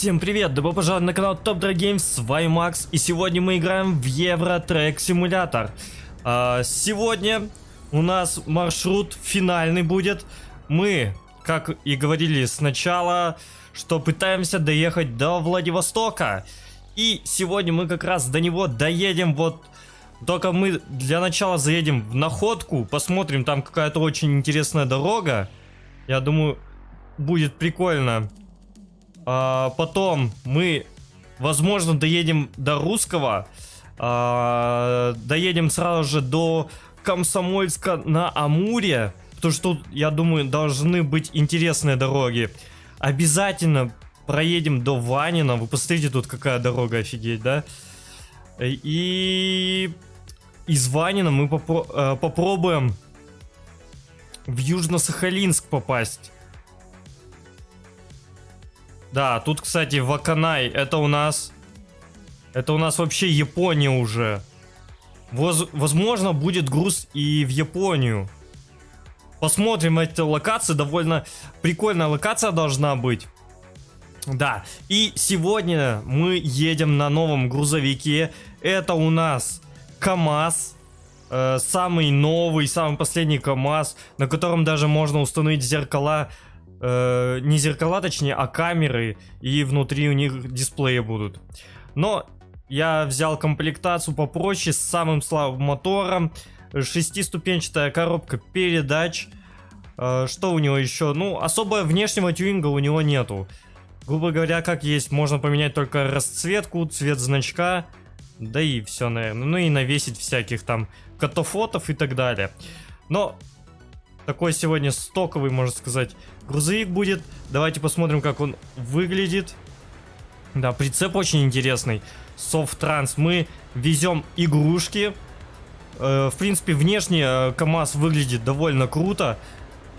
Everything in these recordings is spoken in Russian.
Всем привет, добро пожаловать на канал Top Drag Games, с вами Макс, и сегодня мы играем в Евротрек Симулятор. Сегодня у нас маршрут финальный будет. Мы, как и говорили сначала, что пытаемся доехать до Владивостока. И сегодня мы как раз до него доедем, вот. Только мы для начала заедем в Находку, посмотрим, там какая-то очень интересная дорога. Я думаю, будет прикольно. Потом мы, возможно, доедем до Русского, доедем сразу же до Комсомольска на Амуре, потому что тут, я думаю, должны быть интересные дороги. Обязательно проедем до Ванина. Вы посмотрите, тут какая дорога, офигеть, да? И из Ванина мы попробуем в Южно-Сахалинск попасть. Да, тут, кстати, Ваканай, это у нас вообще Япония уже. Возможно, будет груз и в Японию. Посмотрим эти локации, довольно прикольная локация должна быть. Да, и сегодня мы едем на новом грузовике. Это у нас КамАЗ, самый новый, самый последний КамАЗ, на котором даже можно установить зеркала. Не зеркала, точнее, а камеры, и внутри у них дисплеи будут. Но я взял комплектацию попроще, с самым слабым мотором, 6-ступенчатая коробка передач. Что у него еще? Ну, особо внешнего тюнинга у него нету. Грубо говоря, как есть, можно поменять только расцветку, цвет значка, да и все, наверное. Ну и навесить всяких там катафотов и так далее. Но такой сегодня стоковый, можно сказать, грузовик будет. Давайте посмотрим, как он выглядит. Да, прицеп очень интересный. Софтранс. Мы везем игрушки. В принципе, внешне КамАЗ выглядит довольно круто.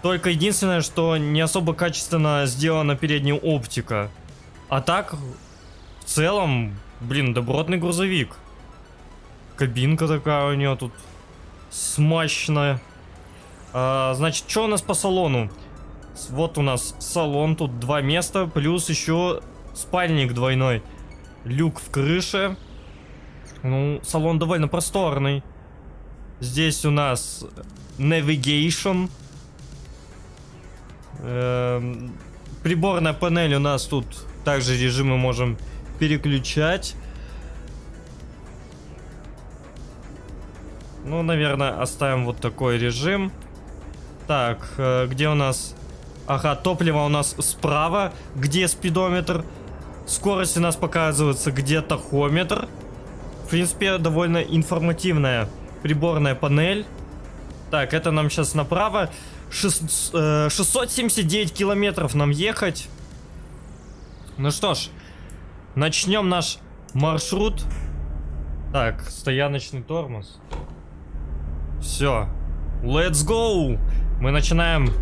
Только единственное, что не особо качественно сделана передняя оптика. А так, в целом, блин, добротный грузовик. Кабинка такая у нее тут смачная. Значит, что у нас по салону? Вот у нас салон, тут 2 места, плюс еще спальник двойной. Люк в крыше. Ну, салон довольно просторный. Здесь у нас Navigation. Приборная панель у нас тут. Также режимы можем переключать. Ну, наверное, оставим вот такой режим. Так, где у нас... Ага, топливо у нас справа, где спидометр. Скорость у нас показывается, где тахометр. В принципе, довольно информативная приборная панель. Так, это нам сейчас направо. 679 километров нам ехать. Ну что ж, начнем наш маршрут. Так, стояночный тормоз. Все, let's go! Мы начинаем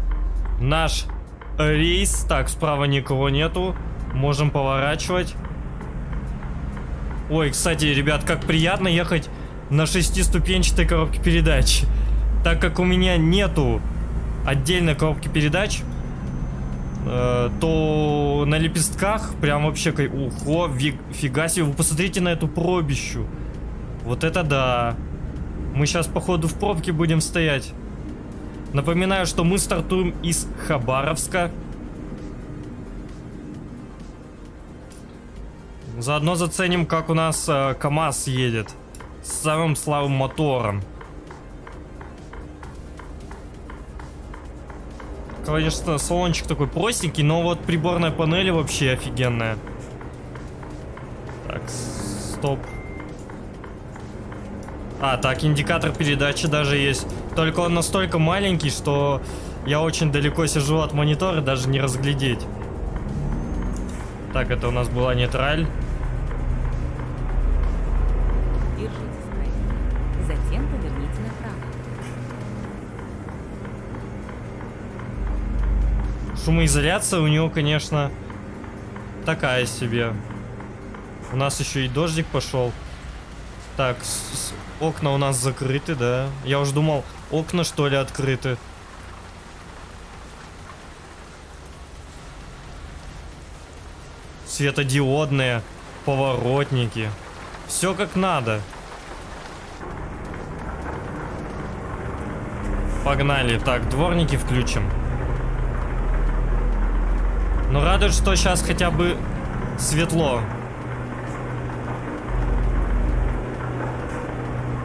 наш рейс. Так, справа никого нету. Можем поворачивать. Ой, кстати, ребят, как приятно ехать на 6-ступенчатой коробке передач. Так как у меня нету отдельной коробки передач, то на лепестках прям вообще... Ого, фига себе, вы посмотрите на эту пробищу. Вот это да. Мы сейчас, походу, в пробке будем стоять. Напоминаю, что мы стартуем из Хабаровска. Заодно заценим, как у нас КамАЗ едет. С самым слабым мотором. Конечно, салончик такой простенький, но вот приборная панель вообще офигенная. Так, стоп. Так, индикатор передачи даже есть. Только он настолько маленький, что я очень далеко сижу от монитора, даже не разглядеть. Так, это у нас была нейтраль. Держитесь правее. Затем поверните направо. Шумоизоляция у него, конечно, такая себе. У нас еще и дождик пошел. Так, окна у нас закрыты, да. Я уж думал, окна что ли открыты. светодиодные, поворотники. Все как надо. Погнали. Так, дворники включим. Но радует, что сейчас хотя бы светло.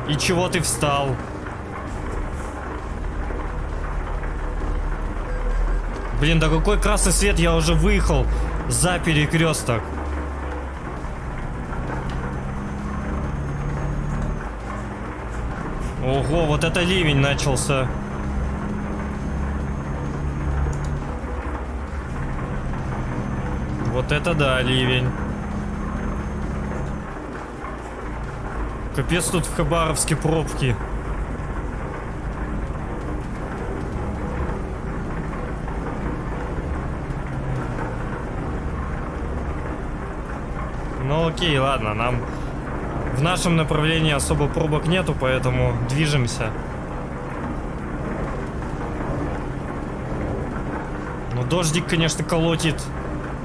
И чего ты встал? Блин, да какой красный свет, я уже выехал за перекресток. Ого, вот это ливень начался. Вот это да, ливень. Капец, тут в Хабаровске пробки. Ну окей, ладно, нам в нашем направлении особо пробок нету, поэтому движемся. Ну дождик, конечно, колотит.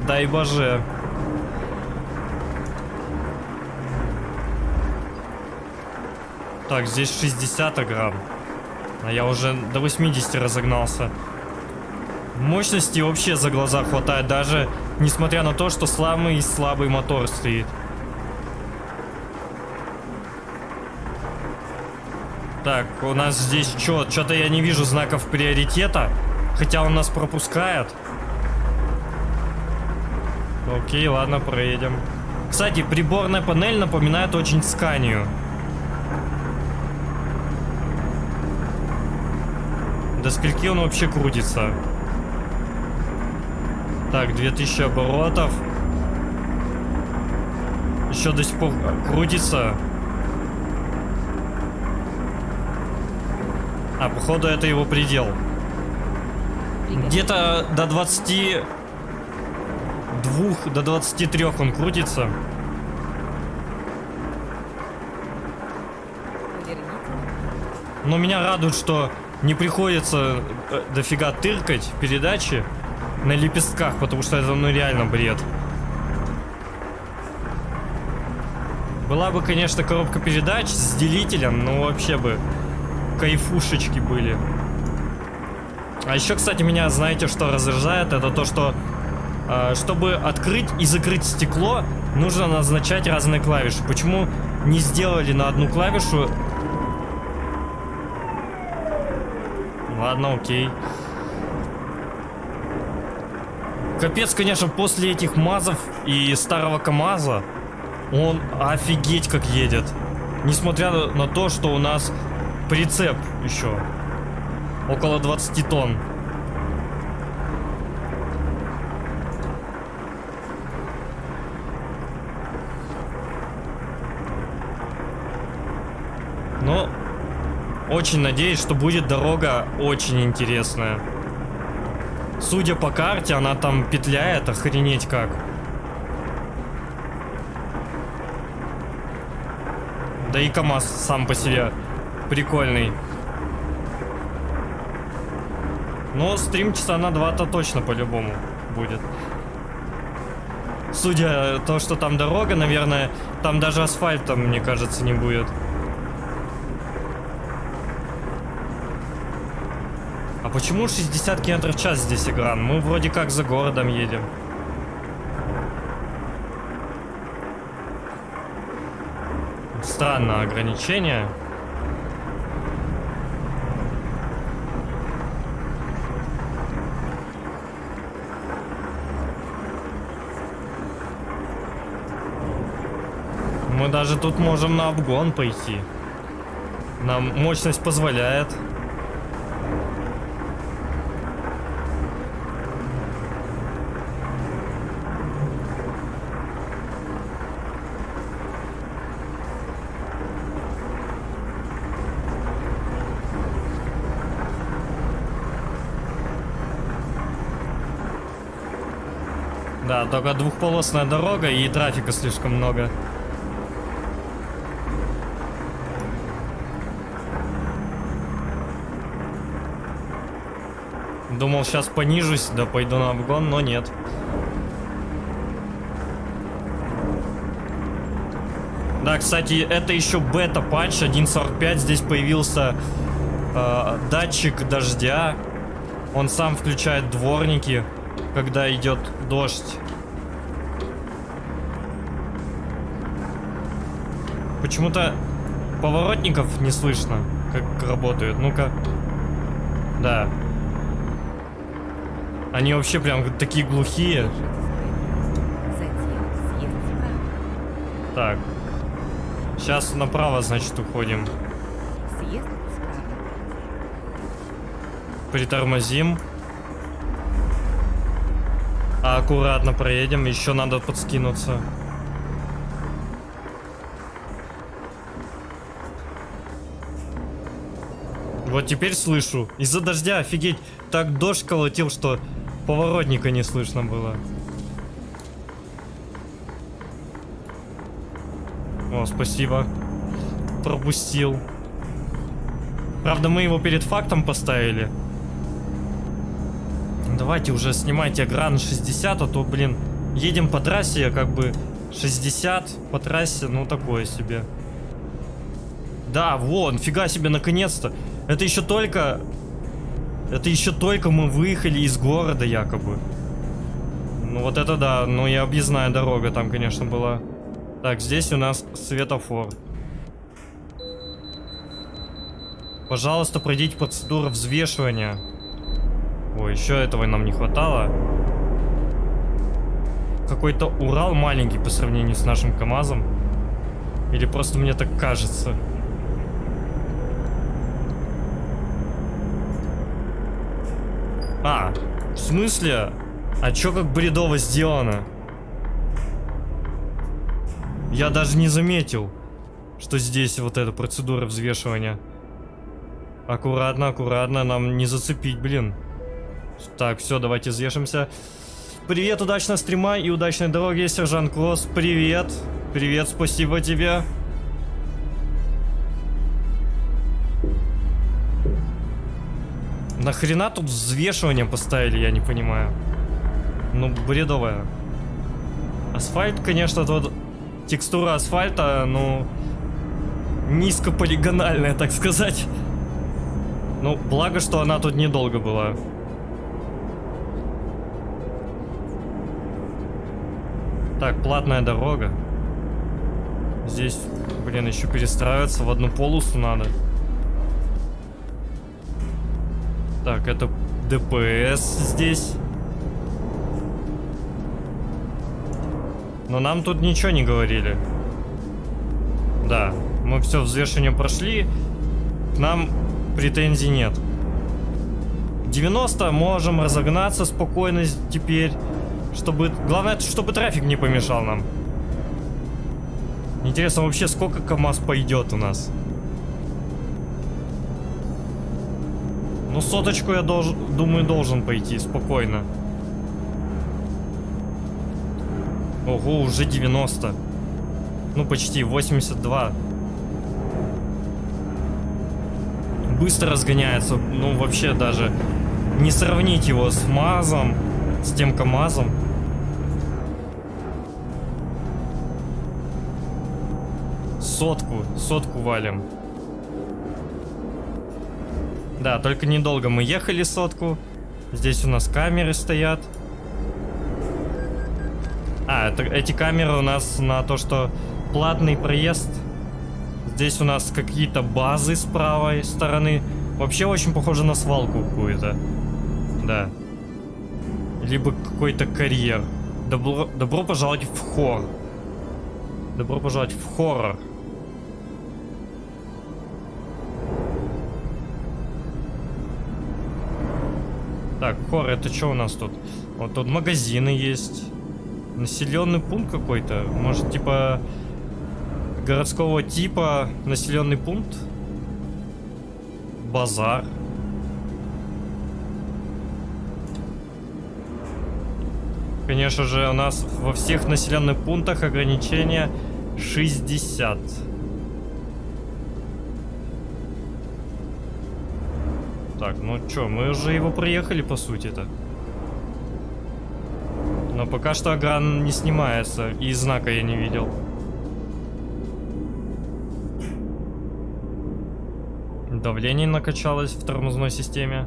Дай боже. Так, здесь 60 грамм. А я уже до 80 разогнался. Мощности вообще за глаза хватает, даже несмотря на то, что слабый мотор стоит. Так, у нас здесь что-то я не вижу знаков приоритета, хотя он нас пропускает. Окей, ладно, проедем. Кстати, приборная панель напоминает очень Сканию. До скольки он вообще крутится? Так, 2000 оборотов. Еще до сих пор крутится. А, походу, это его предел. Где-то до 22, до 23 он крутится. Но меня радует, что не приходится дофига тыркать передачи на лепестках, потому что это ну реально бред. Была бы, конечно, коробка передач с делителем, но вообще бы кайфушечки были. А еще, кстати, меня, знаете, что раздражает? Это то, что чтобы открыть и закрыть стекло, нужно назначать разные клавиши. Почему не сделали на одну клавишу? Ладно, окей. Капец, конечно, после этих МАЗов и старого КамАЗа он офигеть как едет. Несмотря на то, что у нас прицеп еще около 20 тонн. Но очень надеюсь, что будет дорога очень интересная. Судя по карте, она там петляет, охренеть как. Да и КамАЗ сам по себе прикольный. Но стрим часа на 2-то точно по-любому будет. Судя то, что там дорога, наверное, там даже асфальта, мне кажется, не будет. А почему 60 км в час здесь экран? Мы вроде как за городом едем. Странное ограничение. Мы даже тут можем на обгон пойти. Нам мощность позволяет. Да, только двухполосная дорога и трафика слишком много. Думал, сейчас понижусь, да пойду на обгон, но нет. Да, кстати, это еще бета-патч 1.45. Здесь появился датчик дождя. Он сам включает дворники, когда идет дождь. Почему-то поворотников не слышно, как работают. Ну-ка. Да. Они вообще прям такие глухие. Затем съезд справа. Так. Сейчас направо, значит, уходим. Съезд справа. Притормозим. Аккуратно проедем. Еще надо подскинуться. Вот теперь слышу. Из-за дождя, офигеть. Так дождь колотил, что поворотника не слышно было. О, спасибо. Пропустил. Правда, мы его перед фактом поставили. Давайте уже снимайте экран 60, а то, блин, едем по трассе, как бы 60 по трассе, ну такое себе. Да, вон, фига себе, наконец-то. Это еще только мы выехали из города, якобы. Ну вот это да, ну и объездная дорога там, конечно, была. Так, здесь у нас светофор. Пожалуйста, пройдите процедуру взвешивания. Ой, еще этого нам не хватало. Какой-то Урал маленький по сравнению с нашим КамАЗом. Или просто мне так кажется. А, в смысле? А чё как бредово сделано? Я даже не заметил, что здесь вот эта процедура взвешивания. Аккуратно, аккуратно, нам не зацепить, блин. Так, все, давайте взвешимся. Привет, удачного стрима и удачной дороги, сержант Кросс. Привет. Привет, спасибо тебе. Нахрена тут взвешивание поставили, я не понимаю. Ну, бредовая. Асфальт, конечно, тут текстура асфальта, ну, низкополигональная, так сказать. Ну, благо, что она тут недолго была. Так, платная дорога. Здесь, блин, еще перестраиваться в одну полосу надо. Так, это ДПС здесь. Но нам тут ничего не говорили. Да, мы все взвешивание прошли. К нам претензий нет. 90 можем разогнаться спокойно теперь. Чтобы... Главное, чтобы трафик не помешал нам. Интересно вообще, сколько КамАЗ пойдет у нас. Ну, соточку я думаю, должен пойти спокойно. Ого, уже 90. Ну, почти 82. Быстро разгоняется. Ну, вообще даже не сравнить его с МАЗом, с тем КамАЗом. Сотку валим. Да, только недолго мы ехали сотку. Здесь у нас камеры стоят. А, эти камеры у нас на то, что платный проезд. Здесь у нас какие-то базы с правой стороны. Вообще очень похоже на свалку какую-то. Да. Либо какой-то карьер. Добро пожаловать в хоррор. Добро пожаловать в хоррор. Так, хоррор, это что у нас тут? Вот тут магазины есть. Населенный пункт какой-то. Может, типа городского типа населенный пункт? Базар. Конечно же, у нас во всех населенных пунктах ограничение 60. Так, ну чё, мы уже его проехали, по сути-то. Но пока что экран не снимается, и знака я не видел. Давление накачалось в тормозной системе.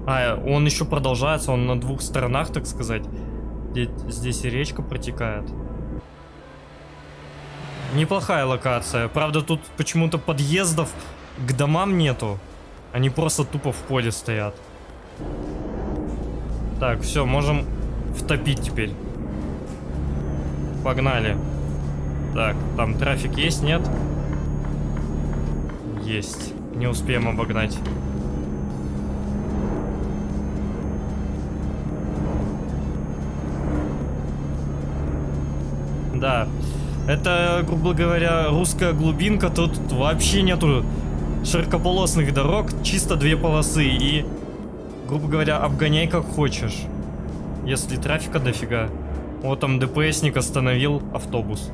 А, он еще продолжается, он на двух сторонах, так сказать. Здесь и речка протекает. Неплохая локация. Правда, тут почему-то подъездов к домам нету. Они просто тупо в поле стоят. Так, все, можем втопить теперь. Погнали. Так, там трафик есть, нет? Есть. Не успеем обогнать. Да. Это, грубо говоря, русская глубинка. Тут вообще нету широкополосных дорог. Чисто две полосы. И, грубо говоря, обгоняй как хочешь. Если трафика дофига. Вот там ДПСник остановил автобус.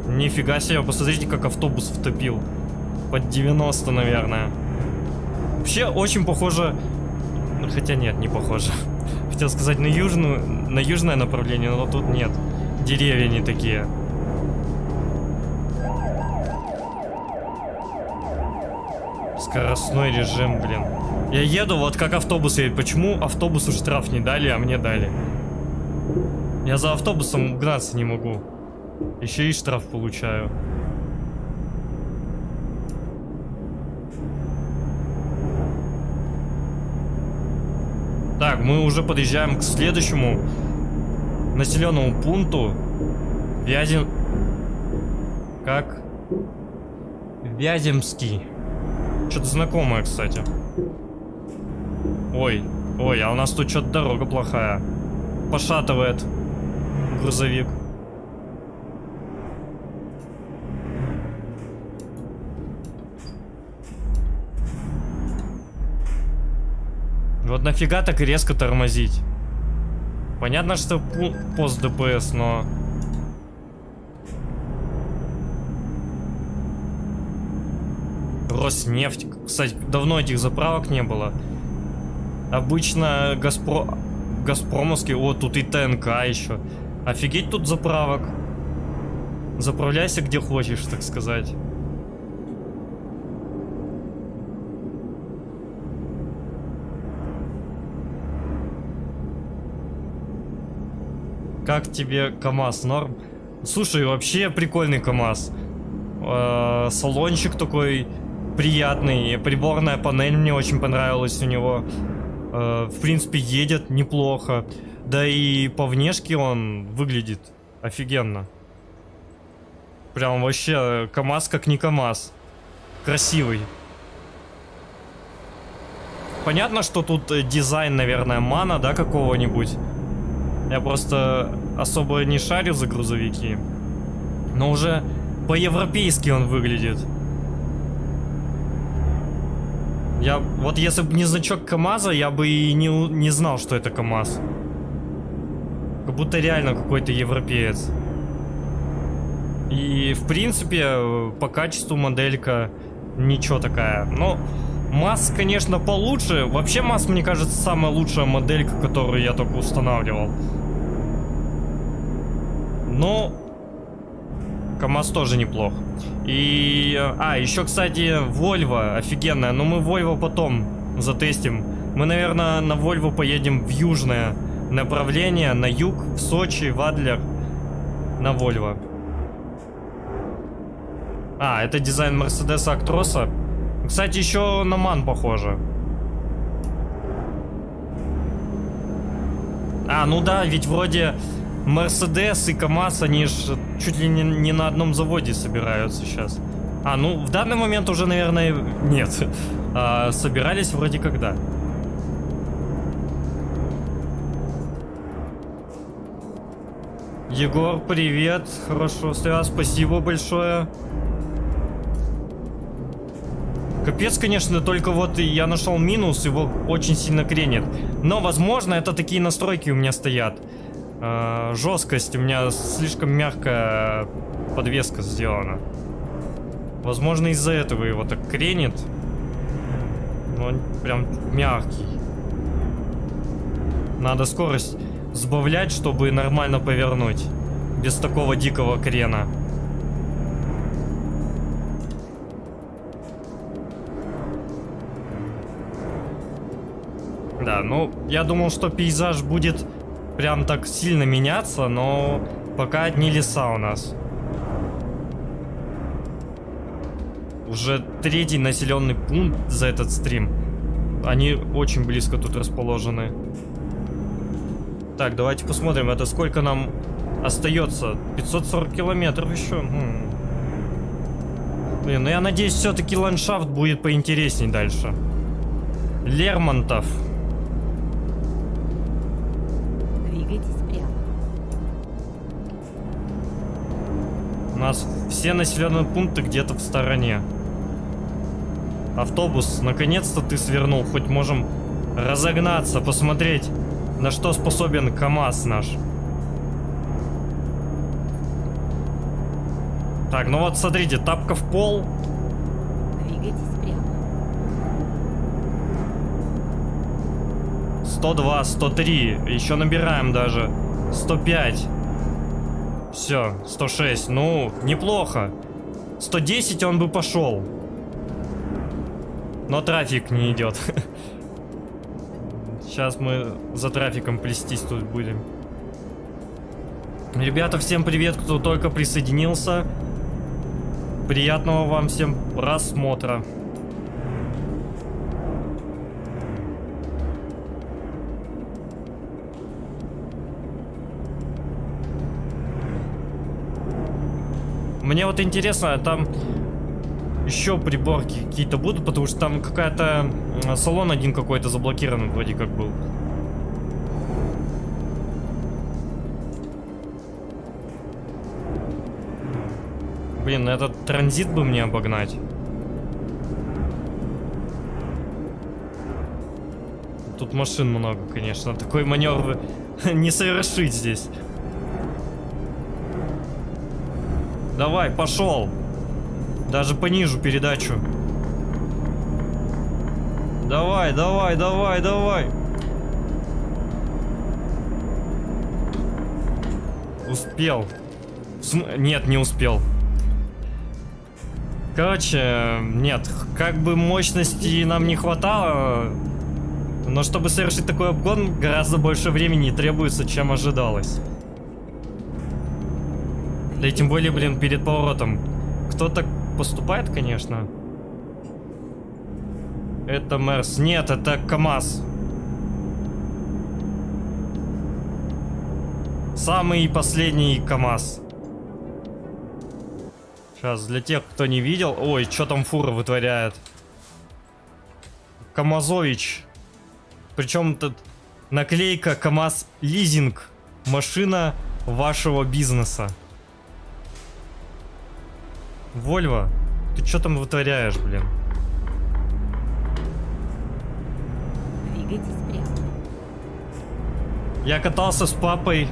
Нифига себе, посмотрите, как автобус втопил. Под 90, наверное. Вообще очень похоже. Хотя нет, не похоже. Хотел сказать на южное направление, но тут нет. Деревья не такие. Скоростной режим, блин. Я еду, вот как автобус едет. Почему автобусу штраф не дали, а мне дали? Я за автобусом угнаться не могу. Еще и штраф получаю. Так, мы уже подъезжаем к следующему населенному пункту. Как? Вяземский. Что-то знакомое, кстати. Ой, а у нас тут что-то дорога плохая. Пошатывает грузовик. Вот нафига так резко тормозить? Понятно, что пост ДПС, но... Роснефть. Кстати, давно этих заправок не было. Обычно Газпромовские. О, тут и ТНК еще. Офигеть тут заправок. Заправляйся где хочешь, так сказать. Как тебе КамАЗ? Норм? Слушай, вообще прикольный КамАЗ. Салончик такой приятный. Приборная панель мне очень понравилась у него. В принципе, едет неплохо. Да и по внешке он выглядит офигенно. Прям вообще КамАЗ как не КамАЗ. Красивый. Понятно, что тут дизайн, наверное, МАНа, да, какого-нибудь. Я просто особо не шарю за грузовики. Но уже по-европейски он выглядит. Вот если бы не значок КамАЗа, я бы и не знал, что это КамАЗ. Как будто реально какой-то европеец. И в принципе, по качеству моделька ничего такая. Но МАЗ, конечно, получше. Вообще МАЗ, мне кажется, самая лучшая моделька, которую я только устанавливал. Но КамАЗ тоже неплох. И... еще, кстати, Volvo офигенная. Но мы Volvo потом затестим. Мы, наверное, на Volvo поедем в южное направление. На юг, в Сочи, в Адлер. На Volvo. Это дизайн Мерседеса Актроса. Кстати, еще на МАН похоже. Ну да, ведь вроде Мерседес и КамАЗ, они ж чуть ли не на одном заводе собираются сейчас. Ну в данный момент уже, наверное, нет. Собирались вроде когда. Егор, привет. Хорошо, связь, спасибо большое. Капец, конечно, только вот я нашел минус, его очень сильно кренит. Но, возможно, это такие настройки у меня стоят. Жесткость, у меня слишком мягкая подвеска сделана. Возможно, из-за этого его так кренит. Но он прям мягкий. Надо скорость сбавлять, чтобы нормально повернуть. Без такого дикого крена. Да, ну, я думал, что пейзаж будет прям так сильно меняться, но пока одни леса у нас. Уже третий населенный пункт за этот стрим. Они очень близко тут расположены. Так, давайте посмотрим, это сколько нам остается. 540 километров еще. Блин, ну я надеюсь, все-таки ландшафт будет поинтересней дальше. Лермонтов. Двигайтесь прямо. У нас все населенные пункты где-то в стороне. Автобус, наконец-то ты свернул. Хоть можем разогнаться, посмотреть, на что способен КамАЗ наш. Так, ну вот смотрите, тапка в пол. Двигайтесь прямо. 102, 103. Еще набираем даже. 105. Все, 106. Ну, неплохо. 110 он бы пошел. Но трафик не идет. Сейчас мы за трафиком плестись тут будем. Ребята, всем привет, кто только присоединился. Приятного вам всем просмотра. Мне вот интересно, там еще приборки какие-то будут, потому что там какая-то салон один какой-то заблокирован вроде как был. Блин, этот транзит бы мне обогнать. Тут машин много, конечно. Такой маневр не совершить здесь. Давай, пошел. Даже понижу передачу. Давай, давай, давай, давай. Успел. Нет, не успел. Короче, нет, как бы мощности нам не хватало, но чтобы совершить такой обгон, гораздо больше времени требуется, чем ожидалось. Да и тем более, блин, перед поворотом. Кто так поступает, конечно. Это Мерс. Нет, это КамАЗ. Самый последний КамАЗ. Сейчас, для тех, кто не видел... Ой, что там фура вытворяет? КамАЗович. Причем тут наклейка КамАЗ лизинг. Машина вашего бизнеса. Вольво, ты что там вытворяешь, блин? Двигайтесь прямо. Я катался с папой.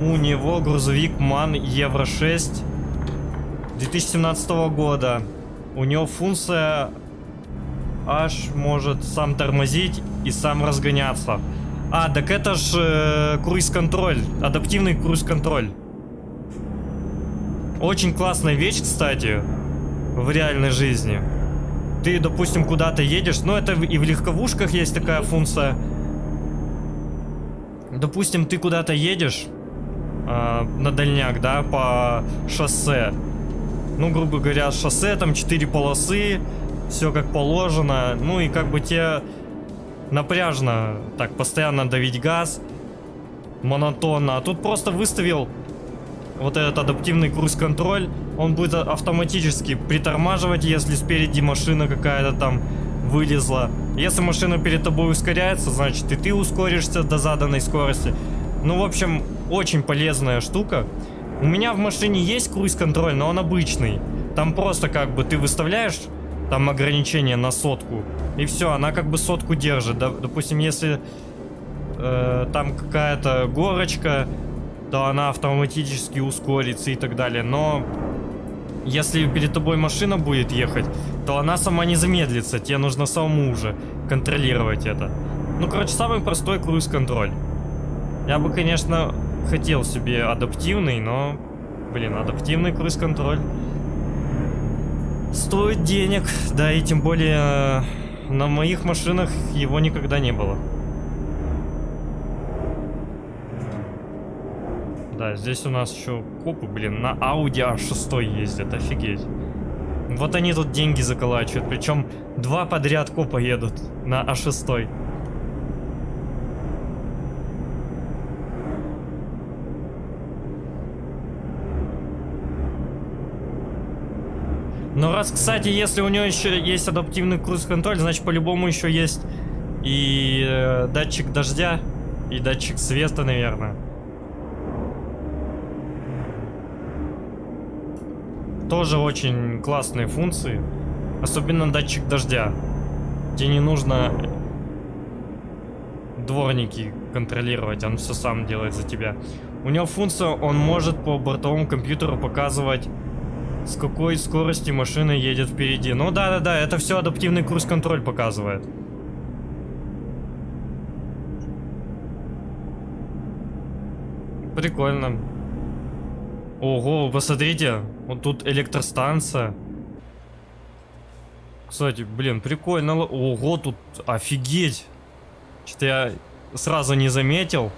У него грузовик МАН Евро 6 2017 года. У него функция аж может сам тормозить и сам разгоняться. А, так это ж круиз-контроль. Адаптивный круиз-контроль. Очень классная вещь, кстати, в реальной жизни. Ты, допустим, куда-то едешь, ну это и в легковушках есть такая функция. Допустим, ты куда-то едешь на дальняк, да, по шоссе. Ну, грубо говоря, шоссе, там 4 полосы, все как положено. Ну и как бы тебе напряжно так постоянно давить газ, монотонно. А тут просто выставил вот этот адаптивный круиз-контроль, он будет автоматически притормаживать, если спереди машина какая-то там вылезла. Если машина перед тобой ускоряется, значит и ты ускоришься до заданной скорости. Ну, в общем, очень полезная штука. У меня в машине есть круиз-контроль, но он обычный. Там просто как бы ты выставляешь там ограничение на 100, и все, она как бы 100 держит. Допустим, если там какая-то горочка, то она автоматически ускорится и так далее. Но если перед тобой машина будет ехать, то она сама не замедлится. Тебе нужно самому уже контролировать это. Ну, короче, самый простой круиз-контроль. Я бы, конечно, хотел себе адаптивный, но, блин, адаптивный круиз-контроль стоит денег. Да, и тем более на моих машинах его никогда не было. Да, здесь у нас еще копы, блин, на Audi A6 ездят, офигеть. Вот они тут деньги заколачивают, причем 2 подряд копа едут на А6. Но раз, кстати, если у него еще есть адаптивный круиз-контроль, значит по-любому еще есть и датчик дождя, и датчик света, наверное. Тоже очень классные функции. Особенно датчик дождя. Тебе не нужно дворники контролировать, он все сам делает за тебя. У него функция, он может по бортовому компьютеру показывать, с какой скоростью машина едет впереди. Ну да-да-да, это все адаптивный круиз-контроль показывает. Прикольно. Ого, посмотрите, вот тут электростанция. Кстати, блин, прикольно. Ого, тут офигеть. Что-то я сразу не заметил.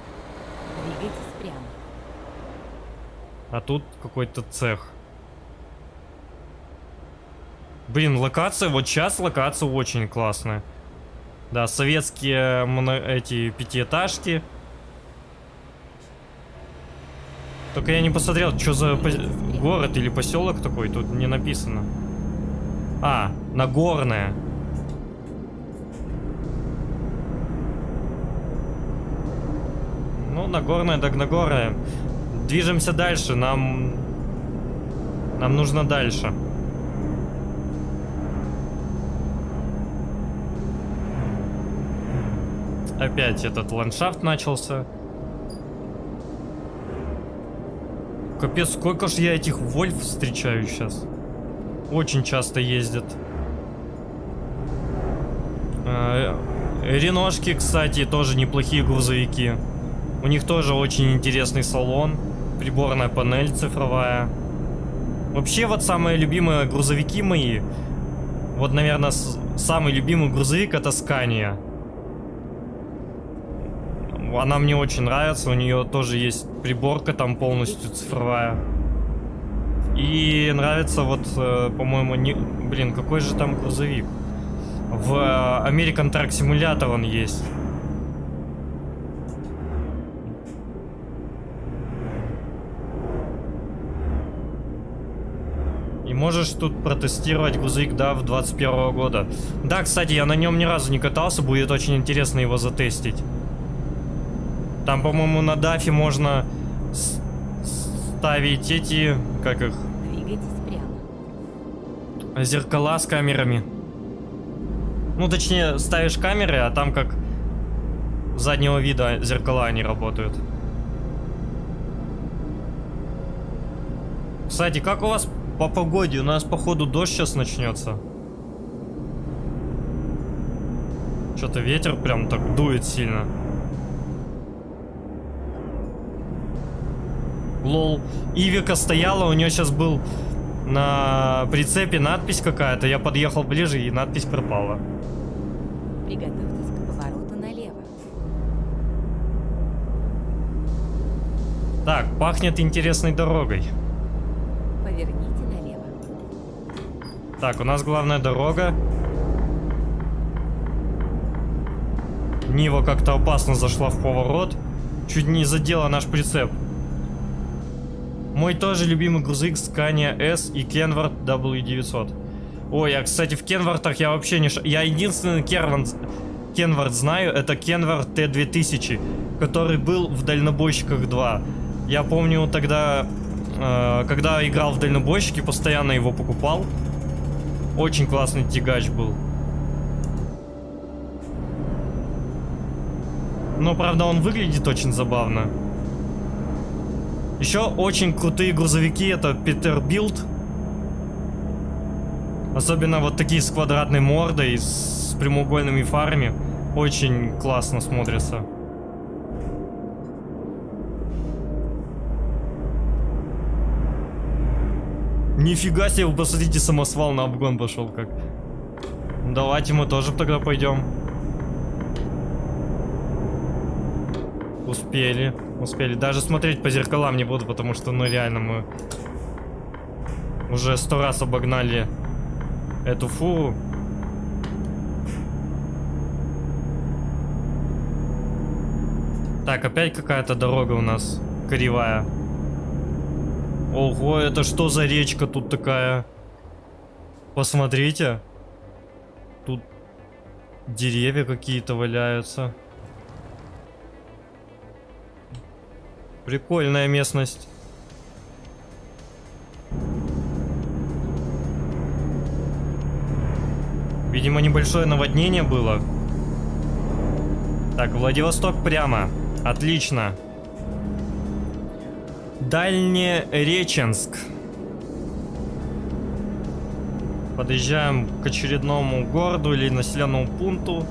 Двигайтесь прямо. А тут какой-то цех. Блин, локация, вот сейчас локация очень классная. Да, советские эти пятиэтажки. Только я не посмотрел, что за город или поселок такой, тут не написано. А, Нагорная. Ну, Нагорная, так Нагорная. Движемся дальше, нам нужно дальше. Опять этот ландшафт начался. Капец, сколько ж я этих Вольф встречаю сейчас. Очень часто ездят. Реношки, кстати, тоже неплохие грузовики. У них тоже очень интересный салон. Приборная панель цифровая. Вообще, вот самые любимые грузовики мои. Вот, наверное, самый любимый грузовик — это Scania. Она мне очень нравится, у нее тоже есть приборка там полностью цифровая. И нравится вот, по-моему, блин, какой же там грузовик? В American Truck Simulator он есть. И можешь тут протестировать грузовик DAF 21 года. Да, кстати, я на нем ни разу не катался, будет очень интересно его затестить. Там, по-моему, на дафе можно ставить эти, как их? Двигайтесь прямо. Зеркала с камерами. Ну, точнее, ставишь камеры, а там как заднего вида зеркала они работают. Кстати, как у вас по погоде? У нас, походу, дождь сейчас начнется. Что-то ветер прям так дует сильно. Лол. Ивика стояла, у нее сейчас был на прицепе надпись какая-то. Я подъехал ближе, и надпись пропала. Приготовьтесь к повороту налево. Так, пахнет интересной дорогой. Поверните налево. Так, у нас главная дорога. Нива как-то опасно зашла в поворот. Чуть не задела наш прицеп. Мой тоже любимый грузовик Scania S и Kenworth W900. Ой, а кстати в Kenworth'ах я вообще не... Я единственный Kenworth знаю, это Kenworth T2000, который был в Дальнобойщиках 2. Я помню тогда, когда играл в Дальнобойщики, постоянно его покупал. Очень классный тягач был. Но, правда, он выглядит очень забавно. Еще очень крутые грузовики — это Peterbilt. Особенно вот такие с квадратной мордой, с прямоугольными фарами. Очень классно смотрятся. Нифига себе, вы посмотрите, самосвал на обгон пошел как. Давайте мы тоже тогда пойдем. Успели. Успели. Даже смотреть по зеркалам не буду, потому что, ну, реально, мы уже 100 раз обогнали эту фуру. Так, опять какая-то дорога у нас кривая. Ого, это что за речка тут такая? Посмотрите. Тут деревья какие-то валяются. Прикольная местность. Видимо, небольшое наводнение было. Так, Владивосток прямо. Отлично. Дальнереченск. Подъезжаем к очередному городу или населенному пункту.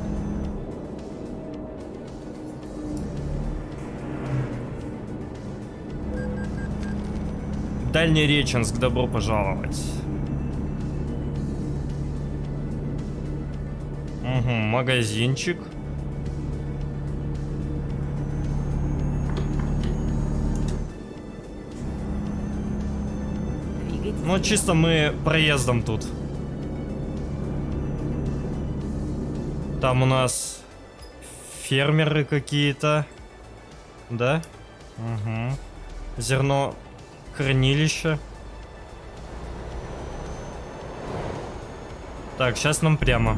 Дальнереченск, добро пожаловать. Угу, магазинчик. Двигайтесь. Ну, чисто мы проездом тут. Там у нас фермеры какие-то. Да? Угу. Зерно хранилище. Так, сейчас нам прямо.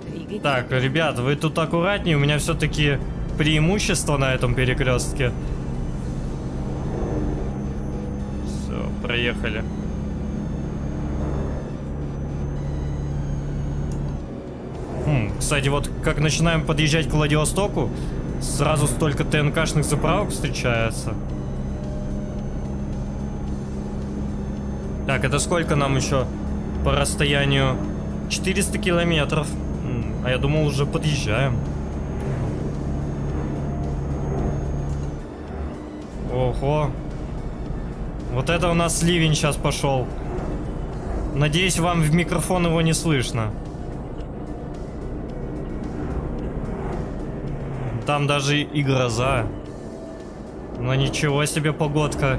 Двигайтесь. Так, ребят, вы тут аккуратнее, у меня все-таки преимущество на этом перекрестке. Все, проехали. Кстати, вот как начинаем подъезжать к Владивостоку, сразу столько ТНКшных заправок встречается. Так, это сколько нам еще по расстоянию? 400 километров. А я думал, уже подъезжаем. Ого. Вот это у нас ливень сейчас пошел. Надеюсь, вам в микрофон его не слышно. Там даже и гроза. Но ничего себе погодка.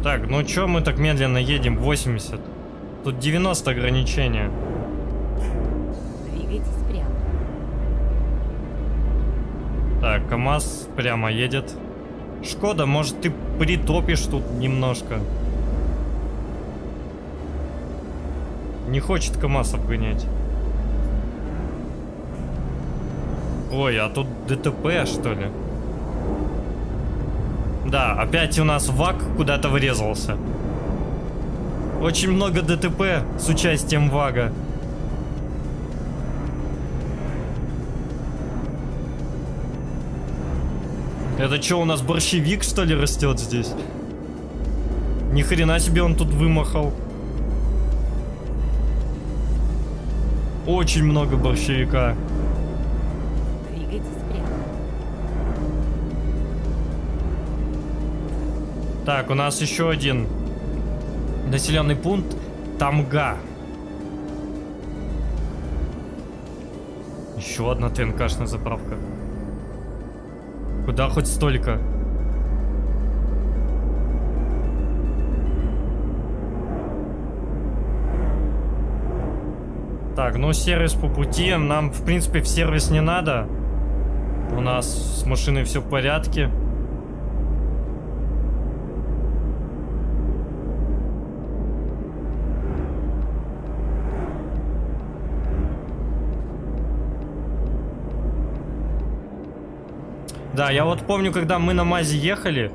Так, ну чё мы так медленно едем? 80. Тут 90 ограничения. Двигайтесь прямо. Так, КамАЗ прямо едет. Шкода, может ты притопишь тут немножко? Не хочет КамАЗ обгонять. Ой, а тут ДТП, что ли? Да, опять у нас ВАГ куда-то врезался. Очень много ДТП с участием ВАГа. Это что, у нас борщевик, что ли, растет здесь? Ни хрена себе он тут вымахал. Очень много борщевика. Двигайтесь прямо. Так, у нас еще один населенный пункт Тамга. Еще одна ТНКшная заправка. Куда хоть столько? Так, ну сервис по пути. Нам, в принципе, в сервис не надо. У нас с машиной все в порядке. Да, я вот помню, когда мы на МАЗе ехали,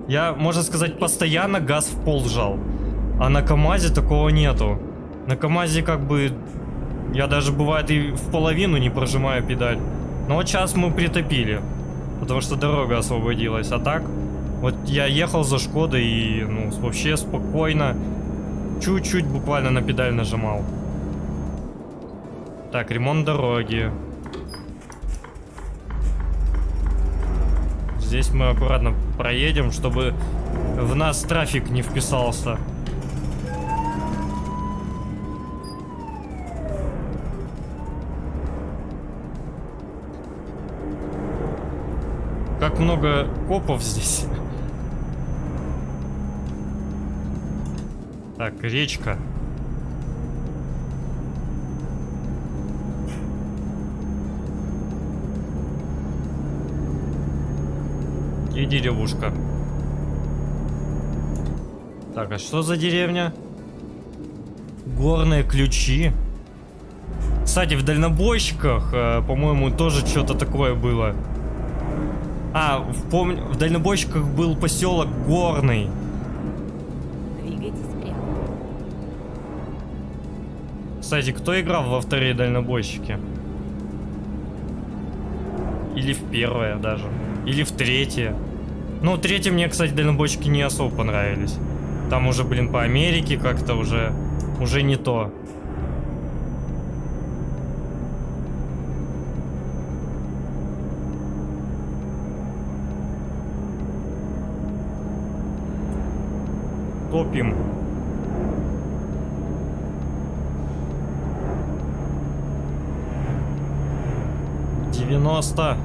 я, можно сказать, постоянно газ в пол жал. А на КамАЗе такого нету. На КамАЗе как бы я даже бывает и в половину не прожимаю педаль. Но вот сейчас мы притопили, потому что дорога освободилась. А так, вот я ехал за Шкодой и ну вообще спокойно, чуть-чуть буквально на педаль нажимал. Так, ремонт дороги. Здесь мы аккуратно проедем, чтобы в нас трафик не вписался. Как много копов здесь. Так, речка. И деревушка. Так, а что за деревня? Горные ключи. Кстати, в дальнобойщиках, по-моему, тоже что-то такое было. А, помню, в дальнобойщиках был поселок Горный. Двигайтесь прямо. Кстати, кто играл во вторые дальнобойщики? Или в первое даже. Или в третье. Ну, третье мне, кстати, дальнобойщики не особо понравились. Там уже, блин, по Америке как-то уже не то. Топим. «90».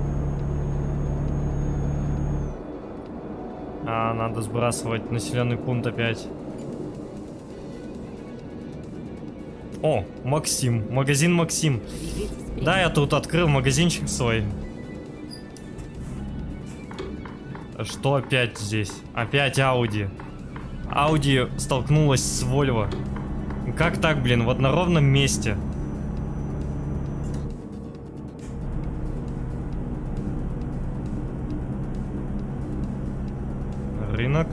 А, надо сбрасывать населенный пункт опять. О, Максим. Магазин Максим. Двигайтесь прямо. Да, я тут открыл магазинчик свой. Что опять здесь? Опять Ауди. Ауди столкнулась с Вольво. Как так, блин, вот на ровном месте? Рынок.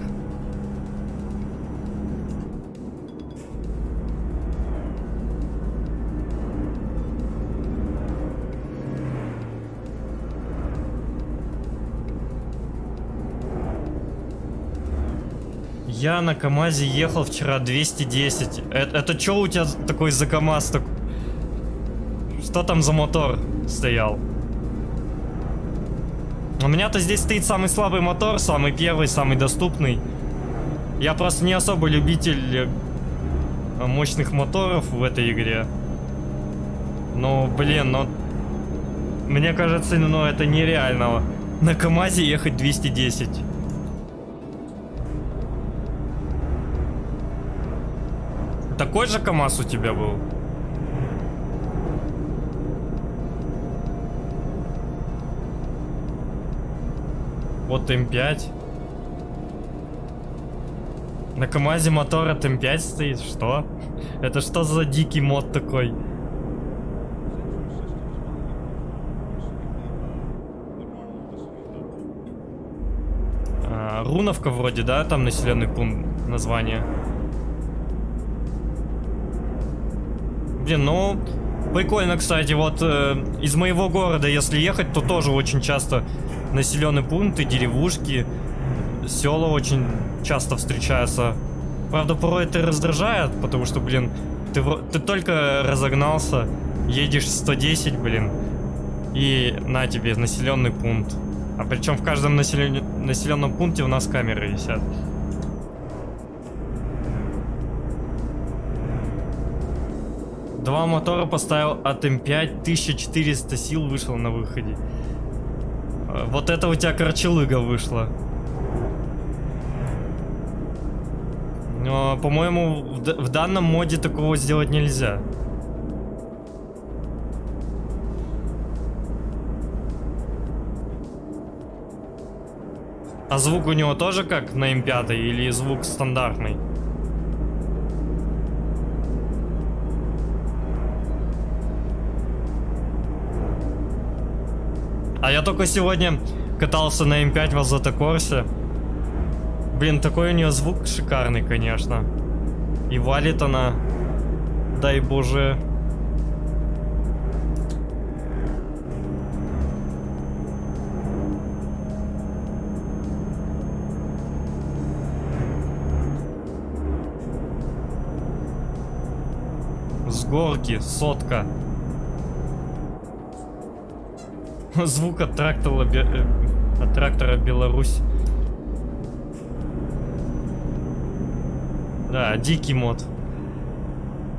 Я на КамАЗе ехал вчера 210. Это что у тебя такой за КамАЗ? Что там за мотор стоял? У меня-то здесь стоит самый слабый мотор, самый первый, самый доступный. Я просто не особо любитель мощных моторов в этой игре. Ну, блин, ну... Мне кажется, ну это нереально. На КамАЗе ехать 210. Такой же КамАЗ у тебя был? Вот М5. На КамАЗе мотор от М5 стоит? Что? Это что за дикий мод такой? Руновка вроде, да? Там населенный пункт, название. Блин, ну... Прикольно, кстати, вот из моего города, если ехать, то тоже очень часто населенные пункты, деревушки, села очень часто встречаются. Правда, порой это раздражает, потому что, блин, ты только разогнался, едешь 110, блин, и на тебе населенный пункт. А причем в каждом населенном пункте у нас камеры висят. Два мотора поставил от М5, 1400 сил вышел на выходе. Вот это у тебя корчелыга вышла. Но, по-моему, в данном моде такого сделать нельзя. А звук у него тоже как на М5 или звук стандартный? А я только сегодня катался на М5 в Азото Корсе. Блин, такой у нее звук шикарный, конечно. И валит она, дай боже. С горки, сотка. Звук от трактора От трактора Беларусь. Да, дикий мод.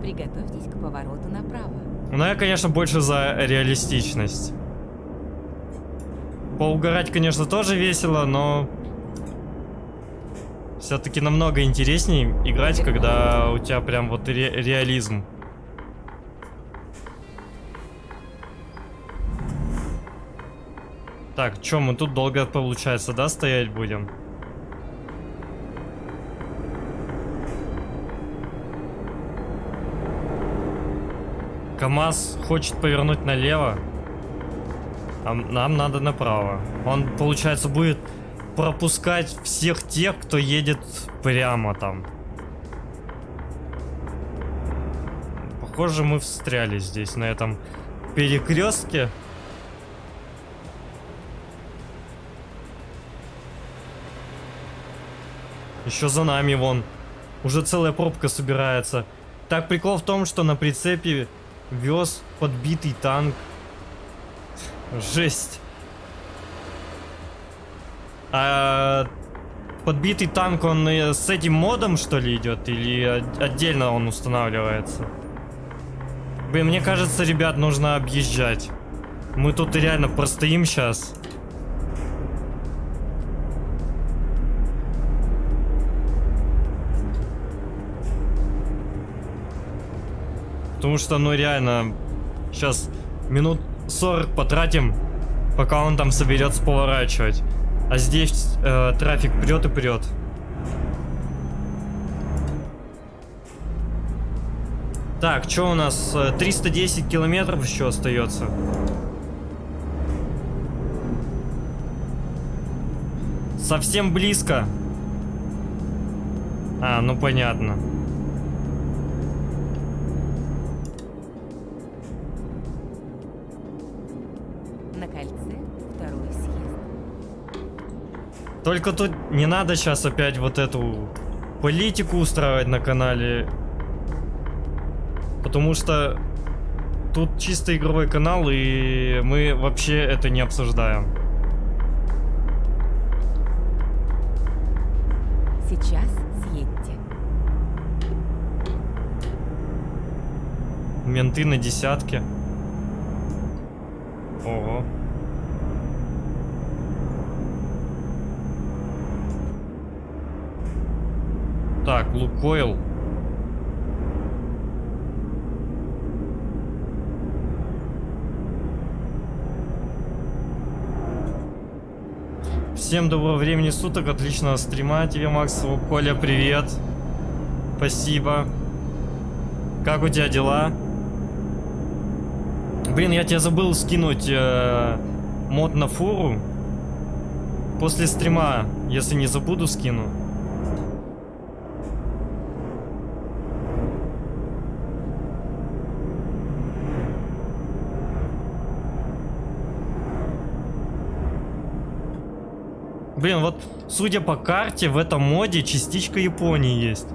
Приготовьтесь к повороту направо. Но я, конечно, больше за реалистичность. Поугарать, конечно, тоже весело, но все-таки намного интереснее играть, когда у тебя прям вот реализм. Так, чё, мы тут долго, получается, да, стоять будем? КамАЗ хочет повернуть налево, а нам надо направо. Он, получается, будет пропускать всех тех, кто едет прямо там. Похоже, мы встряли здесь, на этом перекрестке. Еще за нами вон. Уже целая пробка собирается. Так, прикол в том, что на прицепе вез подбитый танк. Жесть. А подбитый танк, он с этим модом, что ли, идет? Или отдельно он устанавливается? Блин, мне кажется, ребят, нужно объезжать. Мы тут реально простоим сейчас. Потому что, ну реально, сейчас минут 40 потратим, пока он там соберется поворачивать. А здесь трафик прет и прет. Так, что у нас? 310 километров еще остается. Совсем близко. А, ну понятно. На кольце второй съезд. Только тут не надо сейчас опять вот эту политику устраивать на канале. Потому что тут чисто игровой канал, и мы вообще это не обсуждаем. Сейчас съедьте. Менты на десятке. Ого. Так, Лукойл. Всем доброго времени суток, отличного стрима тебе, Макс. Коля, привет. Спасибо. Как у тебя дела? Блин, я тебе забыл скинуть мод на фуру. После стрима, если не забуду, скину. Блин, вот судя по карте, в этом моде частичка Японии есть.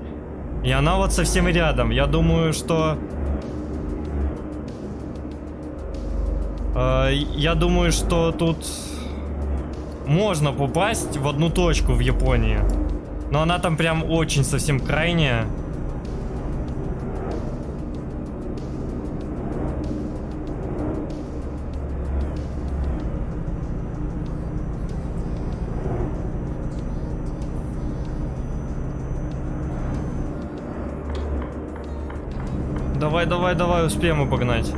И она вот совсем рядом. Я думаю, что... я думаю, что тут можно попасть в одну точку в Японии. Но она там прям очень совсем крайняя. Давай, давай, давай, успеем обогнать.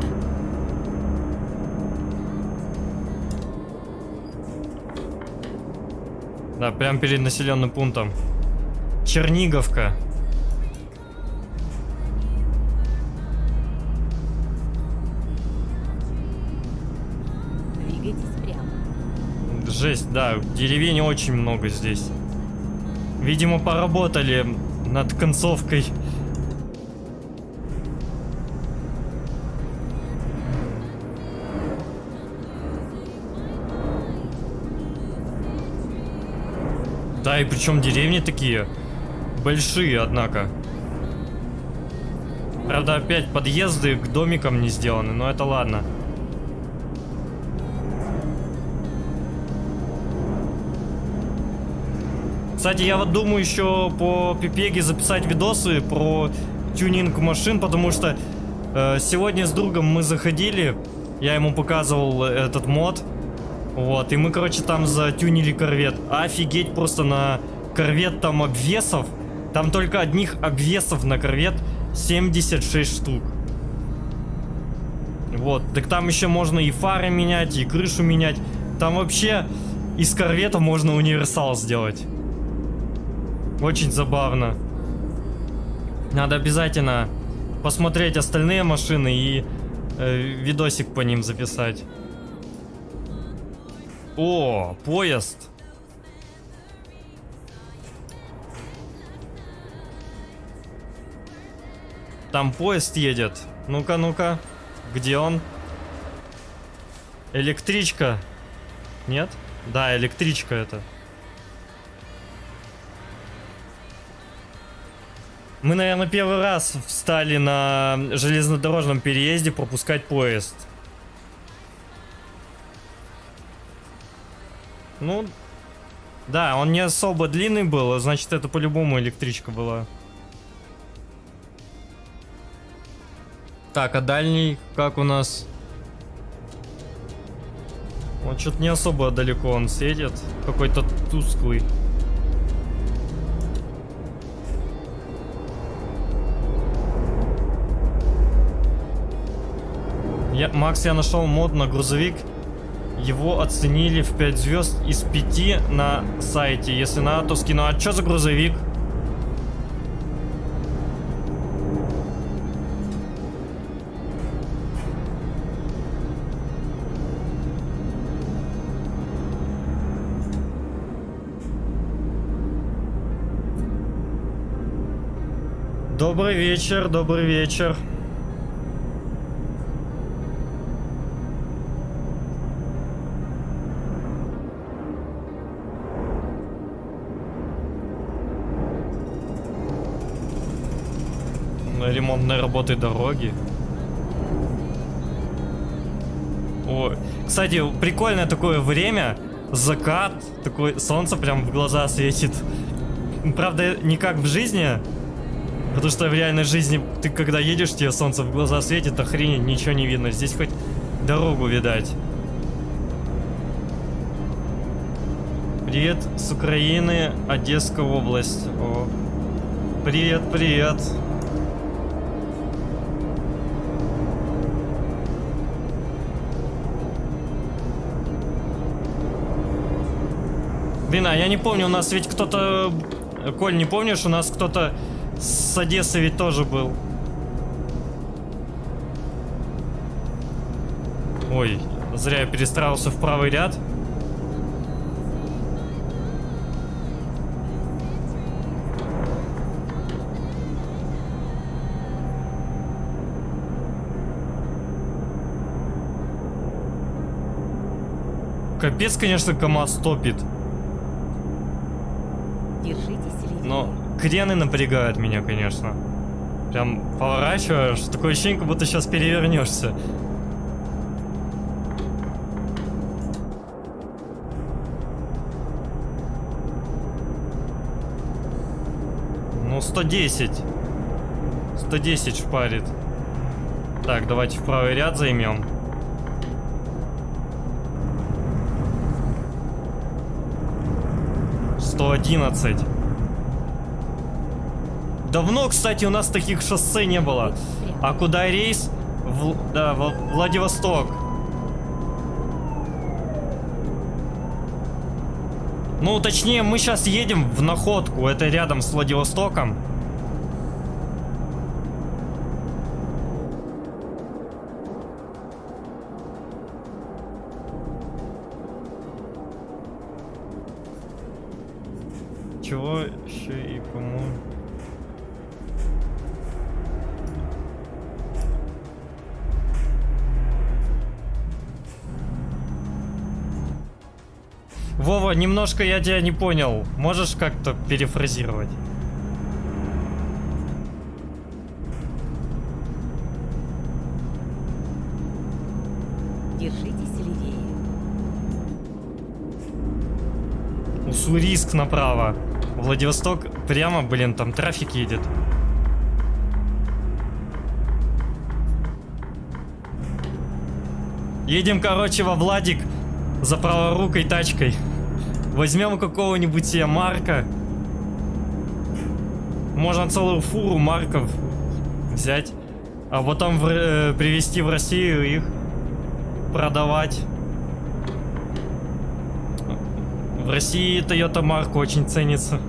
Да, прям перед населенным пунктом. Черниговка. Двигайтесь прямо. Жесть, да, деревень очень много здесь. Видимо, поработали над концовкой. Да, и причем деревни такие большие, однако. Правда, опять подъезды к домикам не сделаны, но это ладно. Кстати, я вот думаю еще по Пипеге записать видосы про тюнинг машин, потому что сегодня с другом мы заходили, я ему показывал этот мод, вот, и мы, короче, там затюнили корвет. Офигеть, просто на корвет там обвесов, там только одних обвесов на корвет 76 штук. Вот, так там еще можно и фары менять, и крышу менять. Там вообще из корвета можно универсал сделать. Очень забавно. Надо обязательно посмотреть остальные машины и видосик по ним записать. О, поезд. Там поезд едет. Ну-ка, ну-ка. Где он? Электричка. Нет? Да, электричка это. Мы, наверное, первый раз встали на железнодорожном переезде пропускать поезд. Ну, да, он не особо длинный был, значит, это по-любому электричка была. Так, а дальний как у нас? Он что-то не особо далеко он светит. Какой-то тусклый. Макс, я нашел мод на грузовик. Его оценили в 5 звезд из 5 на сайте. Если надо, то скину. А что за грузовик? Добрый вечер, добрый вечер. Ремонтной работы дороги. Ой. Кстати, прикольное такое время. Закат. Такое солнце прям в глаза светит. Правда, не как в жизни. Потому что в реальной жизни ты когда едешь, тебе солнце в глаза светит, охренеть, ничего не видно. Здесь хоть дорогу видать. Привет с Украины, Одесская область. О. Привет, привет. Блин, а я не помню, у нас ведь кто-то... Коль, не помнишь, у нас кто-то с Одессы ведь тоже был. Ой, зря я перестраивался в правый ряд. Капец, конечно, КамАЗ топит. Держитесь, левее. Но крены напрягают меня, конечно. Прям поворачиваешь, такое ощущение, как будто сейчас перевернешься. Ну, 110. 110 шпарит. Так, давайте в правый ряд займем. Давно, кстати, у нас таких шоссе не было. А куда рейс? Да, Владивосток. Ну, точнее, мы сейчас едем в Находку. Это рядом с Владивостоком. Чего еще и кому? Вова, немножко я тебя не понял. Можешь как-то перефразировать? Держитесь левее. Уссурийск направо. Владивосток прямо, блин, там трафик едет. Едем, короче, во Владик за праворукой тачкой. Возьмем какого-нибудь себе Марка. Можно целую фуру Марков взять, а потом привезти в Россию их продавать. В России Toyota Mark очень ценится.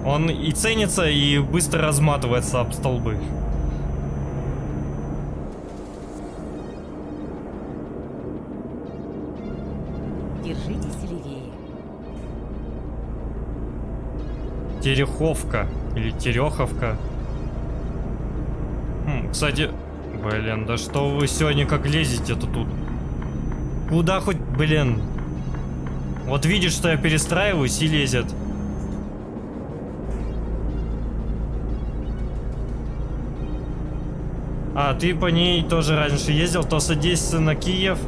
Он и ценится, и быстро разматывается об столбы. Держитесь левее. Тереховка или Тереховка. Кстати, блин, да что вы сегодня как лезете-то тут? Куда хоть, блин? Вот видишь, что я перестраиваюсь и лезет. А, ты по ней тоже раньше ездил, то садись на Киев.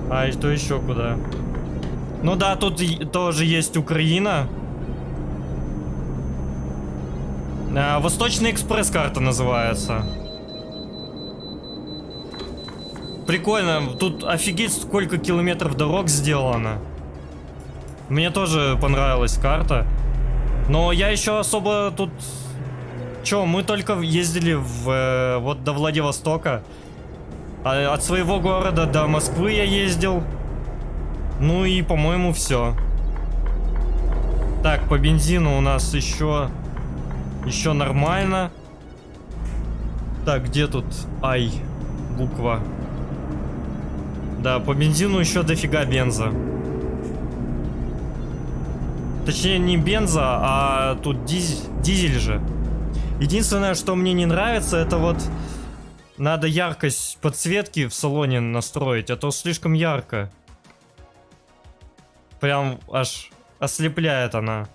А, и то еще куда? Ну да, тут тоже есть Украина. Восточный экспресс карта называется. Прикольно, тут офигеть сколько километров дорог сделано. Мне тоже понравилась карта. Но я еще особо тут... Че, мы только ездили вот до Владивостока. А от своего города до Москвы я ездил. Ну и, по-моему, все. Так, по бензину у нас еще нормально. Так, где тут Ай буква? Да, по бензину еще дофига бенза. Точнее, не бенза, а тут дизель же. Единственное, что мне не нравится, это вот надо яркость подсветки в салоне настроить, а то слишком ярко. Прям аж ослепляет она.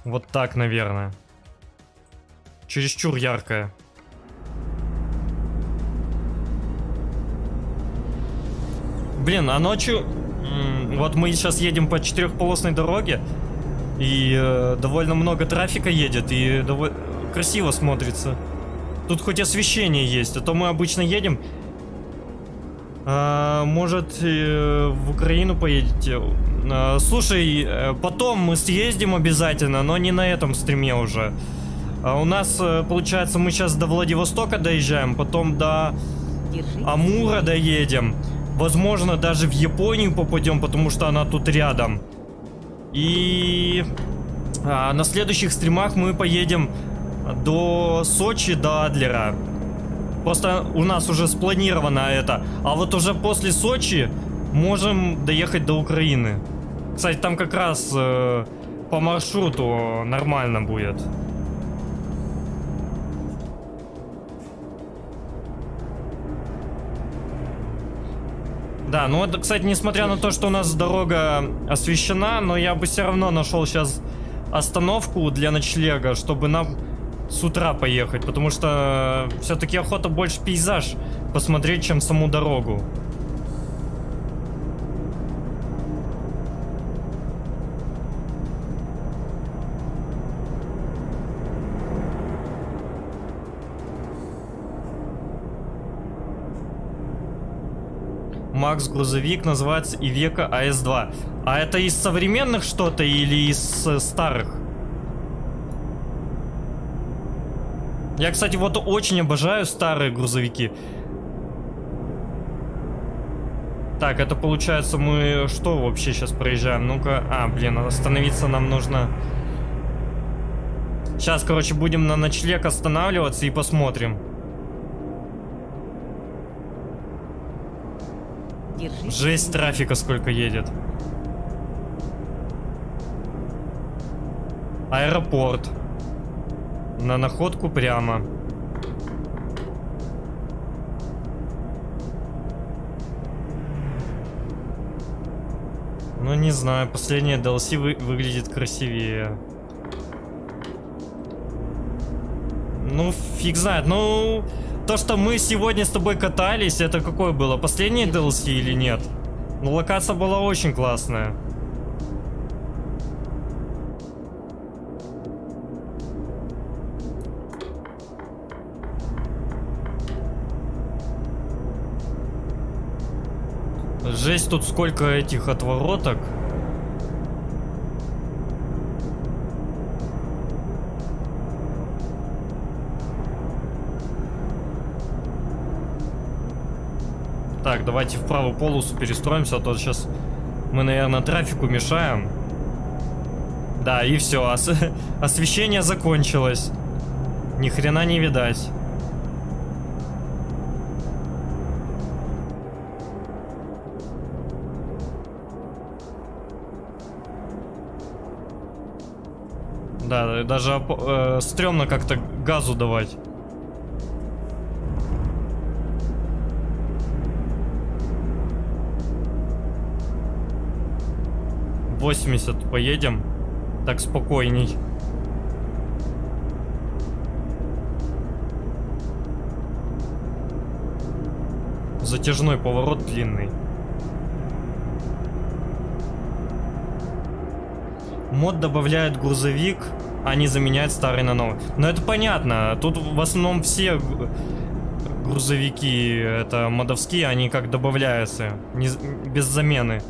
Вот так, наверное. Чересчур яркая. Блин, а ночью... Вот мы сейчас едем по четырехполосной дороге. И довольно много трафика едет. И красиво смотрится. Тут хоть освещение есть. А то мы обычно едем... может, в Украину поедете? Слушай, потом мы съездим обязательно, но не на этом стриме уже. У нас, получается, мы сейчас до Владивостока доезжаем, потом до Амура доедем. Возможно, даже в Японию попадем, потому что она тут рядом. И на следующих стримах мы поедем до Сочи, до Адлера. Просто у нас уже спланировано это. А вот уже после Сочи можем доехать до Украины. Кстати, там как раз по маршруту нормально будет. Да, ну это, кстати, несмотря на то, что у нас дорога освещена, но я бы все равно нашел сейчас остановку для ночлега, чтобы нам с утра поехать, потому что все-таки охота больше пейзаж посмотреть, чем саму дорогу. Макс грузовик называется Ивека АС2. А это из современных что-то или из старых? Я, кстати, вот очень обожаю старые грузовики. Так, это получается мы что вообще сейчас проезжаем? Ну-ка, блин, остановиться нам нужно. Сейчас, короче, будем на ночлег останавливаться и посмотрим. Жесть трафика сколько едет. Аэропорт. На находку прямо. Ну не знаю, последняя DLC выглядит красивее. Ну фиг знает, ну то, что мы сегодня с тобой катались, это какое было? Последнее DLC или нет? Ну, локация была очень классная. Жесть, тут сколько этих отвороток. Так, давайте в правую полосу перестроимся, а то сейчас мы, наверное, трафику мешаем. Да, и все, освещение закончилось. Ни хрена не видать. Да, даже стрёмно как-то газу давать. — 80 поедем. Так спокойней. Затяжной поворот длинный. Мод добавляет грузовик, а не заменяет старый на новый. Но это понятно. Тут в основном все грузовики, это модовские, они как добавляются, без замены.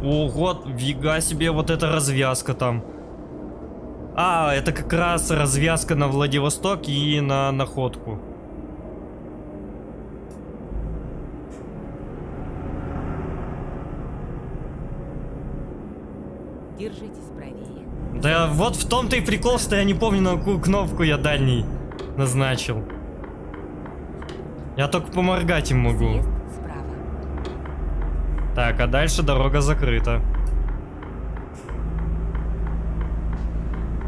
Ого, фига себе, вот эта развязка там. А, это как раз развязка на Владивосток и на Находку. Держитесь правее. Да вот в том-то и прикол, что я не помню, на какую кнопку я дальний назначил. Я только поморгать им могу. Съезд справа. Так, а дальше дорога закрыта.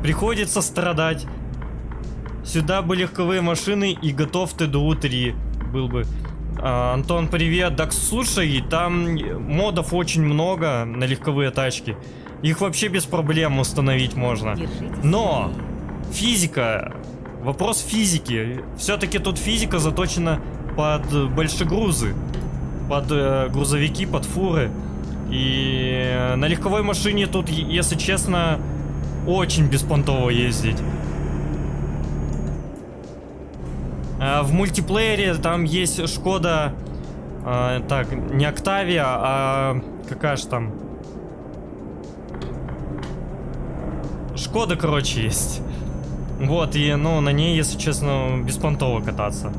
Приходится страдать. Сюда бы легковые машины и готов ТДУ-3 был бы. Антон, привет. Так слушай, там модов очень много на легковые тачки. Их вообще без проблем установить можно. Держитесь Но правее. физика, вопрос физики. Все-таки тут физика заточена под большегрузы, под грузовики, под фуры. И на легковой машине тут, если честно, очень беспонтово ездить. В мультиплеере там есть Шкода, так, не Октавия, а какая же там? Шкода, короче, есть. Вот, и, ну, на ней, если честно, беспонтово кататься.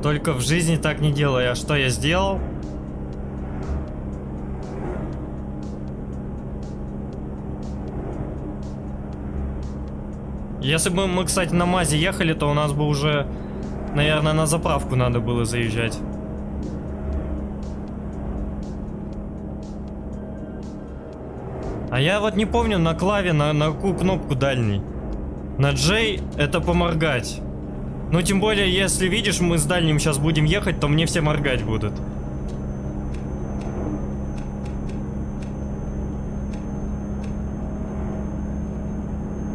Только в жизни так не делаю. А что я сделал? Если бы мы, кстати, на МАЗе ехали, то у нас бы уже, наверное, на заправку надо было заезжать. А я вот не помню на клаве, на какую кнопку дальний. На J это поморгать. Ну, тем более, если видишь, мы с дальним сейчас будем ехать, то мне все моргать будут.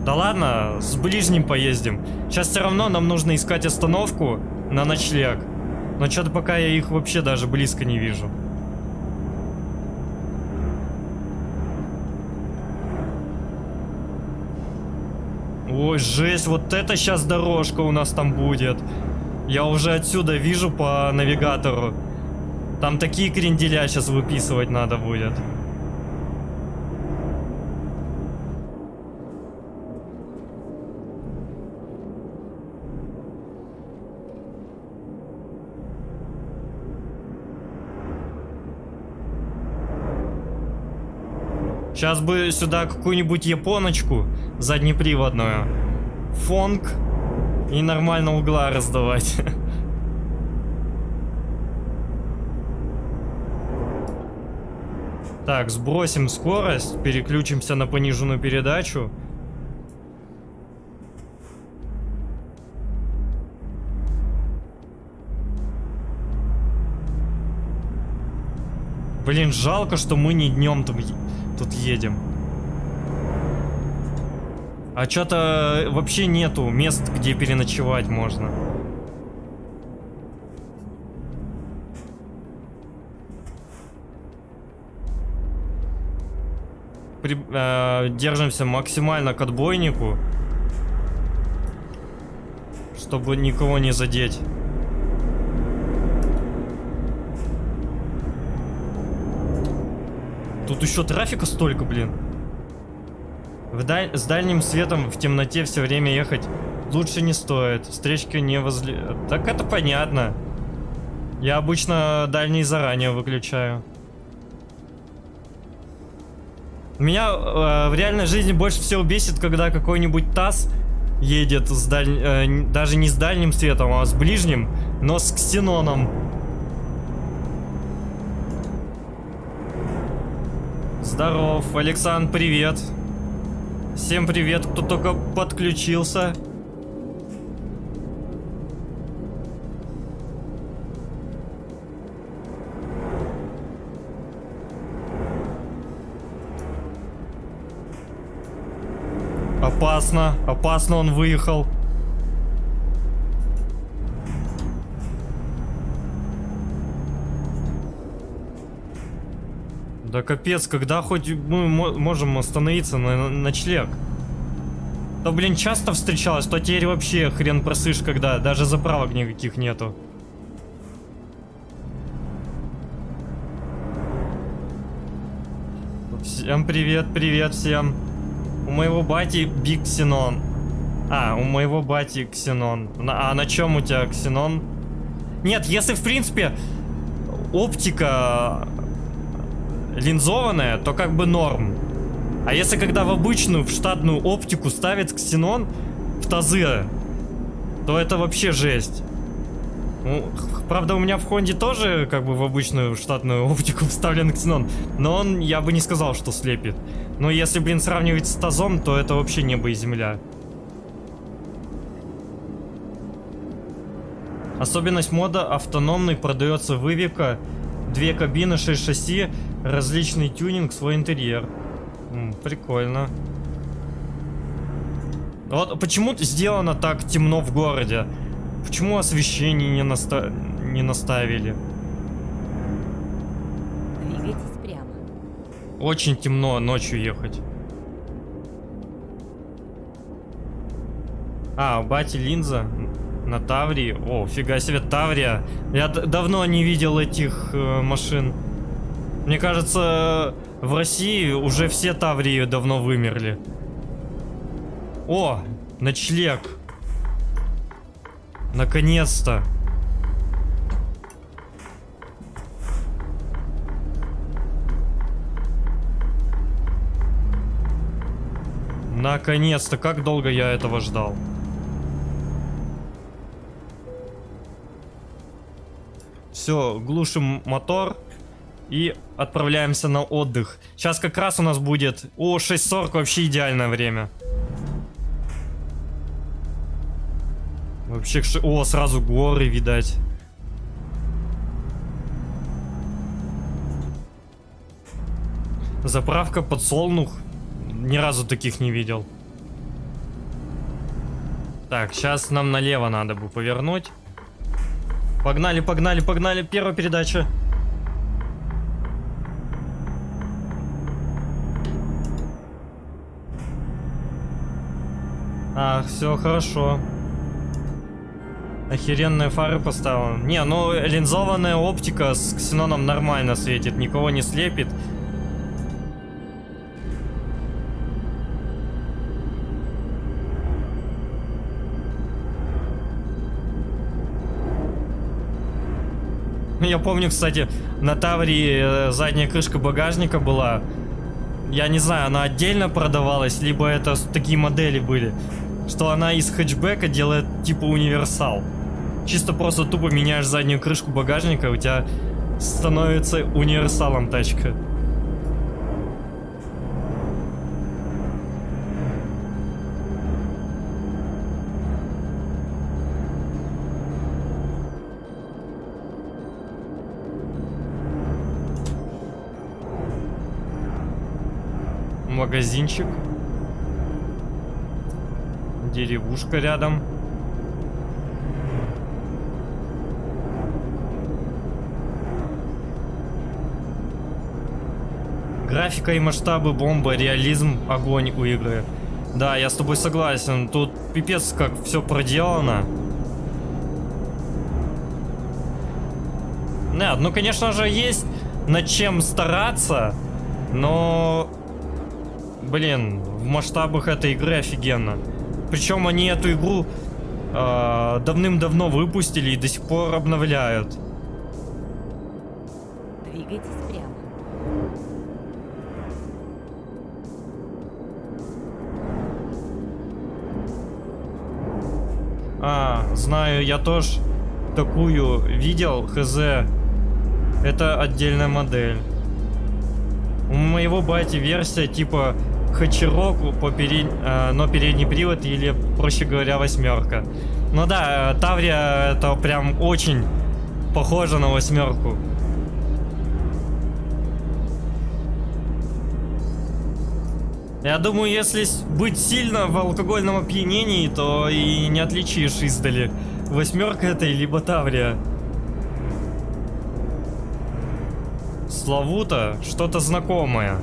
Да ладно, с ближним поездим. Сейчас все равно нам нужно искать остановку на ночлег. Но что-то пока я их вообще даже близко не вижу. Ой, жесть, вот это сейчас дорожка у нас там будет. Я уже отсюда вижу по навигатору. Там такие кренделя сейчас выписывать надо будет. Сейчас бы сюда какую-нибудь японочку заднеприводную. Фонк. И нормально угла раздавать. Так, сбросим скорость. Переключимся на пониженную передачу. Блин, жалко, что мы не днем тут едем. А что-то вообще нету мест, где переночевать можно. Держимся максимально к отбойнику, чтобы никого не задеть. Тут еще трафика столько, блин. С дальним светом в темноте все время ехать лучше не стоит. Встречка не возле... Так это понятно. Я обычно дальний заранее выключаю. Меня в реальной жизни больше всего бесит, когда какой-нибудь ТАСС едет с даже не с дальним светом, а с ближним, но с ксеноном. Здоров, Александр, привет. Всем привет, кто только подключился. Опасно, опасно он выехал. Да капец, когда хоть мы можем остановиться на ночлег? То, блин, часто встречалось, то теперь вообще хрен просышь, когда даже заправок никаких нету. Всем привет, привет всем. У моего бати Биг Ксенон. У моего бати Ксенон. А на чем у тебя Ксенон? Нет, если в принципе оптика линзованная, то как бы норм. А если когда в обычную, в штатную оптику ставят Ксенон в тазы, то это вообще жесть. Ну, правда, у меня в Хонде тоже как бы в обычную штатную оптику вставлен Ксенон, но он, я бы не сказал, что слепит. Но если, блин, сравнивать с тазом, то это вообще небо и земля. Особенность мода: автономный, продается в Ивика. 2 кабины, 6 шасси, различный тюнинг, свой интерьер. Прикольно. Вот почему сделано так темно в городе? Почему освещение не наставили? Двигайтесь прямо. Очень темно ночью ехать. Бати линза на Таврии. О, фига себе, Таврия. Я давно не видел этих машин. Мне кажется, в России уже все Таврии давно вымерли. О, ночлег. Наконец-то. Наконец-то, как долго я этого ждал. Все, глушим мотор и отправляемся на отдых. Сейчас как раз у нас будет... 6:40 вообще идеальное время. Вообще, сразу горы, видать. Заправка подсолнух. Ни разу таких не видел. Так, сейчас нам налево надо бы повернуть. Погнали, погнали, погнали. Первая передача. Все хорошо. Охеренные фары поставил. Не, ну линзованная оптика с ксеноном нормально светит, никого не слепит. Я помню, кстати, на Таврии задняя крышка багажника была. Я не знаю, она отдельно продавалась, либо это такие модели были, что она из хэтчбека делает типа универсал. Чисто просто тупо меняешь заднюю крышку багажника, у тебя становится универсалом тачка. Магазинчик. Деревушка рядом. Графика и масштабы, бомба, реализм, огонь у игры. Да, я с тобой согласен. Тут пипец как все проделано. Нет, ну конечно же есть над чем стараться, но, блин, в масштабах этой игры офигенно. Причем они эту игру давным-давно выпустили и до сих пор обновляют. Двигайтесь прямо. Знаю, я тоже такую видел, хз. Это отдельная модель. У моего бати версия типа Хачироку, но передний привод или, проще говоря, восьмерка. Ну да, Таврия это прям очень похоже на восьмерку. Я думаю, если быть сильно в алкогольном опьянении, то и не отличишь издали, восьмерка это либо Таврия. Славута, что-то знакомое.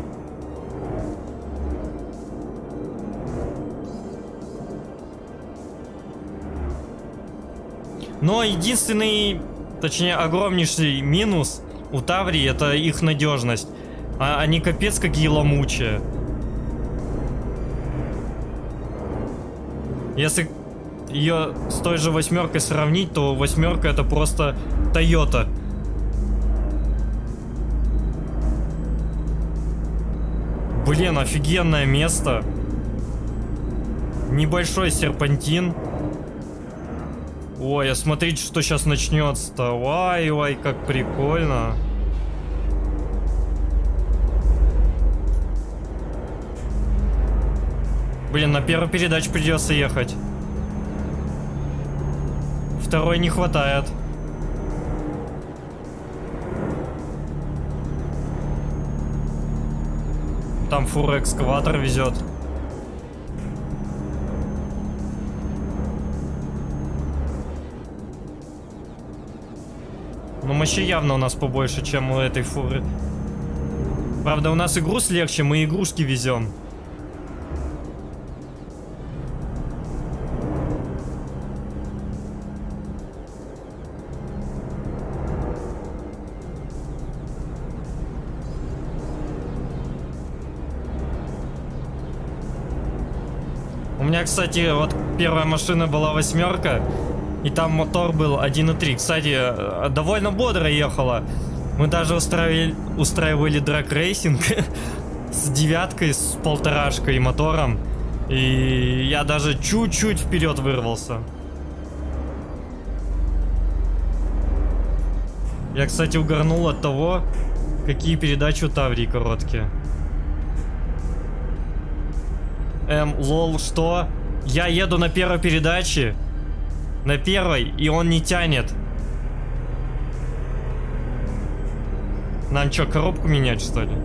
Но единственный, точнее огромнейший минус у Таврии это их надежность. Они капец какие ломучие. Если ее с той же восьмеркой сравнить, то восьмерка это просто Тойота. Блин, офигенное место. Небольшой серпантин. Ой, а смотрите, что сейчас начнется-то. Ой, как прикольно. Блин, на первую передачу придется ехать. Второй не хватает. Там фура экскаватор везет. Но мощи явно у нас побольше, чем у этой фуры. Правда, у нас и груз легче, мы игрушки везем. У меня, кстати, вот первая машина была восьмерка, и там мотор был 1.3. Кстати, довольно бодро ехала. Мы даже устраивали драг-рейсинг с девяткой, с полторашкой мотором. И я даже чуть-чуть вперед вырвался. Я, кстати, угорнул от того, какие передачи у Таврии короткие. Лол, что? Я еду на первой передаче. На первой, и он не тянет. Нам что, коробку менять, что ли?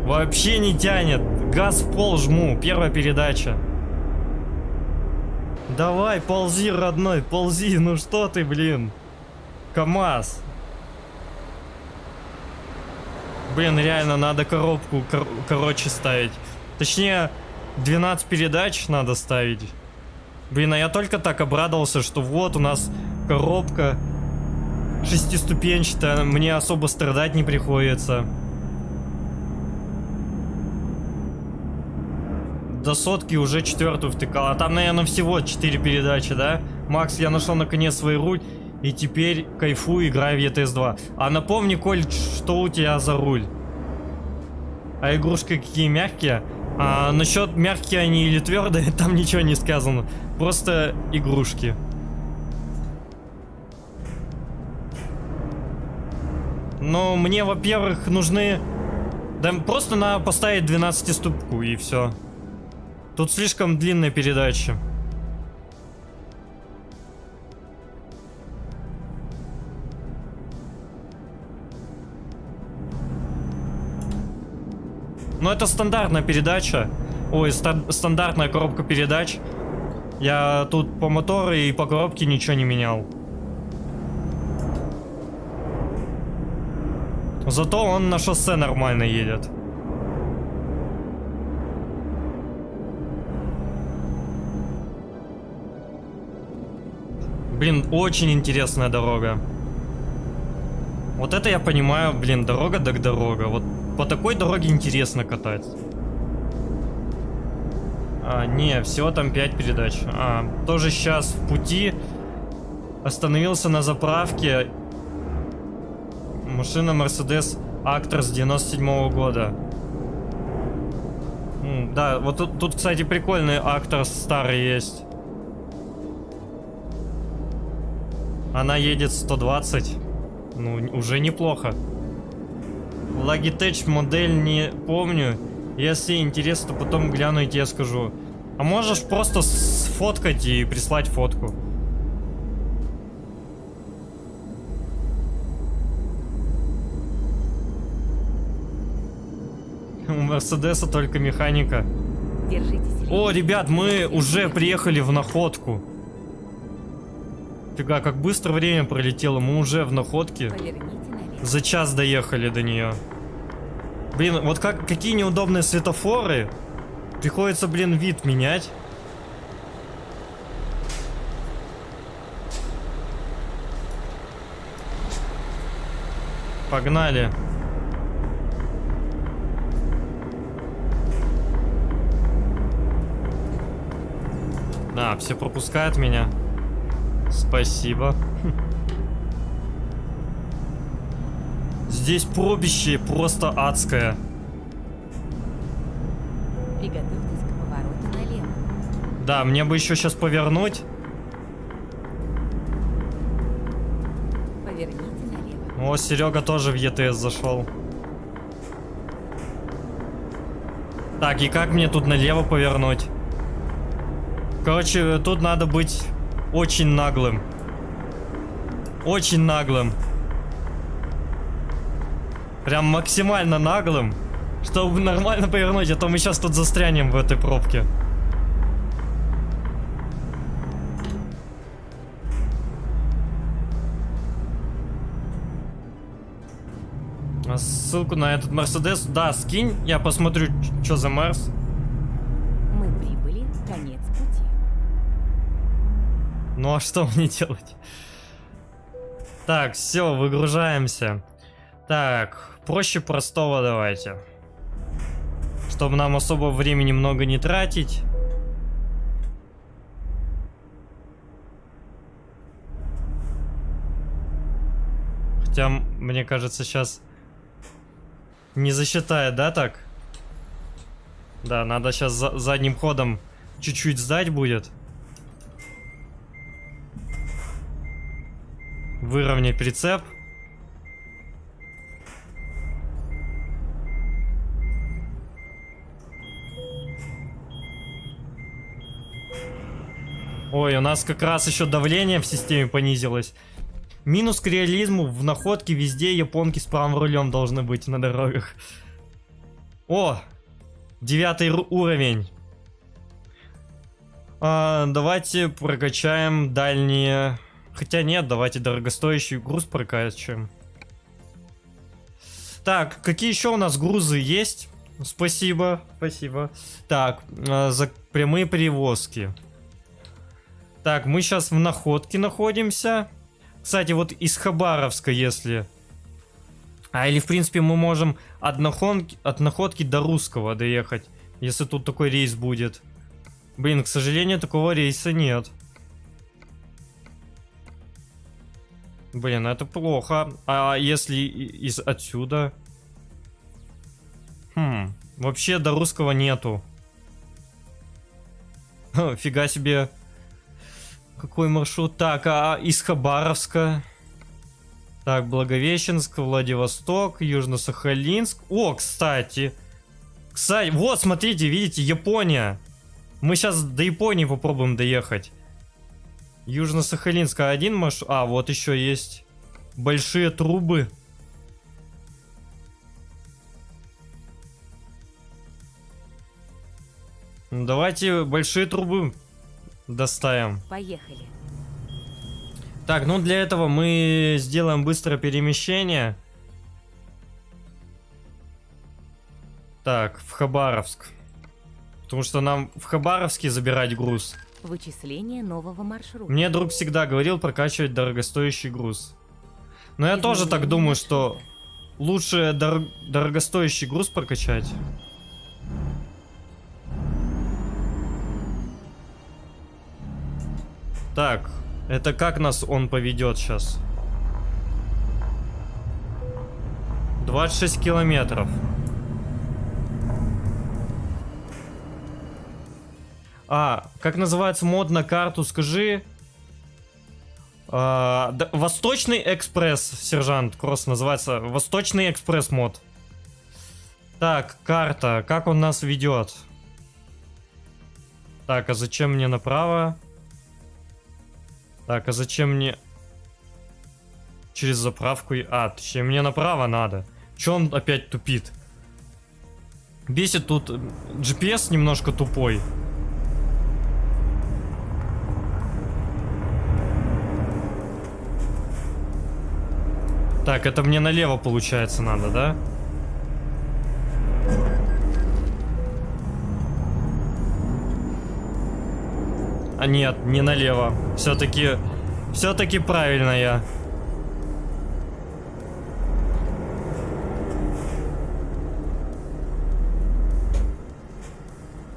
Вообще не тянет. Газ в пол жму. Первая передача. Давай, ползи, родной, ползи. Ну что ты, блин? КамАЗ. Блин, реально, надо коробку короче ставить. Точнее, 12 передач надо ставить. Блин, а я только так обрадовался, что вот у нас коробка шестиступенчатая, мне особо страдать не приходится. До сотки уже четвертую втыкал, а там, наверное, всего 4 передачи, да? Макс, я нашел наконец свой руль, и теперь кайфую, играю в ETS 2. А напомни, Коль, что у тебя за руль? А игрушки какие мягкие? А насчет мягкие они или твердые, там ничего не сказано. Просто игрушки. Но мне, во-первых, нужны... Да просто надо поставить 12-ступку и все. Тут слишком длинная передача. Но это стандартная передача. Ой, стандартная коробка передач. Я тут по мотору и по коробке ничего не менял. Зато он на шоссе нормально едет. Блин, очень интересная дорога. Вот это я понимаю, блин, дорога так дорога. Вот по такой дороге интересно катать. Не, всего там 5 передач. Тоже сейчас в пути. Остановился на заправке. Машина Mercedes Actros 97 года. Да, вот тут, кстати, прикольный Actros старый есть. Она едет 120. Ну, уже неплохо. Logitech модель не помню. Если интересно, то потом гляну и тебе скажу. А можешь просто сфоткать и прислать фотку. У Мерседеса только механика. Держитесь. О, ребят, мы уже приехали в находку. Фига, как быстро время пролетело. Мы уже в находке. Поверните налево. За час доехали до нее. Блин, вот какие неудобные светофоры. Приходится, блин, вид менять. Погнали. Да, все пропускают меня. Спасибо. Здесь пробище просто адское. Приготовьтесь к повороту налево. Да, мне бы еще сейчас повернуть. Поверните налево. О, Серега тоже в ЕТС зашел. Так, и как мне тут налево повернуть? Короче, тут надо быть очень наглым. Очень наглым. Прям максимально наглым, чтобы нормально повернуть, а то мы сейчас тут застрянем в этой пробке. А ссылку на этот Мерседес, да, скинь, я посмотрю, что за Мерс. Мы прибыли. Конец пути. Ну а что мне делать? Так, все, выгружаемся. Так, проще простого давайте. Чтобы нам особо времени много не тратить. Хотя, мне кажется, сейчас не засчитает, да, так? Да, надо сейчас задним ходом чуть-чуть сдать будет. Выровнять прицеп. Ой, у нас как раз еще давление в системе понизилось. Минус к реализму: в находке везде японки с правым рулем должны быть на дорогах. О! 9 уровень. Давайте прокачаем дальние... Хотя нет, давайте дорогостоящий груз прокачаем. Так, какие еще у нас грузы есть? Спасибо, спасибо. Так, за прямые перевозки. Так, мы сейчас в находке находимся. Кстати, вот из Хабаровска, если... или в принципе мы можем от находки до Русского доехать, если тут такой рейс будет. Блин, к сожалению, такого рейса нет. Блин, это плохо. А если из отсюда? Вообще до Русского нету. Фига себе. Какой маршрут? Так, из Хабаровска. Так, Благовещенск, Владивосток, Южно-Сахалинск. О, кстати. Кстати, вот, смотрите, видите, Япония. Мы сейчас до Японии попробуем доехать. Южно-Сахалинск, один маршрут. Вот еще есть большие трубы. Давайте большие трубы доставим. Поехали. Так, ну для этого мы сделаем быстрое перемещение. Так, в Хабаровск. Потому что нам в Хабаровске забирать груз. Вычисление нового маршрута. Мне друг всегда говорил прокачивать дорогостоящий груз. Но я тоже так Изменение думаю, маршрута. что лучше дорогостоящий груз прокачать. Так, это как нас он поведет сейчас? 26 километров. Как называется мод на карту, скажи? Восточный экспресс, сержант Кросс, называется Восточный экспресс мод. Так, карта, как он нас ведет? Так, а зачем мне направо? Так, а зачем мне... Через заправку... точнее, мне направо надо. Че он опять тупит? Бесит тут GPS немножко тупой. Так, это мне налево, получается, надо, да? Нет, не налево. Все-таки правильно я. —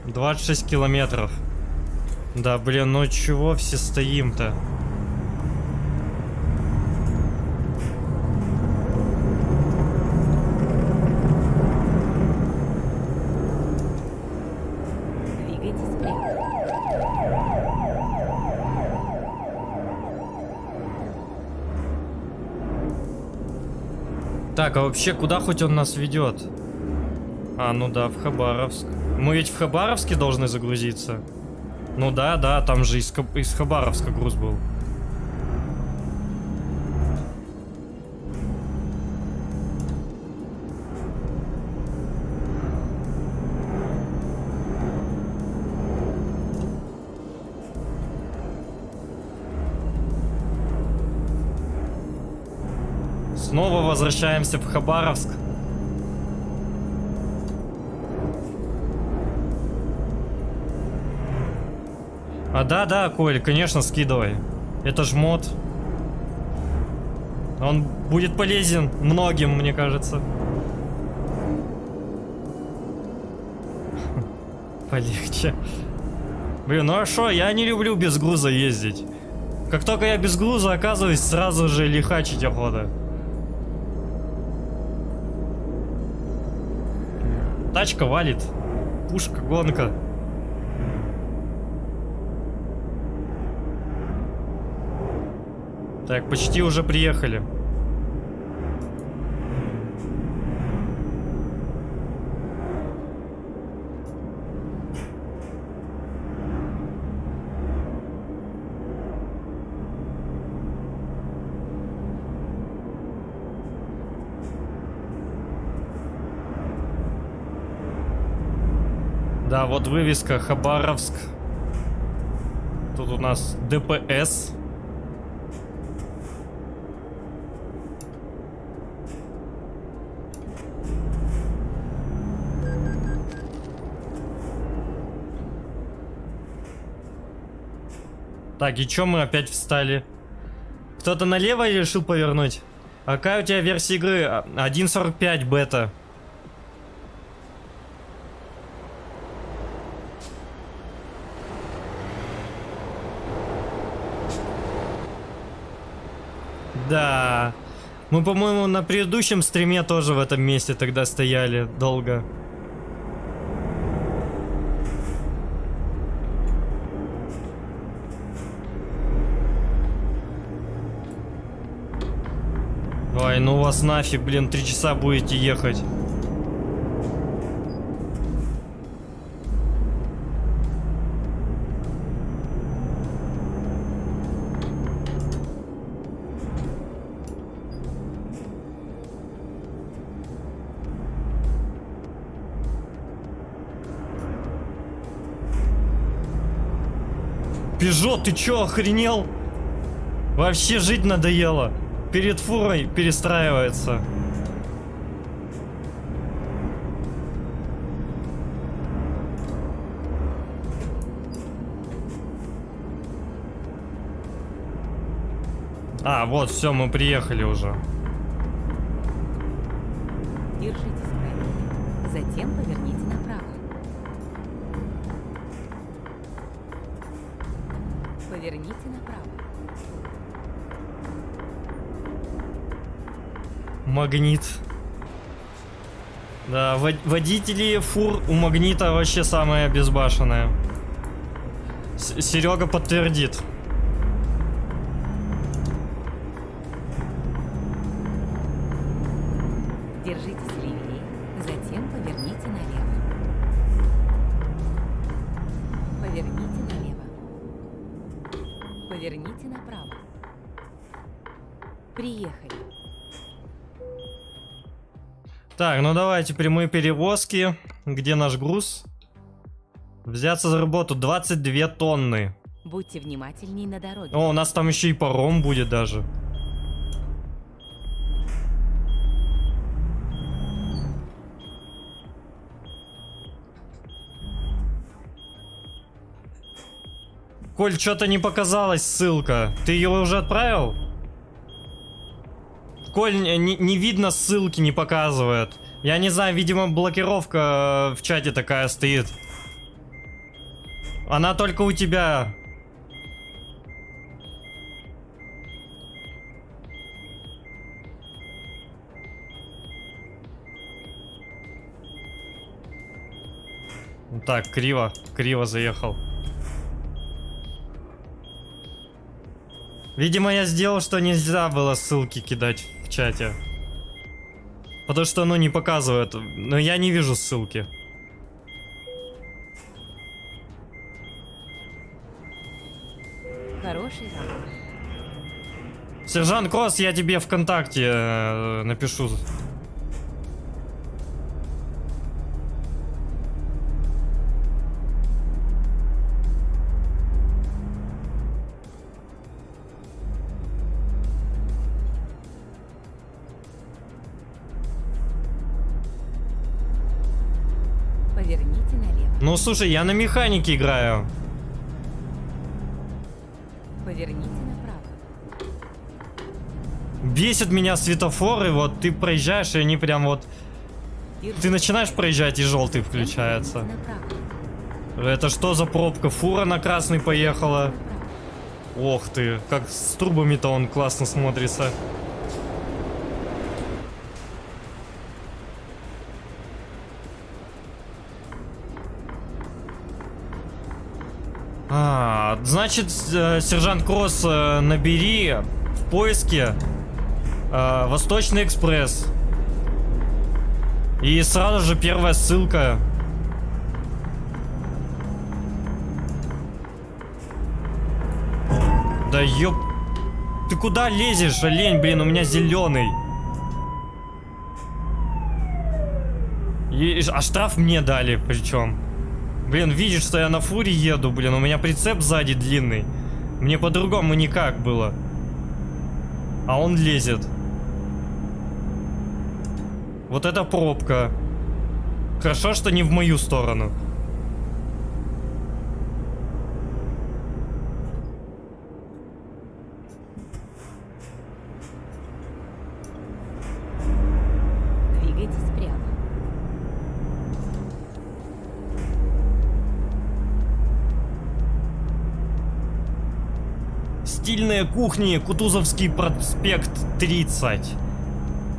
26 километров. Да, блин, ну чего все стоим-то? Двигайтесь прямо. Так, а вообще куда хоть он нас ведет? Ну да, в Хабаровск. Мы ведь в Хабаровске должны загрузиться. Ну да, там же из Хабаровска груз был. Снова возвращаемся в Хабаровск. Да, Коль, конечно, скидывай. Это ж мод. Он будет полезен многим, мне кажется. Полегче. Блин, ну а шо, я не люблю без груза ездить. Как только я без груза оказываюсь, сразу же лихачить охота. Тачка валит. Пушка, гонка. Так, почти уже приехали. Да, вот вывеска Хабаровск. Тут у нас ДПС. Так, и чё мы опять встали? Кто-то налево решил повернуть? А какая у тебя версия игры? 1.45 бета. Да. Мы, по-моему, на предыдущем стриме тоже в этом месте тогда стояли долго. Ой, ну вас нафиг, блин, 3 часа будете ехать. Пежо, ты чё, охренел? Вообще жить надоело. Перед фурой перестраивается. А, вот, все, мы приехали уже. Держитесь правее. Затем поверните направо. Поверните направо. Магнит. Да, водители фур у Магнита вообще самые безбашенные. Серега подтвердит. Держитесь левее. Затем поверните налево. Поверните налево. Поверните направо. Приехали. Так, ну давайте прямые перевозки. Где наш груз? Взяться за работу 22 тонны. Будьте внимательней на дороге. О, у нас там еще и паром будет даже. Коль, что-то не показалась ссылка. Ты ее уже отправил? Коль, не видно ссылки, не показывает. Я не знаю, видимо, блокировка в чате такая стоит. Она только у тебя. Так, криво заехал. Видимо, я сделал, что нельзя было ссылки кидать в чате. Потому что, ну, не показывает. Но я не вижу ссылки. Хороший раунд. Сержант Кросс, я тебе ВКонтакте напишу. Поверните налево. Ну, слушай, я на механике играю. Поверните направо. Бесит меня светофоры, вот ты проезжаешь, и они прям вот... Ты начинаешь проезжать, и желтый включается. Поверните направо. Это что за пробка? Фура на красный поехала. Ох ты, как с трубами-то он классно смотрится. Значит, сержант Кросс, набери в поиске Восточный экспресс. И сразу же первая ссылка. Да ёп... Ты куда лезешь, олень, блин, у меня зеленый. А штраф мне дали, причем. Блин, видишь, что я на фуре еду, блин, у меня прицеп сзади длинный. Мне по-другому никак было. А он лезет. Вот это пробка. Хорошо, что не в мою сторону. Двигайтесь прямо. Стильные кухни, Кутузовский проспект 30.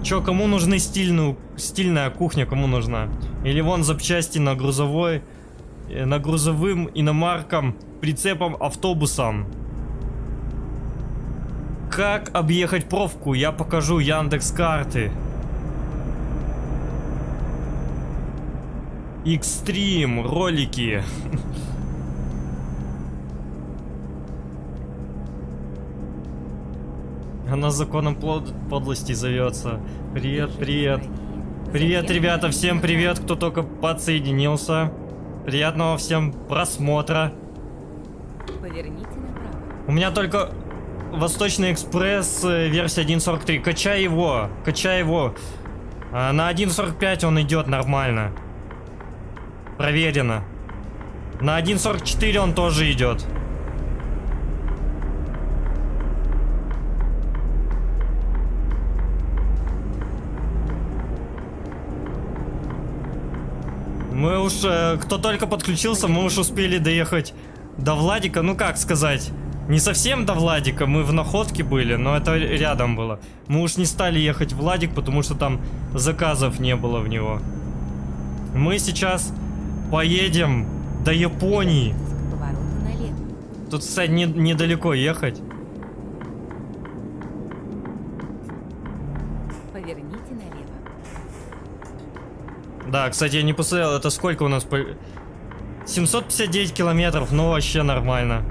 Чё, кому нужны стильная кухня, кому нужна? Или вон запчасти на грузовой, на грузовым иномаркам, прицепом, автобусам. Как объехать пробку? Я покажу Яндекс.Карты. Экстрим, ролики. Она законом подлости зовется. Привет, привет. Привет, ребята, всем привет, кто только подсоединился. Приятного всем просмотра. Поверните У меня только Восточный экспресс версия 1.43. Качай его, качай его. На 1.45 он идет нормально. Проверено. На 1.44 он тоже идет. Мы уж, кто только подключился, мы уж успели доехать до Владика. Ну как сказать, не совсем до Владика, мы в Находке были, но это рядом было. Мы уж не стали ехать в Владик, потому что там заказов не было в него. Мы сейчас поедем до Японии. К повороту налево. Тут, кстати, недалеко ехать. Поверните налево. Да, кстати, я не посмотрел, это сколько у нас по... 759 километров, ну вообще нормально.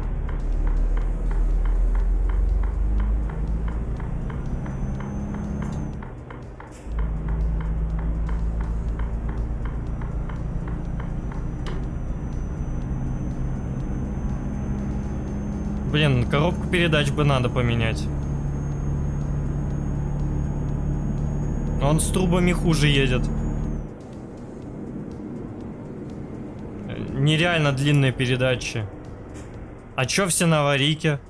Блин, коробку передач бы надо поменять. Он с трубами хуже едет. Нереально длинные передачи. А чё все на аварийке?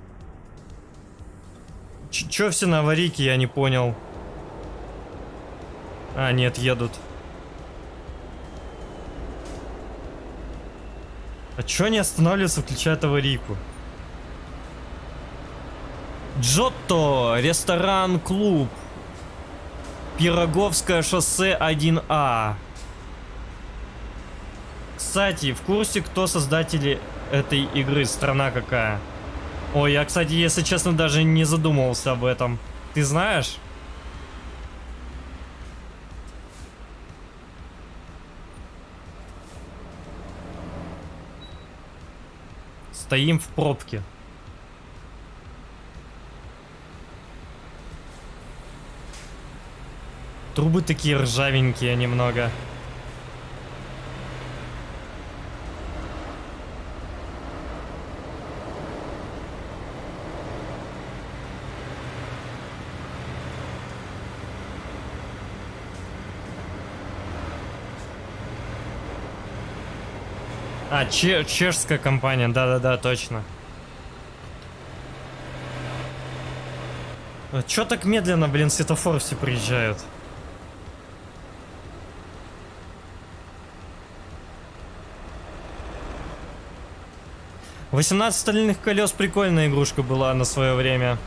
Чё все на аварийке, я не понял. А, нет, едут. А чё они останавливаются, включают аварийку? Джотто, ресторан-клуб. Пироговское шоссе 1А. Кстати, в курсе, кто создатели этой игры? Страна какая? Ой, я, кстати, если честно, даже не задумывался об этом. Ты знаешь? Стоим в пробке. Трубы такие ржавенькие немного. А, чешская компания, да-да-да, точно. Чё так медленно, блин, светофор все приезжают? «18 стальных колес» прикольная игрушка была на свое время.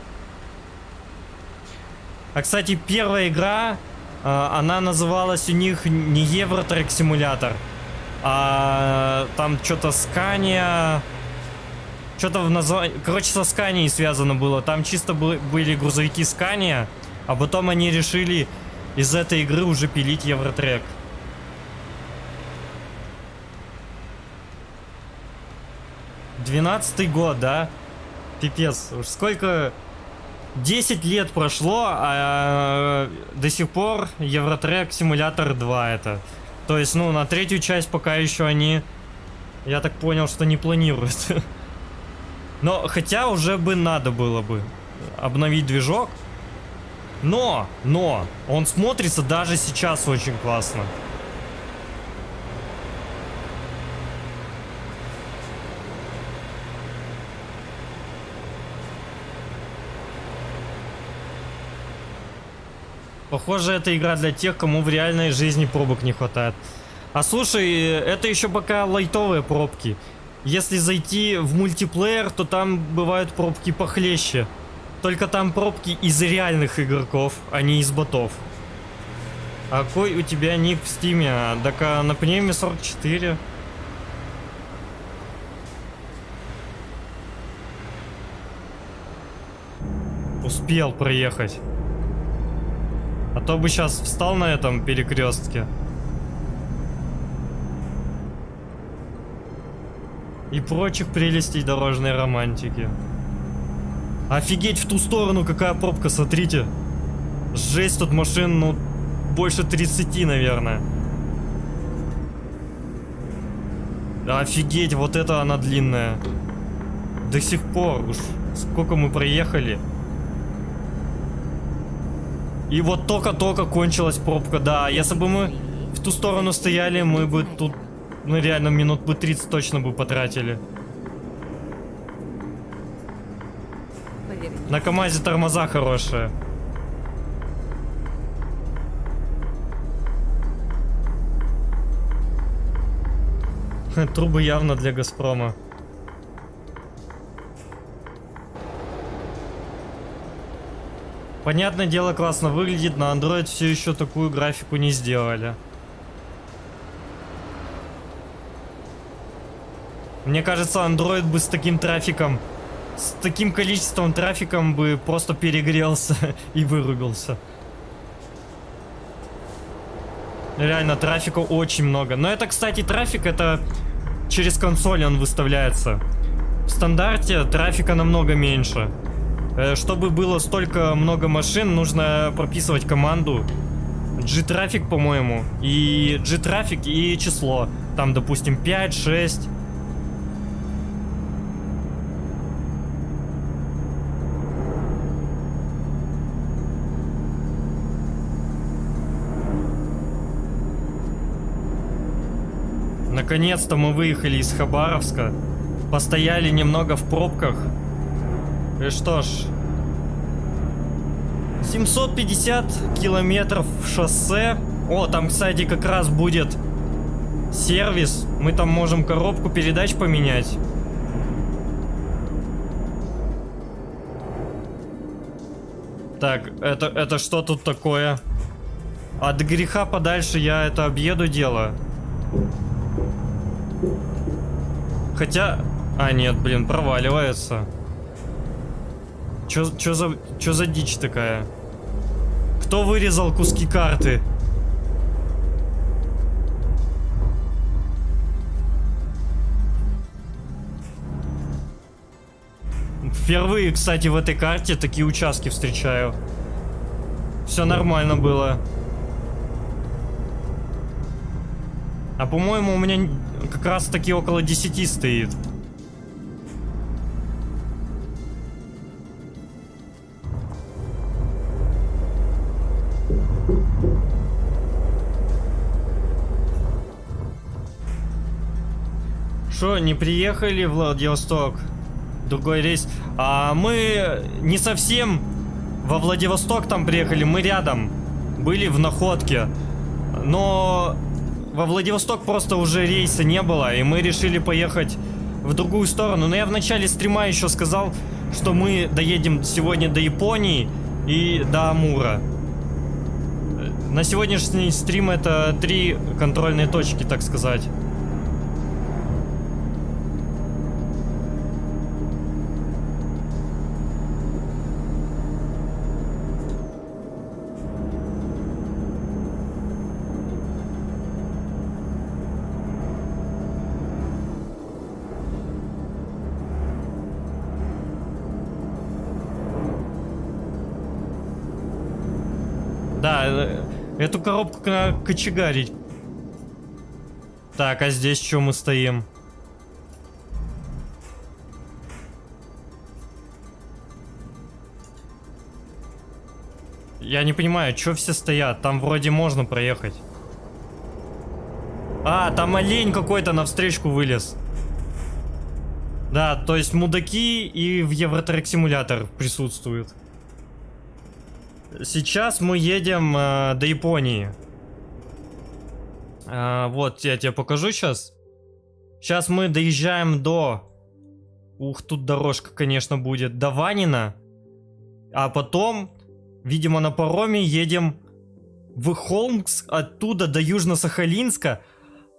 А, кстати, первая игра, она называлась у них не Евротрек симулятор, а там что-то Scania, что-то в названии, короче, со Scania связано было. Там чисто были грузовики Scania, а потом они решили из этой игры уже пилить Евротрек. 12-й год, да? Пипец, уж сколько... 10 лет прошло, а до сих пор Евротрек Симулятор 2 это. То есть, ну, на третью часть пока еще они... Я так понял, что не планируют. Но, хотя уже бы надо было бы обновить движок. Но, он смотрится даже сейчас очень классно. Похоже, это игра для тех, кому в реальной жизни пробок не хватает. А слушай, это еще пока лайтовые пробки. Если зайти в мультиплеер, то там бывают пробки похлеще. Только там пробки из реальных игроков, а не из ботов. А какой у тебя ник в стиме? Так на пневме 44. Успел проехать. А то бы сейчас встал на этом перекрестке. И прочих прелестей дорожной романтики. Офигеть, в ту сторону какая пробка, смотрите. Жесть, тут машин, ну, больше 30, наверное. Офигеть, вот это она длинная. До сих пор уж Сколько мы проехали. И вот только-только кончилась пробка. Да, если бы мы в ту сторону стояли, мы бы тут, ну реально, минут бы 30 точно бы потратили. Поверните. На КамАЗе тормоза хорошие. Трубы явно для Газпрома. Понятное дело, классно выглядит, на Android все еще такую графику не сделали. Мне кажется, Android бы с таким трафиком, с таким количеством трафиком бы просто перегрелся и вырубился. Реально, трафика очень много. Но это, кстати, трафик, это через консоль он выставляется. В стандарте трафика намного меньше. Чтобы было столько много машин, нужно прописывать команду G-трафик, по-моему, и G-трафик и число. Там, допустим, 5, 6. Наконец-то мы выехали из Хабаровска. Постояли немного в пробках. И что ж, 750 километров шоссе. О, там, кстати, как раз будет сервис. Мы там можем коробку передач поменять. Так, это что тут такое? От греха подальше я это объеду дело. Хотя... А, нет, блин, проваливается. Чё за дичь такая? Кто вырезал куски карты? Впервые, кстати, в этой карте такие участки встречаю. Все нормально было. А по-моему, у меня как раз таки около 10 стоит. Шо, не приехали в Владивосток? Другой рейс. А мы не совсем во Владивосток там приехали, мы рядом. Были в Находке. Но во Владивосток просто уже рейса не было, и мы решили поехать в другую сторону. Но я в начале стрима еще сказал, что мы доедем сегодня до Японии и до Амура. На сегодняшний стрим это 3 контрольные точки, так сказать. Да, эту коробку надо кочегарить. Так, а здесь что мы стоим? Я не понимаю, что все стоят? Там вроде можно проехать. А, там олень какой-то навстречку вылез. Да, то есть мудаки и в Евротрек симулятор присутствуют. Сейчас мы едем до Японии. Вот, я тебе покажу сейчас. Сейчас мы доезжаем до... Ух, тут дорожка, конечно, будет. До Ванина. А потом, видимо, на пароме едем в Холмск. Оттуда до Южно-Сахалинска.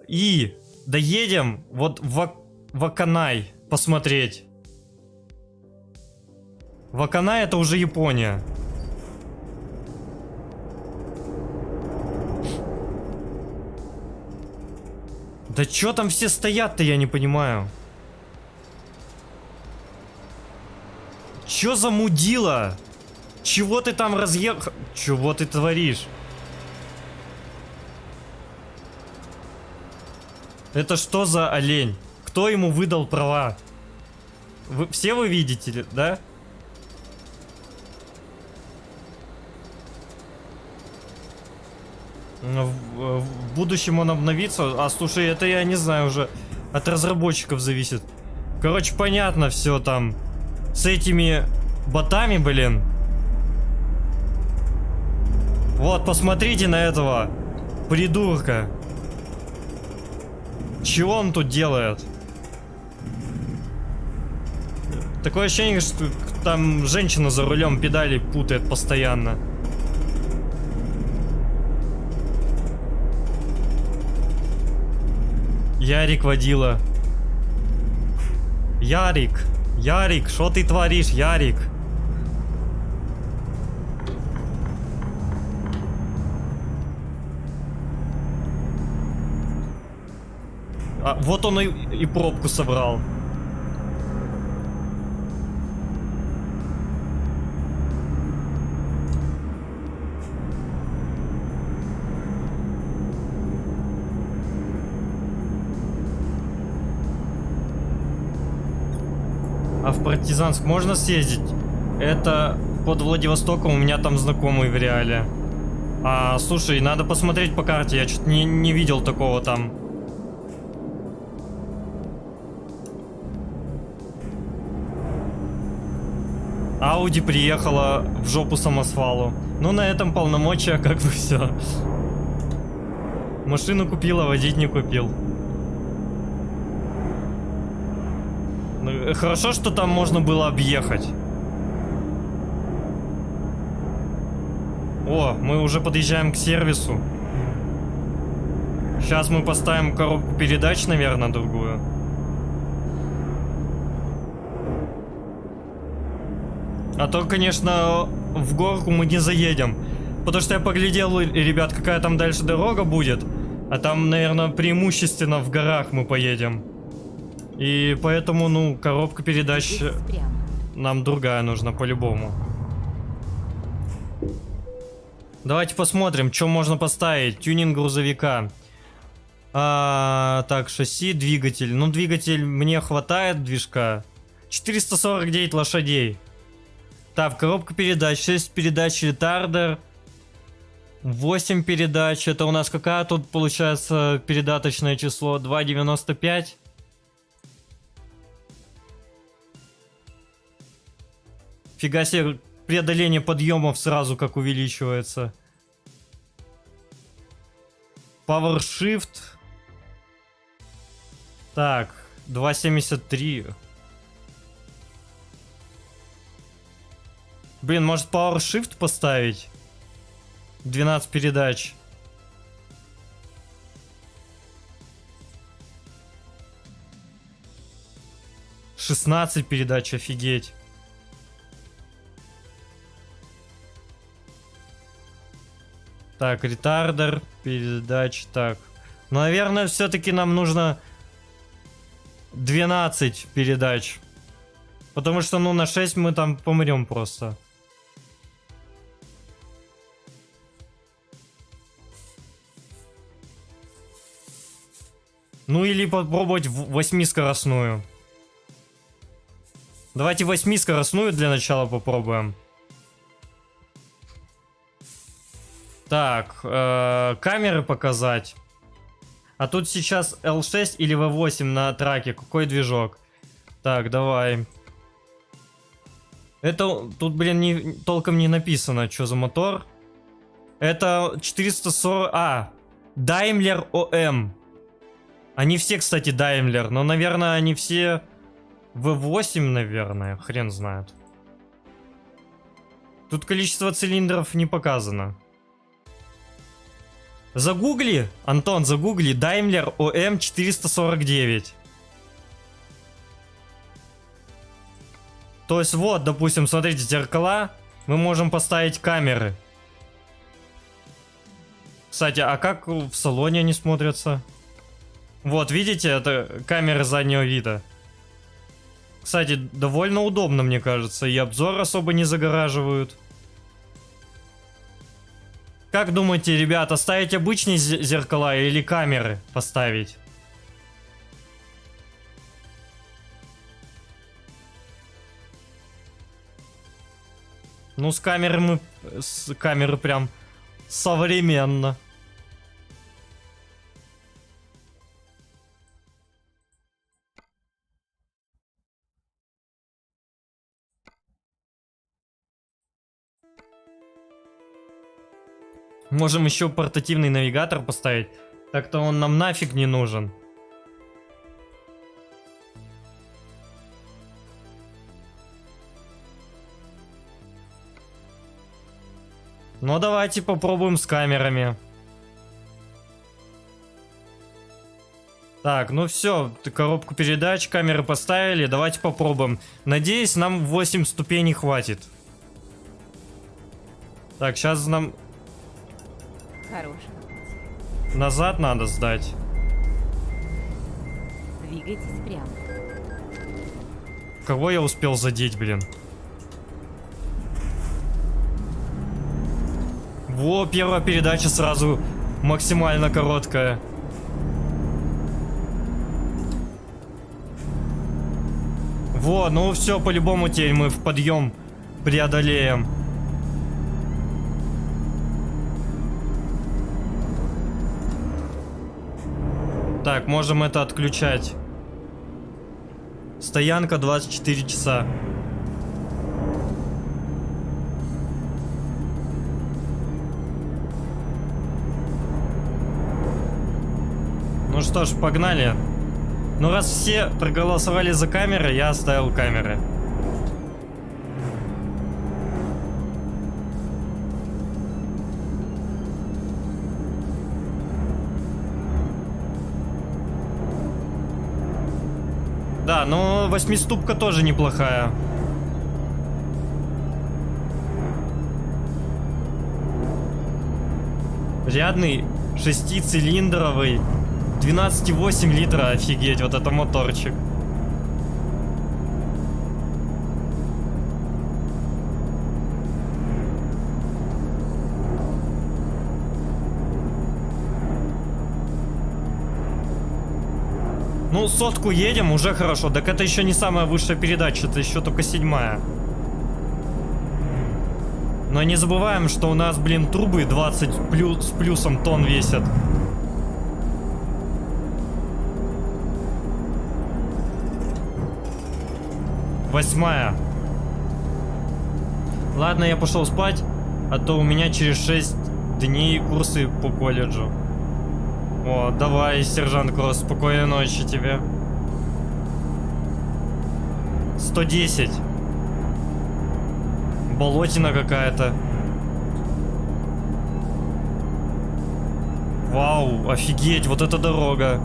И доедем вот в Аканай посмотреть. Аканай это уже Япония. Да чё там все стоят-то, я не понимаю. Чё за мудила? Чего ты там разъехал? Чего ты творишь? Это что за олень? Кто ему выдал права? Все вы видите, да? В будущем он обновится. А, слушай, это я не знаю, уже от разработчиков зависит. Короче, понятно все там. С этими ботами, блин. Вот, посмотрите на этого придурка. Чего он тут делает? Такое ощущение, что там женщина за рулем педали путает постоянно. Ярик водила. Ярик, Ярик, что ты творишь, Ярик? А, вот он и пробку собрал. А в Партизанск можно съездить? Это под Владивостоком, у меня там знакомый в реале. А, слушай, надо посмотреть по карте, я что-то не видел такого там. Ауди приехала в жопу самосвалу. Ну, на этом полномочия как бы все. Машину купила, водить не купил. Ну, хорошо, что там можно было объехать. О, мы уже подъезжаем к сервису. Сейчас мы поставим коробку передач, наверное, другую. А то, конечно, в горку мы не заедем. Потому что я поглядел, ребят, какая там дальше дорога будет. А там, наверное, преимущественно в горах мы поедем. И поэтому, ну, коробка передач нам другая нужна по-любому. Давайте посмотрим, что можно поставить. Тюнинг грузовика. Так, шасси, двигатель. Ну, двигатель мне хватает, движка. 449 лошадей. Так, коробка передач. 6 передач ретардер. 8 передач. Это у нас какая тут получается передаточное число? 2,95. Фига себе, преодоление подъемов сразу как увеличивается. Power Shift. Так, 2,73. Блин, может Power Shift поставить? 12 передач. «16 передач, офигеть. Так, ретардер, передач, так. Ну, наверное, все-таки нам нужно 12 передач. Потому что, ну, на 6 мы там помрем просто. Ну, или попробовать 8-скоростную. Давайте 8-скоростную для начала попробуем. Так, камеры показать. А тут сейчас L6 или V8 на траке. Какой движок? Так, давай. Это тут, блин, толком не написано, что за мотор. Это 440... Daimler OM. Они все, кстати, Daimler. Но, наверное, они все V8, наверное. Хрен знает. Тут количество цилиндров не показано. Загугли, Антон, загугли Daimler OM 449. То есть вот, допустим, смотрите, зеркала. Мы можем поставить камеры. Кстати, а как в салоне они смотрятся? Вот, видите, это камеры заднего вида. Кстати, довольно удобно, мне кажется. И обзор особо не загораживают. Как думаете, ребята, ставить обычные зеркала или камеры поставить? Ну, с камеры прям современно. Можем еще портативный навигатор поставить. Так-то он нам нафиг не нужен. Ну давайте попробуем с камерами. Так, ну все, коробку передач, камеры поставили, давайте попробуем. Надеюсь, нам 8 ступеней хватит. Так, сейчас нам Хорошего пути. назад надо сдать. Двигайтесь прямо. Кого я успел задеть, блин? Во, первая передача сразу максимально короткая. Во, ну все, по-любому теперь мы в подъем преодолеем. Так, можем это отключать. Стоянка 24 часа. Ну что ж, погнали. Ну раз все проголосовали за камеры, я оставил камеры. Да, но восьмиступка тоже неплохая. Рядный шестицилиндровый 12,8 литра, офигеть, вот это моторчик. Ну, сотку едем, уже хорошо. Так это еще не самая высшая передача, это еще только 7-я. Но не забываем, что у нас, блин, трубы 20 с плюсом тонн весят. Восьмая. Ладно, я пошел спать, а то у меня через 6 дней курсы по колледжу. О, давай, сержант Кросс, спокойной ночи тебе. 110. Болотина какая-то. Вау, офигеть, вот эта дорога.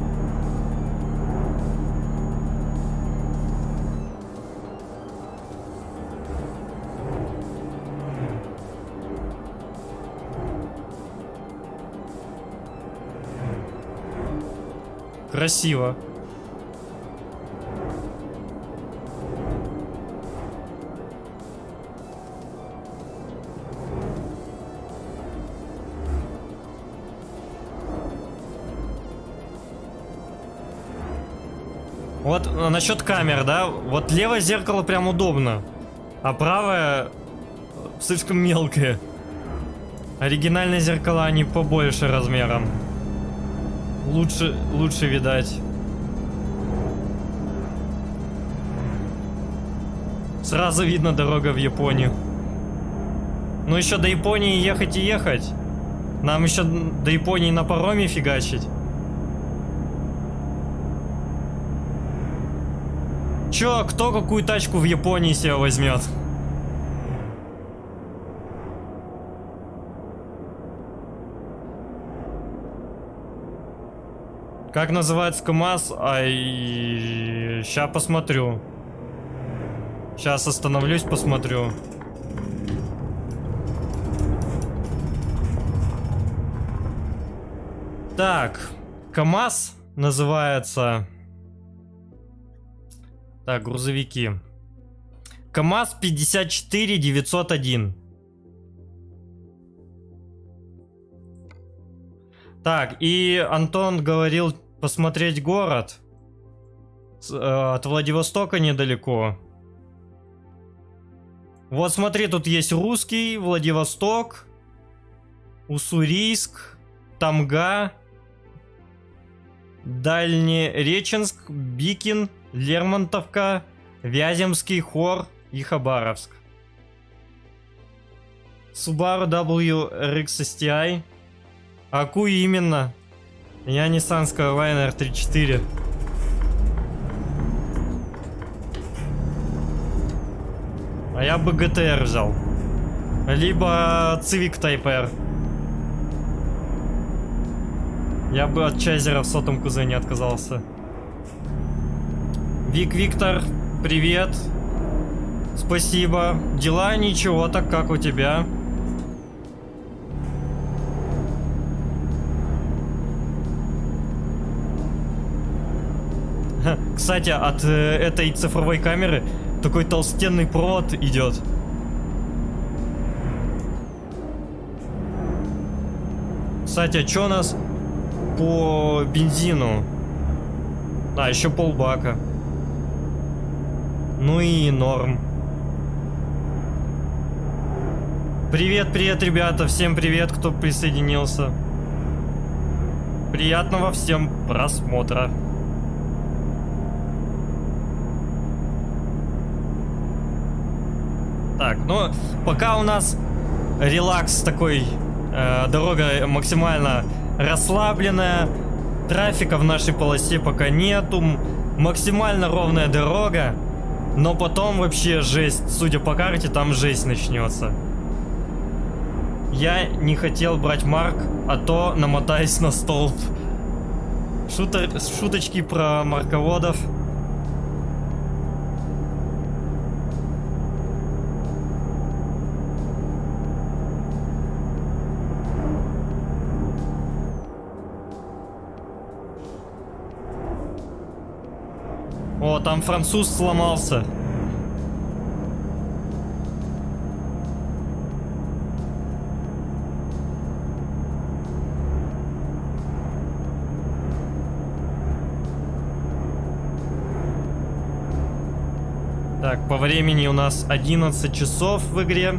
Красиво. Вот насчет камер, да? Вот левое зеркало прям удобно, а правое слишком мелкое. Оригинальные зеркала, они побольше размером. Лучше видать. Сразу видно дорога в Японию. Ну еще до Японии ехать и ехать. Нам еще до Японии на пароме фигачить. Чё, кто какую тачку в Японии себе возьмет? Как называется КамАЗ? Ай, ща посмотрю. Сейчас остановлюсь, посмотрю. Так, КамАЗ называется... Так, грузовики. КамАЗ 54901. Так, и Антон говорил посмотреть город. От Владивостока недалеко. Вот смотри, тут есть Русский, Владивосток, Уссурийск, Тамга, Дальнереченск, Бикин, Лермонтовка, Вяземский, Хор и Хабаровск. Subaru WRX STI. Аку именно. Я Nissan Skyliner 3.4. А я бы GTR взял. Либо Civic Type R. Я бы от Чайзера в сотом кузове отказался. Виктор, привет. Спасибо. Дела ничего, так как у тебя? Кстати, от этой цифровой камеры такой толстенный провод идет. Кстати, а что у нас по бензину? А, еще полбака. Ну и норм. Привет, ребята. Всем привет, кто присоединился. Приятного всем просмотра. Так, ну, пока у нас релакс такой, дорога максимально расслабленная, трафика в нашей полосе пока нету, максимально ровная дорога, но потом вообще жесть, судя по карте, там жесть начнется. Я не хотел брать Марк, а то намотаюсь на столб. Шуточки про марководов. О, там француз сломался. Так, по времени у нас 11 часов в игре.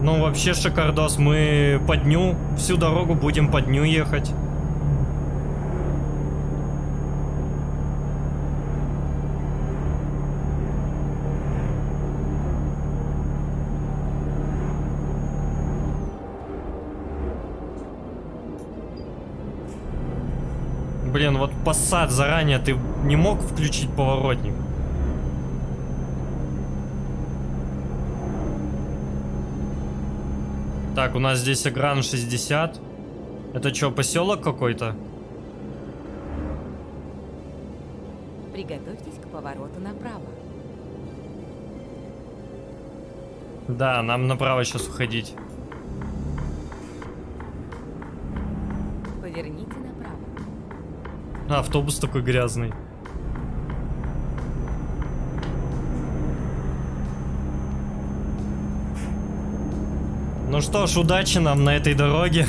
Ну, вообще шикардос. Мы по дню, всю дорогу будем по дню ехать. Блин, вот Passat заранее ты не мог включить поворотник? Так, у нас здесь экран 60. Это что, поселок какой-то? Приготовьтесь к повороту направо. Да, нам направо сейчас уходить. Поверните направо. А, автобус такой грязный. Ну что ж, удачи нам на этой дороге.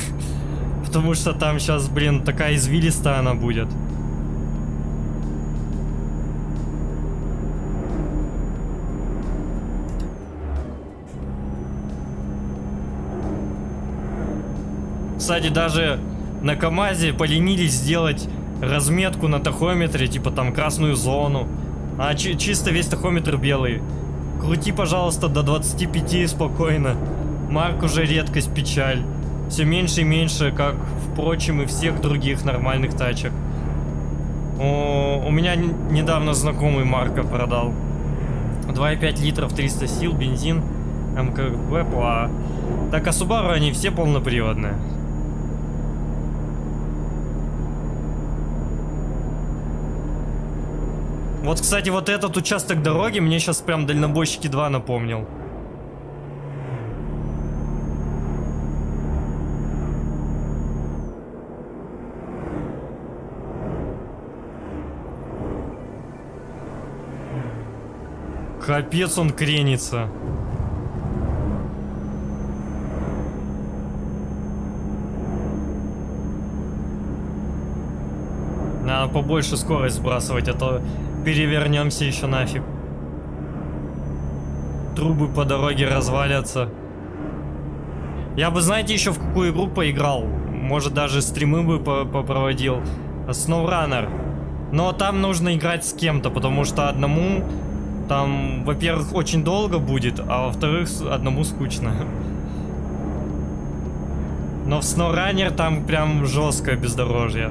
Потому что там сейчас, блин, такая извилистая она будет. Кстати, даже на КамАЗе поленились сделать разметку на тахометре, типа там красную зону. А чисто весь тахометр белый. Крути, пожалуйста, до 25 спокойно. Марк уже редкость, печаль. Все меньше и меньше, как, впрочем, и всех других нормальных тачек. У меня недавно знакомый Марка продал. 2,5 литров, 300 сил, бензин, МКБ, ПА. Так, а Subaru они все полноприводные. Вот, кстати, вот этот участок дороги мне сейчас прям Дальнобойщики 2 напомнил. Капец, он кренится. Надо побольше скорость сбрасывать, а то перевернемся еще нафиг. Трубы по дороге развалятся. Я бы, знаете, еще в какую игру поиграл? Может, даже стримы бы попроводил. SnowRunner. Но там нужно играть с кем-то, потому что одному там, во-первых, очень долго будет, а во-вторых, одному скучно. Но в SnowRunner там прям жесткое бездорожье.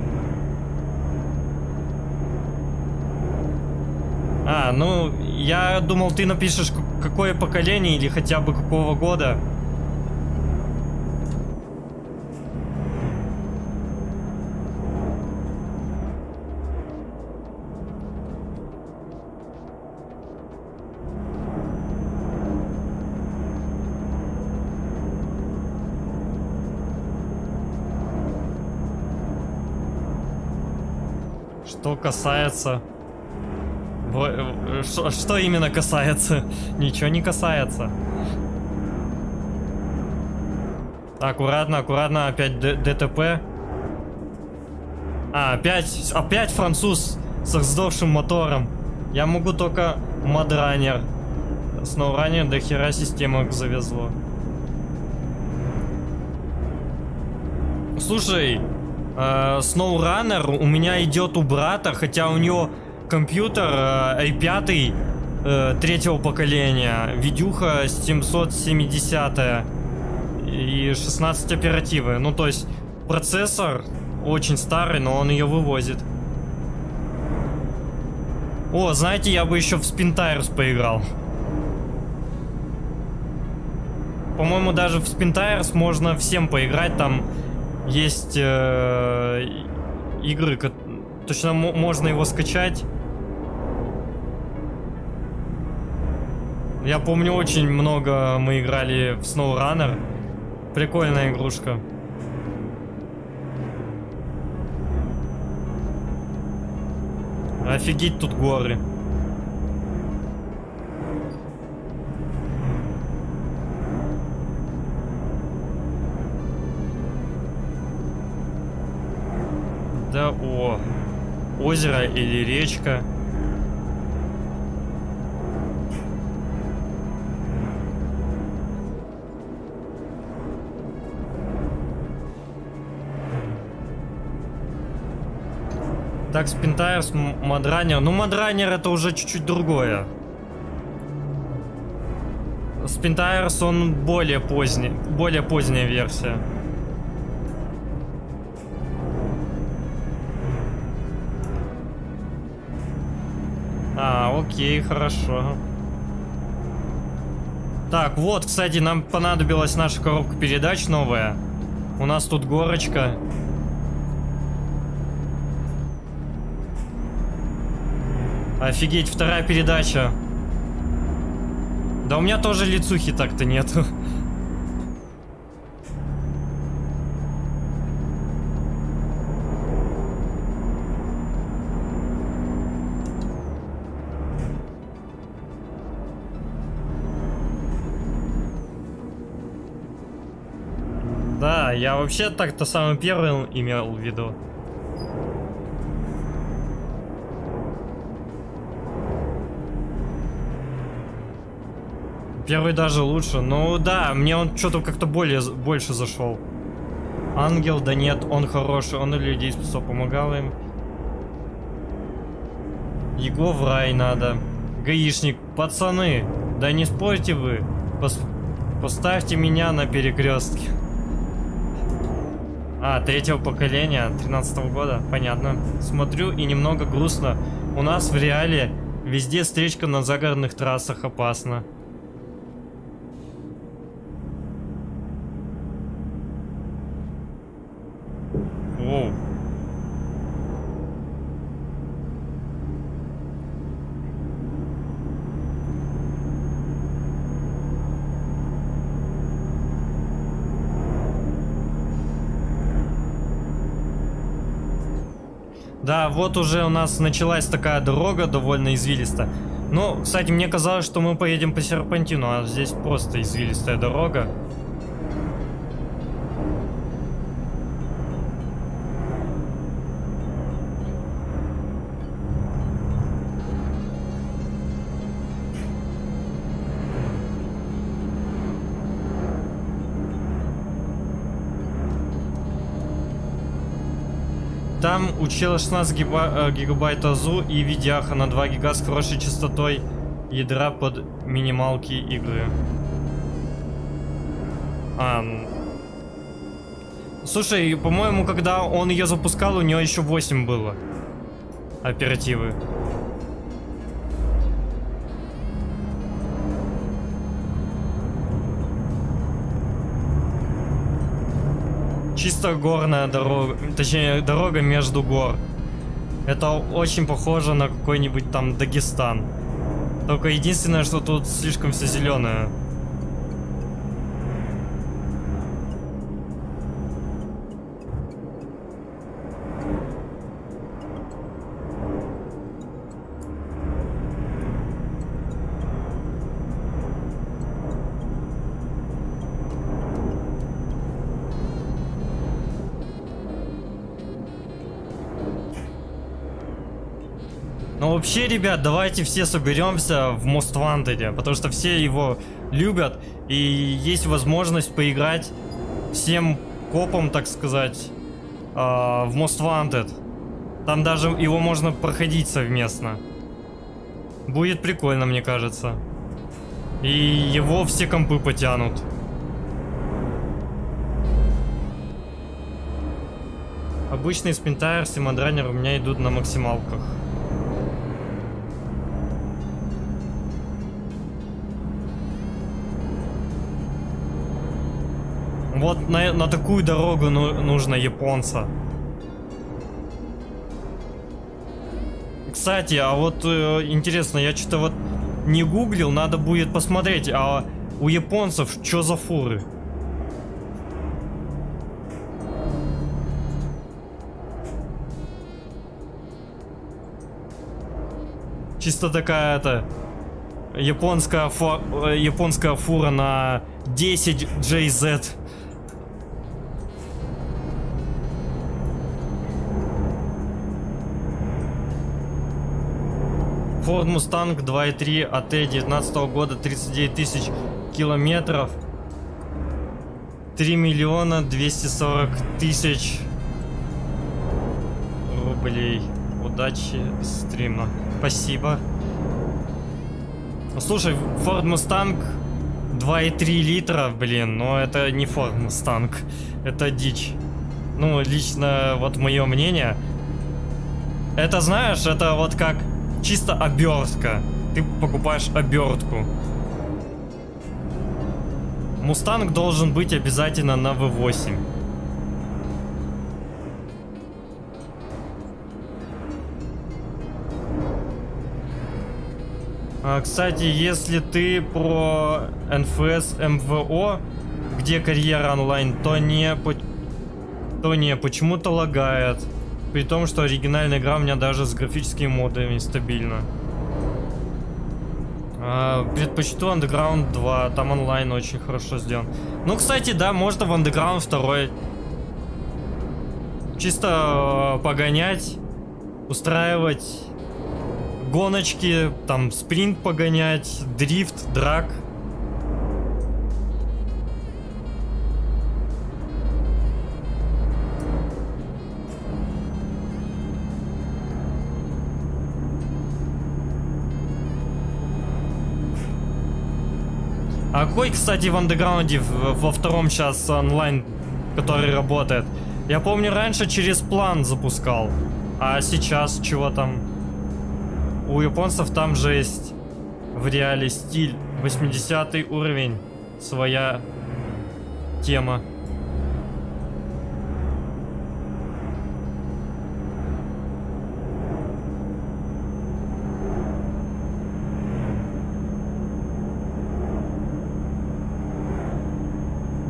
А, ну, я думал, ты напишешь, какое поколение или хотя бы какого года. Что касается... Что именно касается? Ничего не касается. Аккуратно, аккуратно, опять ДТП. А, опять француз с сдохшим мотором. Я могу только Мадранер. SnowRunner до хера системок завезло. Слушай, SnowRunner у меня идет у брата, хотя у него компьютер i5 третьего поколения, видюха 770 и 16 оперативы. Ну то есть процессор очень старый, но он ее вывозит. О, знаете, я бы еще в Spin Tires поиграл. По-моему, даже в Spin Tires можно всем поиграть. Там есть игры, точно можно его скачать. Я помню, очень много мы играли в SnowRunner. Прикольная игрушка. Офигеть, тут горы. Да, о, озеро или речка. Так, Spin Tires, Mudrunner. Ну, Mudrunner это уже чуть-чуть другое. Spin Tires, он более поздняя версия. А, окей, хорошо. Так, вот, кстати, нам понадобилась наша коробка передач новая. У нас тут горочка. Офигеть, вторая передача. Да у меня тоже лицухи так-то нету. Да, я вообще так-то самый первый имел в виду. Первый даже лучше. Ну да, мне он что-то как-то больше зашел. Ангел, да нет, он хороший, он и людей спасал, помогал им. Его в рай надо. Гаишник, пацаны, да не спорьте вы. Поставьте меня на перекрестке. А, третьего поколения, 13-го года, понятно. Смотрю и немного грустно. У нас в реале везде встречка на загородных трассах опасна. Воу. Да, вот уже у нас началась такая дорога, довольно извилистая. Ну, кстати, мне казалось, что мы поедем по серпантину, а здесь просто извилистая дорога. Там у чела 16 гигабайт АЗУ и видяха на 2 гига с хорошей частотой ядра под минималки игры. Слушай, по-моему, когда он ее запускал, у нее еще 8 было оперативы. Чисто горная дорога, точнее, дорога между гор. Это очень похоже на какой-нибудь там Дагестан. Только единственное, что тут слишком все зеленое. Но вообще, ребят, давайте все соберемся в Most Wanted, потому что все его любят, и есть возможность поиграть всем копам, так сказать, в Most Wanted. Там даже его можно проходить совместно. Будет прикольно, мне кажется. И его все компы потянут. Обычные спинтайр, симадранер у меня идут на максималках. Вот на такую дорогу нужно японца. Кстати, а вот интересно, я что-то вот не гуглил, надо будет посмотреть, а у японцев что за фуры? Чисто такая японская фура на 10 JZ. Ford Mustang 2.3 AT 19 года, 39 тысяч километров, 3 миллиона 240 тысяч рублей. Удачи стрима. Спасибо. Слушай, Ford Mustang 2.3 литра, блин, но это не Ford Mustang, это дичь. Ну, лично, вот мое мнение. Это, знаешь, это вот как чисто обертка. Ты покупаешь обертку. Мустанг должен быть обязательно на V8. Кстати, если ты про NFS МВО, где карьера онлайн, то не почему-то лагает. При том, что оригинальная игра у меня даже с графическими модами стабильна. Предпочту Underground 2, там онлайн очень хорошо сделан. Ну, кстати, да, можно в Underground 2 чисто погонять, устраивать гоночки, там спринт погонять, дрифт, драк. А какой, кстати, в андеграунде во втором сейчас онлайн, который работает? Я помню, раньше через план запускал. А сейчас чего там? У японцев там же есть в реале стиль. 80 уровень. Своя тема.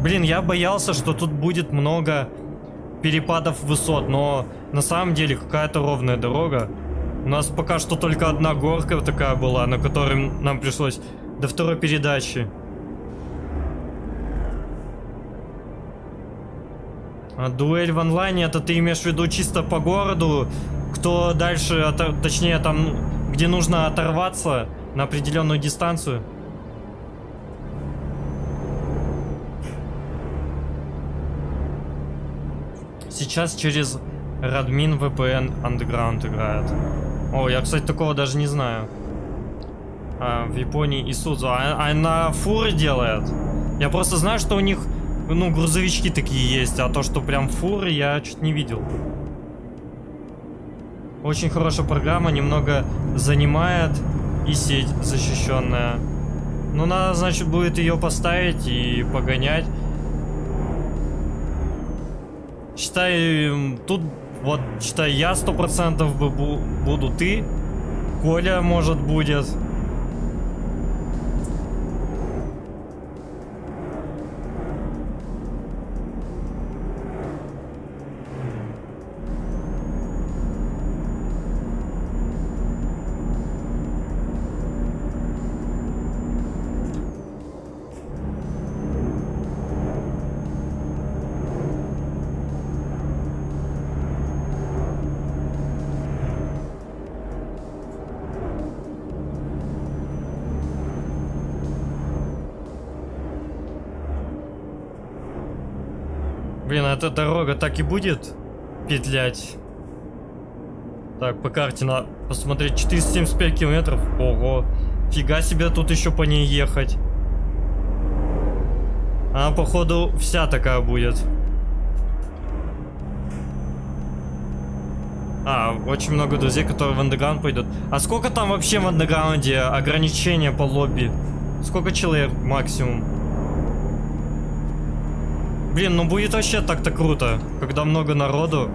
Блин, я боялся, что тут будет много перепадов высот, но на самом деле какая-то ровная дорога. У нас пока что только одна горка такая была, на которой нам пришлось до второй передачи. А дуэль в онлайне, это ты имеешь в виду чисто по городу, кто дальше, точнее там, где нужно оторваться на определенную дистанцию? Сейчас через Radmin VPN Underground играет. О, я, кстати, такого даже не знаю. В Японии Isuzu. А на фуры делает? Я просто знаю, что у них Ну, грузовички такие есть, а то, что прям фуры, я чуть не видел. Очень хорошая программа, немного занимает и сеть защищенная. Ну, надо, значит, будет ее поставить и погонять. Считай, тут вот, считай, я 100% буду, ты, Коля, может, будет. Блин, а эта дорога так и будет петлять? Так, по карте надо посмотреть. 475 километров. Ого. Фига себе тут еще по ней ехать. Она, походу, вся такая будет. А, очень много друзей, которые в андеграунд пойдут. А сколько там вообще в андеграунде ограничения по лобби? Сколько человек максимум? Блин, ну будет вообще так-то круто. Когда много народу,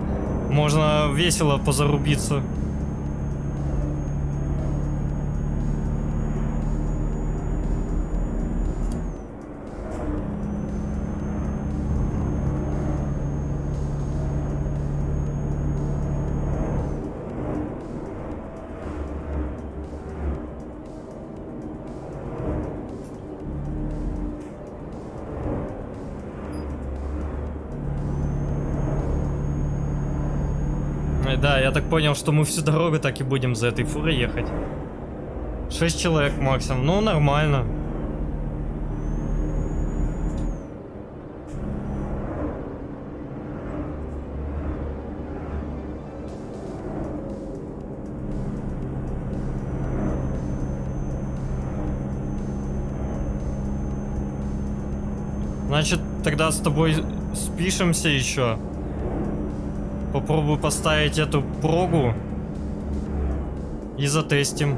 можно весело позарубиться. Да, я так понял, что мы всю дорогу так и будем за этой фурой ехать. 6 человек максимум. Ну, нормально. Значит, тогда с тобой спишемся еще. Попробую поставить эту прогу и затестим.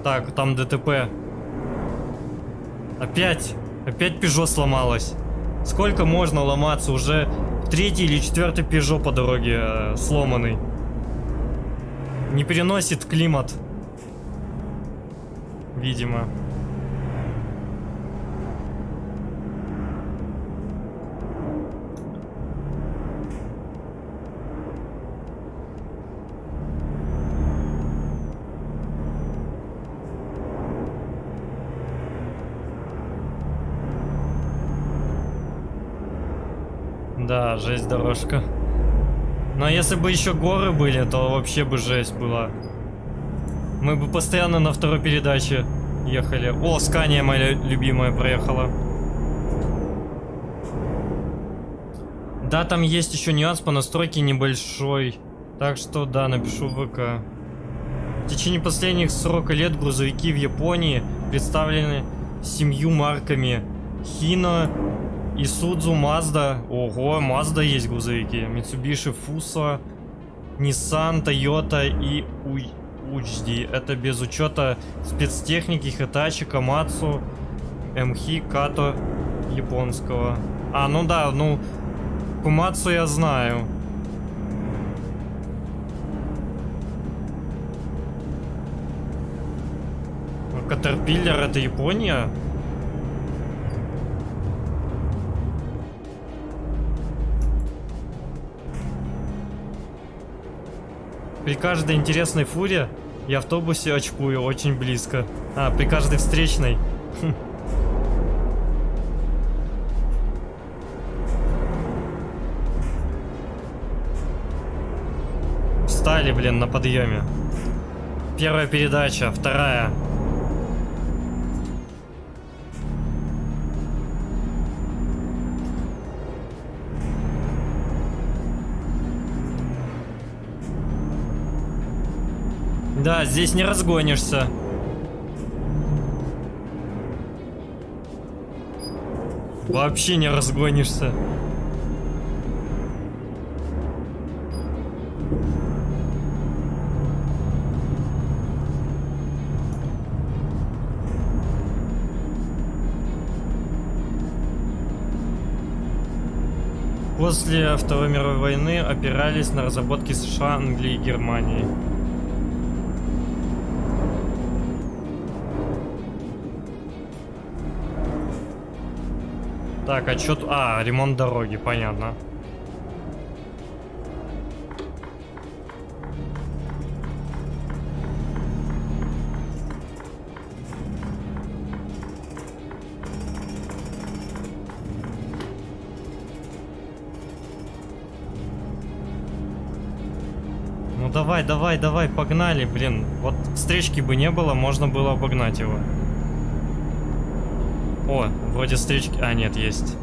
Так, там ДТП. Опять Peugeot сломалась. Сколько можно ломаться? Уже третий или четвертый Peugeot по дороге сломанный. Не переносит климат. Видимо. Да, жесть дорожка. Но если бы еще горы были, то вообще бы жесть была. Мы бы постоянно на второй передаче ехали. О, Скания моя любимая проехала. Да, там есть еще нюанс по настройке небольшой. Так что да, напишу в ВК. В течение последних 40 лет грузовики в Японии представлены 7 марками. Hino, Isuzu, Mazda. Ого, Mazda есть грузовики. Mitsubishi Fuso, Nissan, Toyota и Uchi. Это без учета спецтехники, Hitachi, Komatsu, MHI, Kato японского. А, ну да, ну Komatsu я знаю. Caterpillar это Япония? При каждой интересной фуре и автобусе очкую очень близко. А, при каждой встречной. Встали, блин, на подъеме. Первая передача, вторая. Да, здесь не разгонишься. Вообще не разгонишься. После Второй мировой войны опирались на разработки США, Англии и Германии. Так, а чё... ремонт дороги, понятно. Ну давай, давай, давай, погнали, блин. Вот встречки бы не было, можно было обогнать его. О, вроде встречки... А, нет, есть.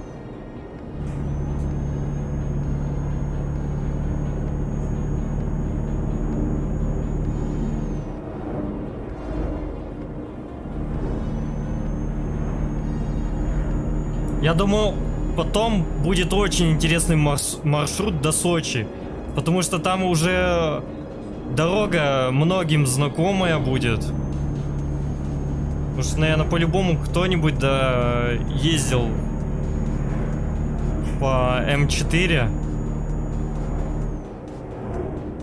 Я думаю, потом будет очень интересный маршрут до Сочи. Потому что там уже дорога многим знакомая будет. Потому что, наверное, по-любому кто-нибудь да ездил по М4.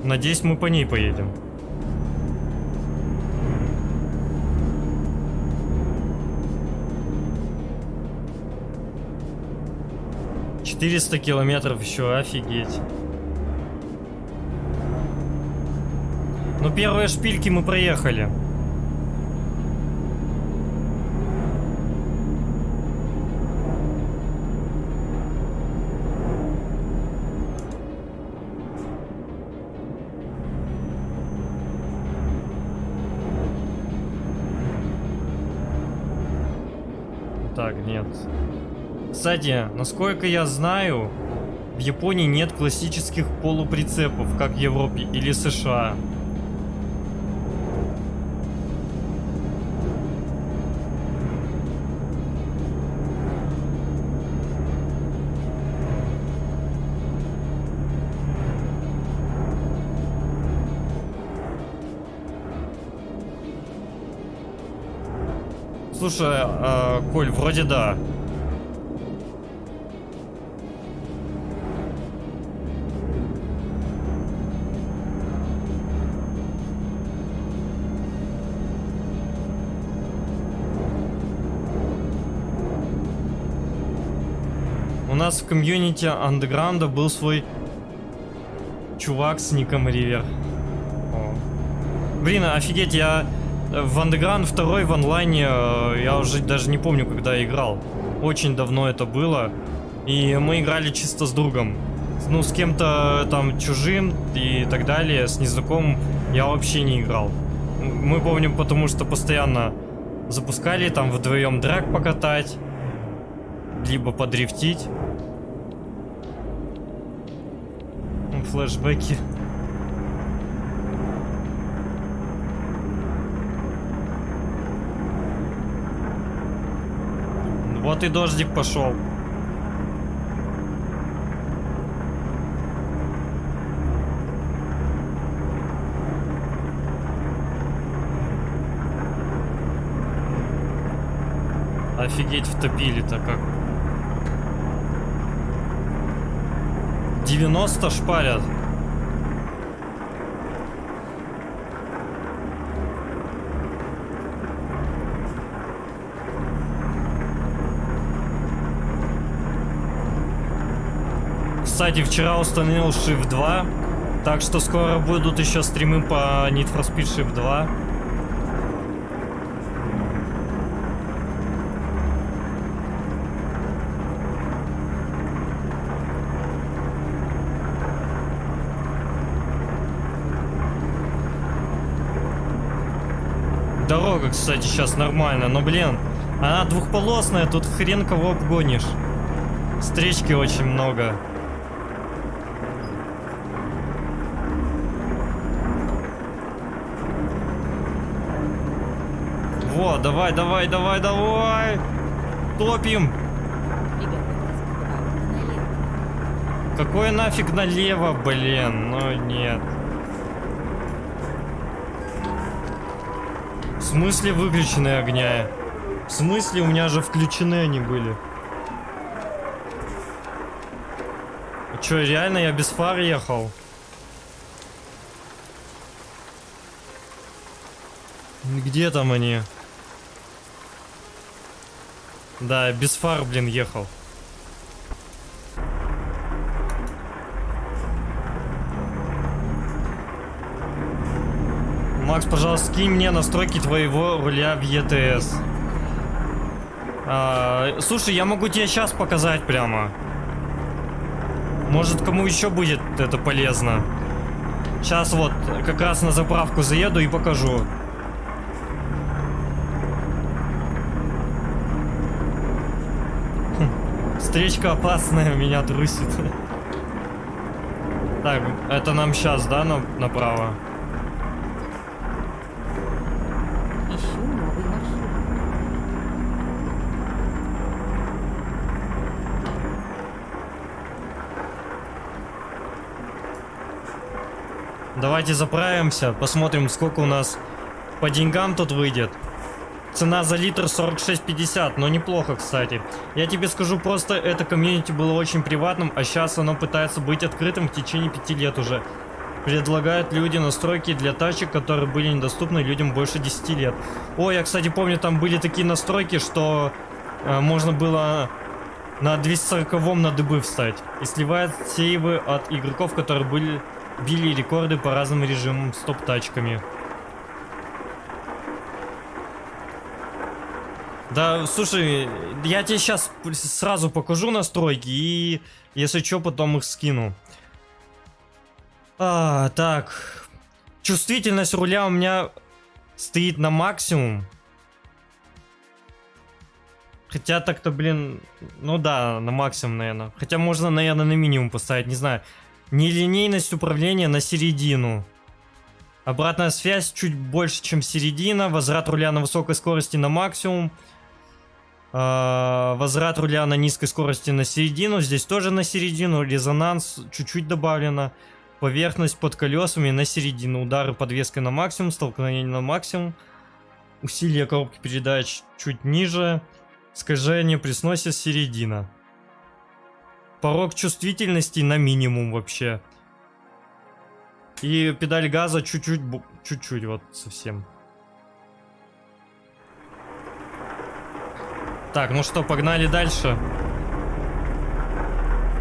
Надеюсь, мы по ней поедем. «400 километров еще, офигеть». Ну, первые шпильки мы проехали. Так, нет. Кстати, насколько я знаю, в Японии нет классических полуприцепов, как в Европе или США. Слушай, Коль, вроде да. У нас в комьюнити андеграунда был свой чувак с ником Ривер. Блин, офигеть, я в Underground 2 в онлайне, я уже даже не помню, когда я играл. Очень давно это было. И мы играли чисто с другом. Ну, с кем-то там чужим и так далее, с незнакомым я вообще не играл. Мы помним, потому что постоянно запускали там вдвоем драг покатать, либо подрифтить. Флешбеки. Вот и дождик пошел. Офигеть, втопили-то как. 90 шпарят. Кстати, вчера установил Shift 2, так что скоро будут еще стримы по Need for Speed Shift 2. Дорога, кстати, сейчас нормально, но, блин, она двухполосная, тут хрен кого обгонишь. Встречки очень много. Во, давай, давай, давай, давай. Топим. Приготовьтесь к повороту налево. Какой нафиг налево, блин? Ну нет. В смысле выключены огня? В смысле у меня же включены они были? Че, реально я без фар ехал? Где там они? Да, без фар, блин, ехал. Макс, пожалуйста, скинь мне настройки твоего руля в ETS. Слушай, я могу тебе сейчас показать прямо. Может, кому еще будет это полезно. Сейчас вот как раз на заправку заеду и покажу. Встречка опасная, меня трусит. Так, это нам сейчас, да, направо? Ищу новый маршрут. Давайте заправимся, посмотрим, сколько у нас по деньгам тут выйдет. Цена за литр 46,50, но неплохо, кстати. Я тебе скажу, просто это комьюнити было очень приватным, а сейчас оно пытается быть открытым в течение 5 лет уже. Предлагают люди настройки для тачек, которые были недоступны людям больше 10 лет. О, я, кстати, помню, там были такие настройки, что можно было на 240-м на дыбы встать. И сливает сейвы от игроков, которые били рекорды по разным режимам с топ-тачками. Да, слушай, я тебе сейчас сразу покажу настройки и, если что, потом их скину. Так. Чувствительность руля у меня стоит на максимум. Хотя так-то, блин, ну да, на максимум, наверное. Хотя можно, наверное, на минимум поставить, не знаю. Нелинейность управления на середину. Обратная связь чуть больше, чем середина. Возврат руля на высокой скорости на максимум. Возврат руля на низкой скорости на середину. Здесь тоже на середину. Резонанс чуть-чуть добавлено. Поверхность под колесами на середину. Удары подвеской на максимум. Столкновение на максимум. Усилие коробки передач чуть ниже. Скольжение при сносе середина. Порог чувствительности на минимум вообще. И педаль газа чуть-чуть, вот совсем. Так, ну что, погнали дальше.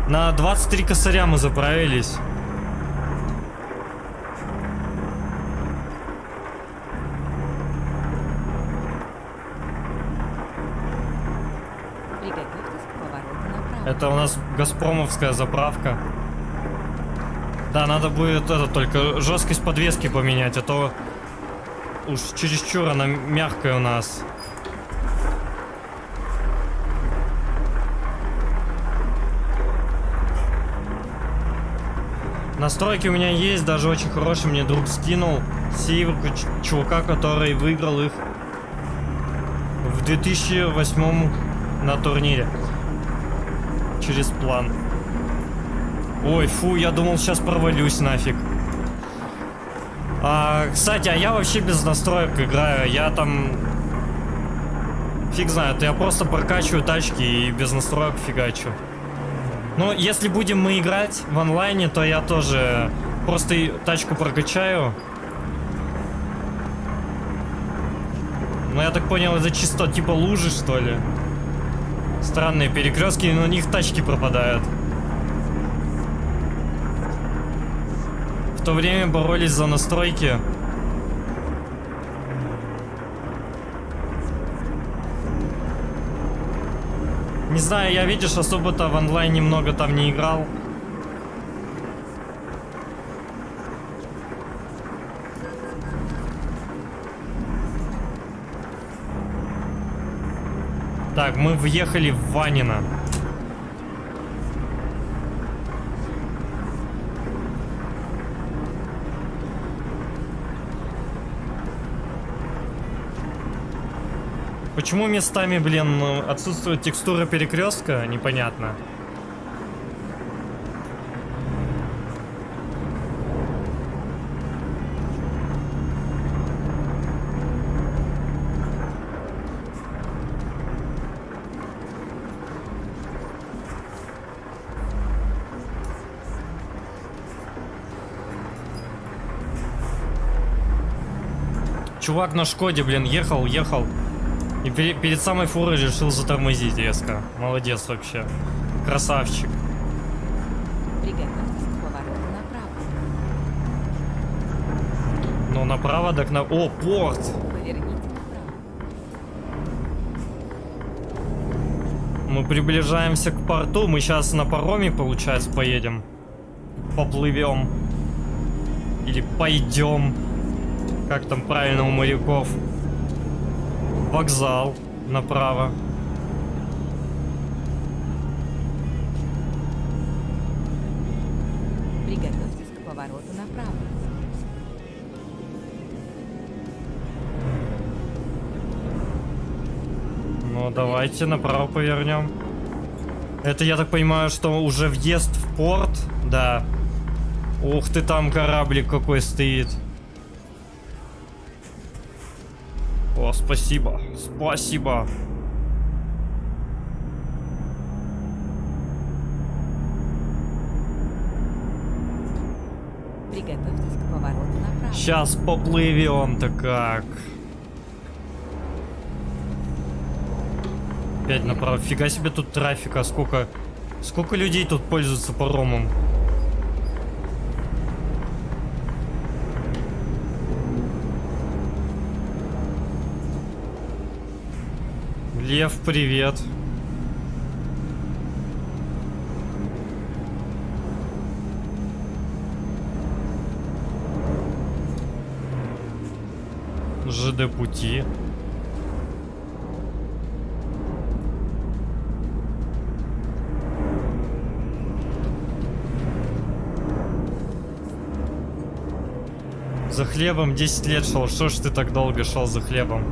На 23 косаря мы заправились. Приготовьтесь к повороту направо. Это у нас газпромовская заправка. Да, надо будет это только жесткость подвески поменять, а то уж чересчур она мягкая у нас. Настройки у меня есть, даже очень хорошие, мне друг скинул сейвер чувака, который выиграл их в 2008 на турнире. Через план. Ой, фу, я думал, сейчас провалюсь нафиг. Кстати, а я вообще без настроек играю. Я там... Фиг знает, я просто прокачиваю тачки и без настроек фигачу. Но если будем мы играть в онлайне, то я тоже просто тачку прокачаю. Ну, я так понял, это чисто типа лужи, что ли. Странные перекрестки, но на них тачки пропадают. В то время боролись за настройки. Не знаю, я, видишь, особо-то в онлайне много там не играл. Так, мы въехали в Ванино. Почему местами, блин, отсутствует текстура перекрестка? Непонятно. Чувак на Шкоде, блин, ехал. И перед самой фурой решил затормозить резко. Молодец вообще. Красавчик. Приготовьтесь к повороту направо. Ну, направо, так на... О, порт! Поверните направо. Мы приближаемся к порту. Мы сейчас на пароме, получается, поедем. Поплывем. Или пойдем. Как там правильно у моряков? Вокзал направо. Приготовьтесь к повороту направо. Ну, давайте направо повернем. Это, я так понимаю, что уже въезд в порт? Да. Ух ты, там кораблик какой стоит. О, спасибо. Спасибо. Приготовьтесь к повороту направо. Сейчас поплывем-то как. Опять направо. Фига себе тут трафика. Сколько людей тут пользуются паромом. Лев, привет. ЖД пути. За хлебом 10 лет шел. Что ж ты так долго шел за хлебом?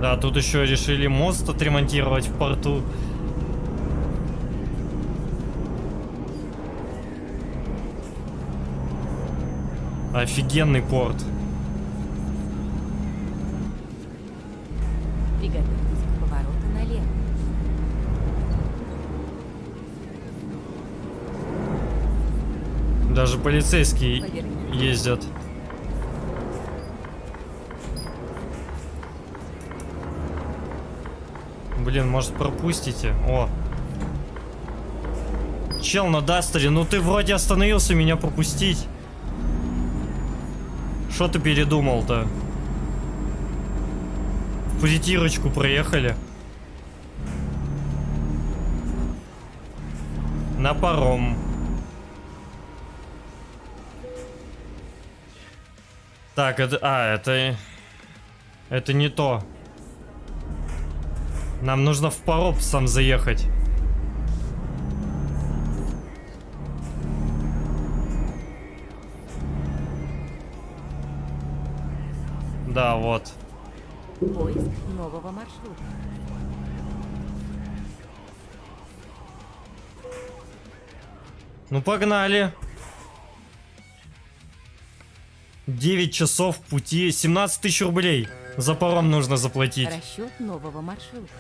Да, тут еще решили мост отремонтировать в порту. Офигенный порт. Приготовьтесь к повороту налево. Даже полицейские Поверните. ездят. Блин, может пропустите? О. Чел на Дастере, ну ты вроде остановился меня пропустить. Что ты передумал-то? В притирочку проехали. На паром. Так, это... Это не то. Нам нужно в паром сам заехать. Да, вот. Поиск нового маршрута. Ну, погнали. 9 часов пути, 17 тысяч рублей. За паром нужно заплатить. Расчет нового маршрута.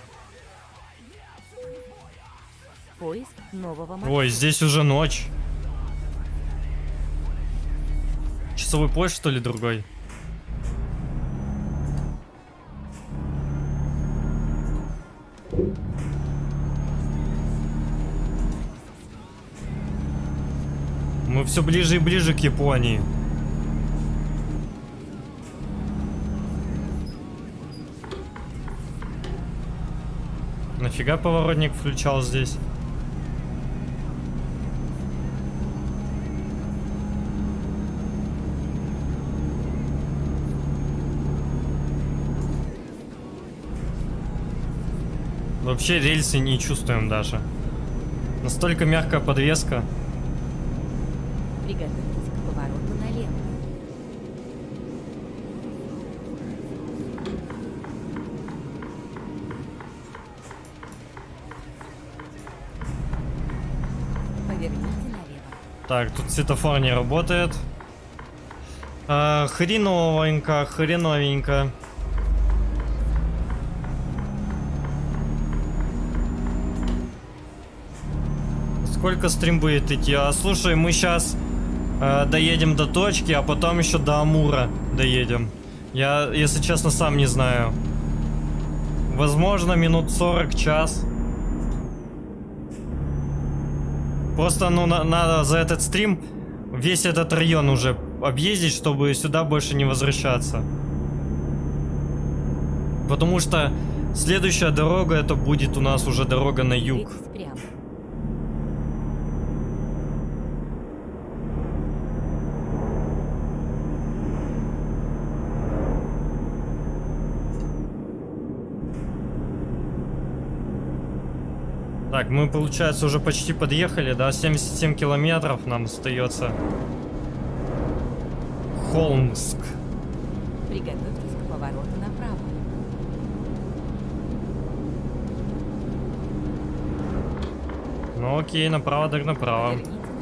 Поиск нового маршрута. Ой, здесь уже ночь. Часовой пояс, что ли, другой? Мы все ближе и ближе к Японии. Нафига поворотник включал здесь? Вообще рельсы не чувствуем даже. Настолько мягкая подвеска. Приготовьтесь к повороту Поверните налево. Так, тут светофор не работает. Хреновенько, хреновенько. Сколько стрим будет идти? Слушай, мы сейчас доедем до точки, а потом еще до Амура доедем. Я, если честно, сам не знаю. Возможно, минут 40, час. Просто, ну, надо за этот стрим весь этот район уже объездить, чтобы сюда больше не возвращаться. Потому что следующая дорога, это будет у нас уже дорога на юг. Двигайтесь прямо. Так, мы, получается, уже почти подъехали, да? 77 километров нам остается. Холмск. Приготовьтесь к повороту направо. Ну окей, направо так направо. Поверните направо.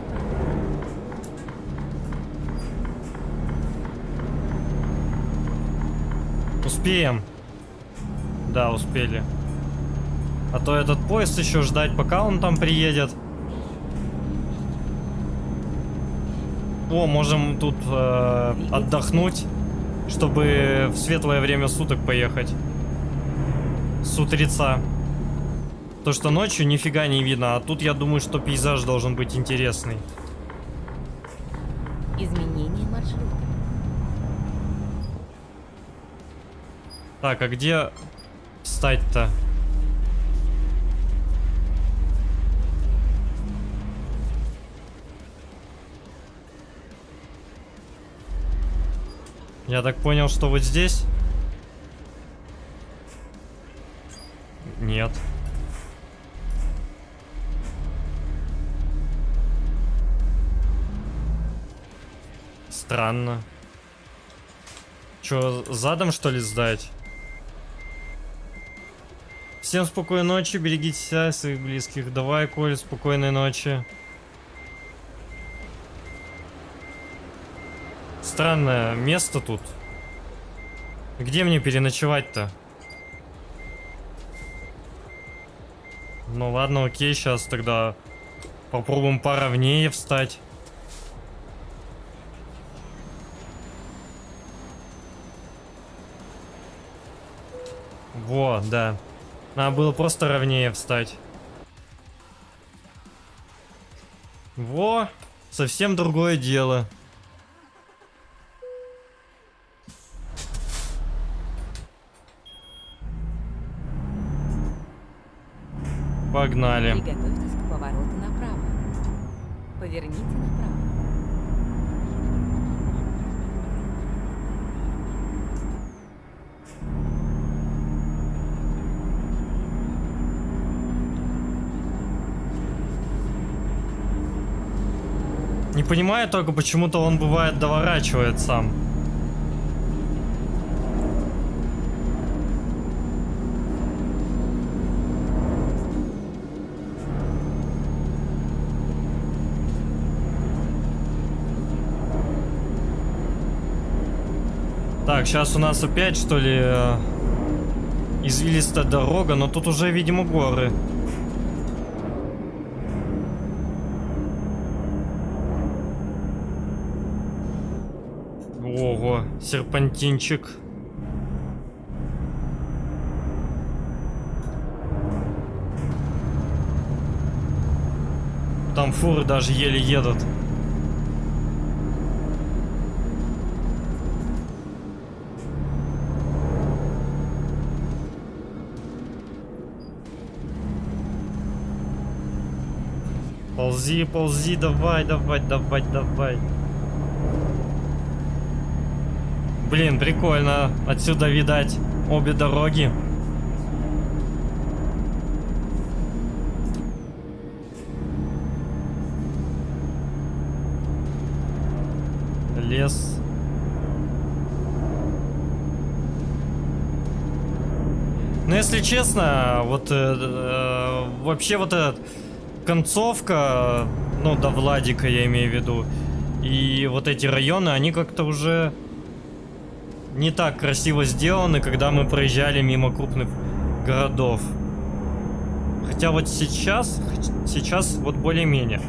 Успеем. Да, успели. А то этот поезд еще ждать, пока он там приедет. О, можем тут отдохнуть, чтобы в светлое время суток поехать. С утреца. То, что ночью нифига не видно, а тут я думаю, что пейзаж должен быть интересный. Изменение маршрута. Так, а где встать-то? Я так понял, что вот здесь? Нет. Странно. Чё, задом что ли сдать? Всем спокойной ночи, берегите себя и своих близких. Давай, Коль, спокойной ночи. Странное место тут. Где мне переночевать-то? Ну ладно, окей, сейчас тогда попробуем поровнее встать. Во, да. Надо было просто ровнее встать. Во, совсем другое дело. Погнали. Приготовьтесь к повороту направо. Поверните направо. Не понимаю только, почему-то он бывает доворачивает сам. Так, сейчас у нас опять, что ли, извилистая дорога, но тут уже, видимо, горы. Ого, серпантинчик. Там фуры даже еле едут. Ползи, ползи, давай, давай, давай, давай. Блин, прикольно. Отсюда видать обе дороги. Лес. Ну, если честно, вот вообще вот этот концовка Ну, до Владика я имею в виду. И вот эти районы, они как-то уже не так красиво сделаны, когда мы проезжали мимо крупных городов. Хотя вот сейчас вот более-менее.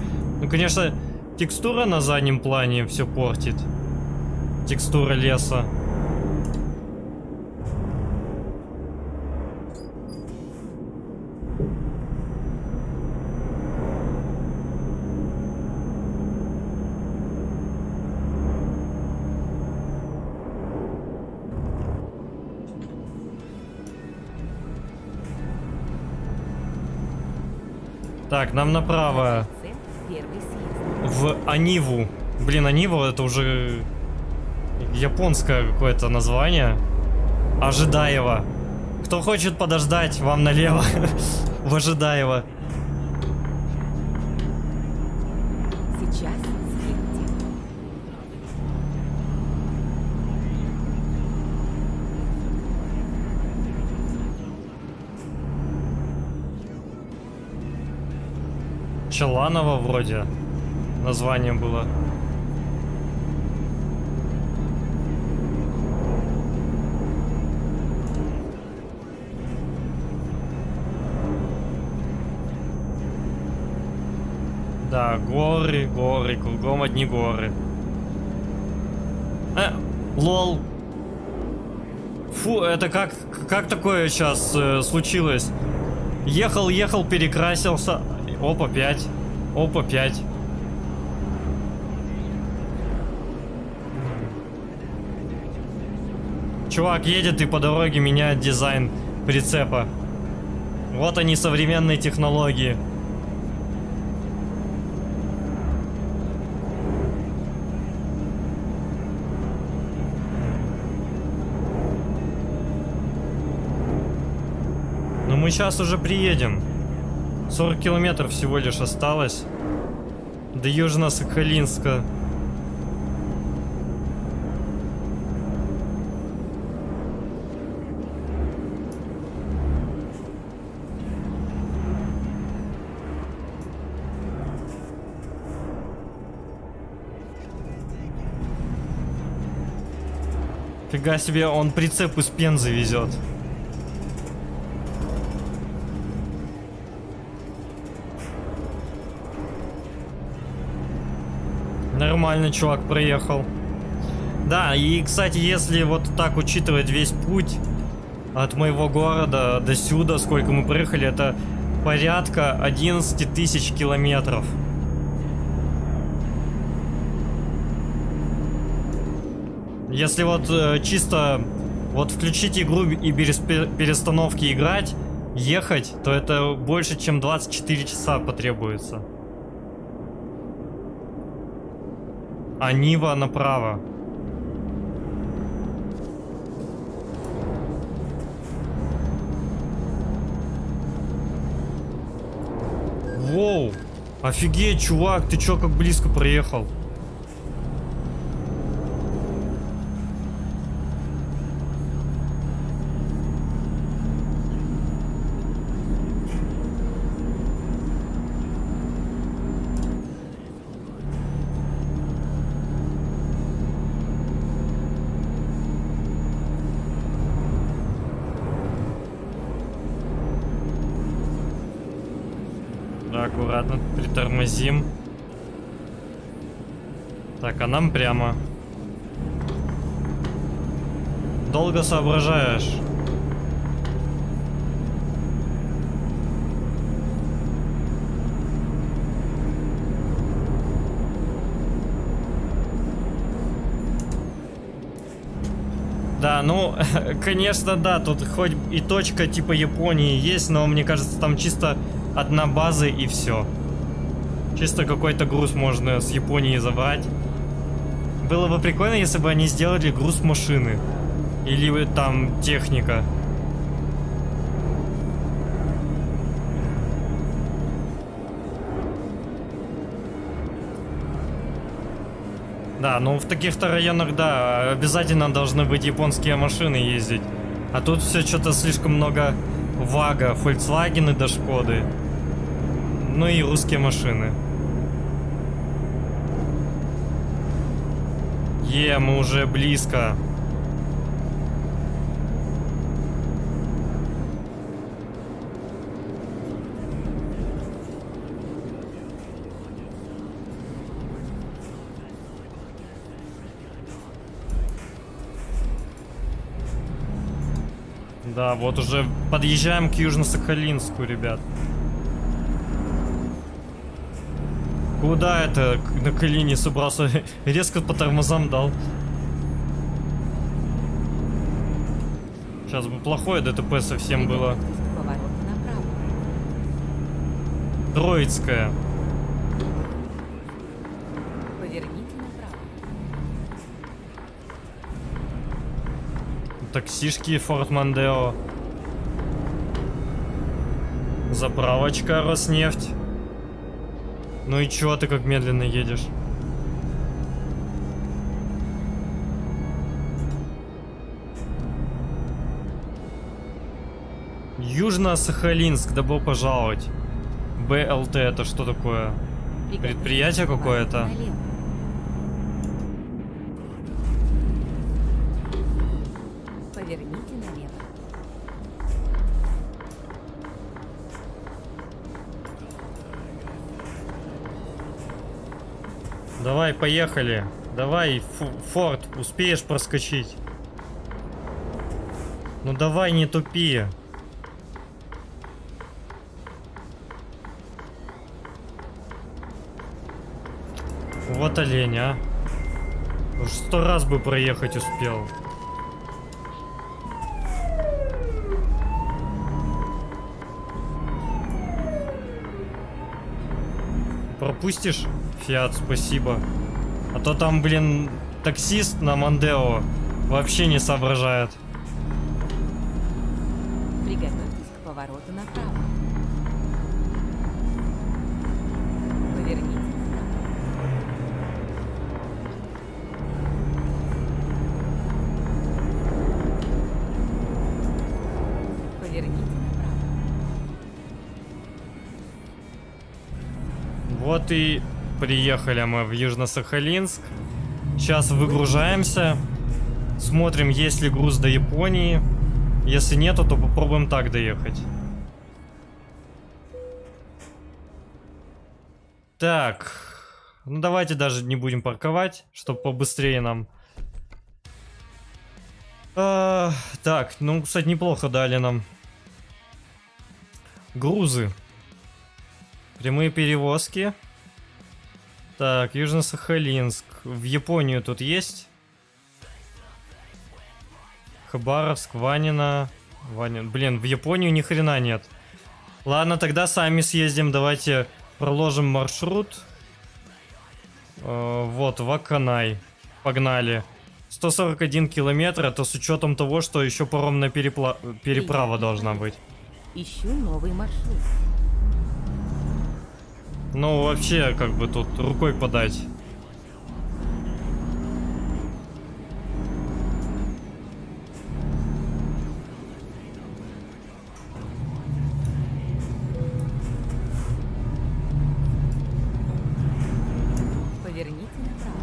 Ну, конечно, текстура на заднем плане все портит. Текстура леса. Так, нам направо. Цель — первый съезд. В Аниву. Блин, Анива это уже японское какое-то название. Ожидаево. Кто хочет подождать, вам налево. В Ожидаево. Сейчас съедьте. Челаново вроде название было. Да, горы, горы, кругом одни горы. Лол. Фу, это как такое сейчас случилось? Ехал, перекрасился. Опа, 5. Опа, 5. Чувак едет и по дороге меняет дизайн прицепа. Вот они, современные технологии. Но мы сейчас уже приедем. 40 километров всего лишь осталось до Южно-Сахалинска. Фига себе, он прицеп из Пензы везет. Нормально чувак проехал. Да, и, кстати, если вот так учитывать весь путь от моего города до сюда, сколько мы проехали, это порядка 11 тысяч километров. Если вот чисто вот включить игру и без перестановки играть, ехать, то это больше, чем 24 часа потребуется. А Нива направо. Воу! Офигеть, чувак, ты чё, как близко проехал? Да, аккуратно, притормозим. Так, а нам прямо. Долго соображаешь. Да, ну, конечно, да, тут хоть и точка типа Японии есть, но мне кажется, там чисто одна база и все. Чисто какой-то груз можно с Японии забрать. Было бы прикольно, если бы они сделали груз машины. Или там техника. Да, ну в таких-то районах, да, обязательно должны быть японские машины ездить. А тут все что-то слишком много Вага, Volkswagen до Шкоды. Ну и русские машины. Мы уже близко. Да, вот уже подъезжаем к Южно-Сахалинску, ребят. Куда это на колени собрался? Резко по тормозам дал. Сейчас бы плохое ДТП совсем было. Поворот направо. Троицкая. Поверните направо. Таксишки Форт Мондео. Заправочка Роснефть. Ну и чё ты как медленно едешь? Южно-Сахалинск, добро пожаловать. БЛТ это что такое? Предприятие какое-то? Налево. Поверните налево. Давай, поехали. Давай, Форд, успеешь проскочить? Ну давай, не тупи. Вот олень, а. Уж 100 раз бы проехать успел. Пропустишь? Фиат, спасибо. А то там, блин, таксист на Мондео вообще не соображает. Приготовьтесь к повороту направо. Поверните направо. Поверните направо. Вот и приехали мы в Южно-Сахалинск. Сейчас выгружаемся. Смотрим, есть ли груз до Японии. Если нету, то попробуем так доехать. Так. Ну давайте даже не будем парковать, чтобы побыстрее нам. Так, ну, кстати, неплохо дали нам. Грузы. Прямые перевозки. Так, Южно-Сахалинск. В Японию тут есть? Хабаровск, Ванина. Блин, в Японию ни хрена нет. Ладно, тогда сами съездим. Давайте проложим маршрут. Вот, Ваканай. Погнали. 141 километр. Это с учетом того, что еще паромная переправа должна быть. Ищу новый маршрут. Ну, вообще, как бы тут рукой подать. Поверните направо.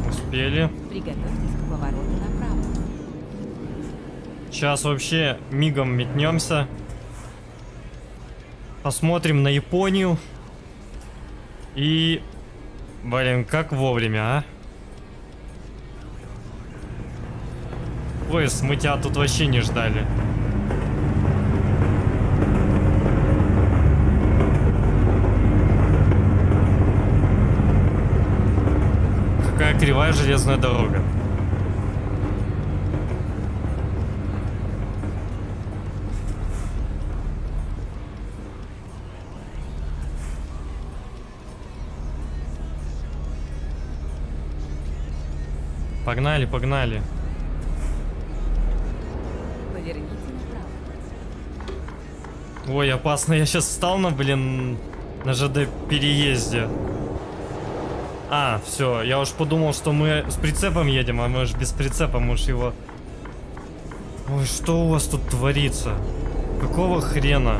Успели. Приготовьтесь к повороту направо. Сейчас вообще мигом метнемся. Посмотрим на Японию. И... Блин, как вовремя, а? Пояс, мы тебя тут вообще не ждали. Какая кривая железная дорога. Погнали, погнали. Поверните направо. Ой, опасно, я сейчас встал на, блин, на ЖД переезде. А, все, я уж подумал, что мы с прицепом едем, а мы уж без прицепа, мы уж его... Ой, что у вас тут творится? Какого хрена?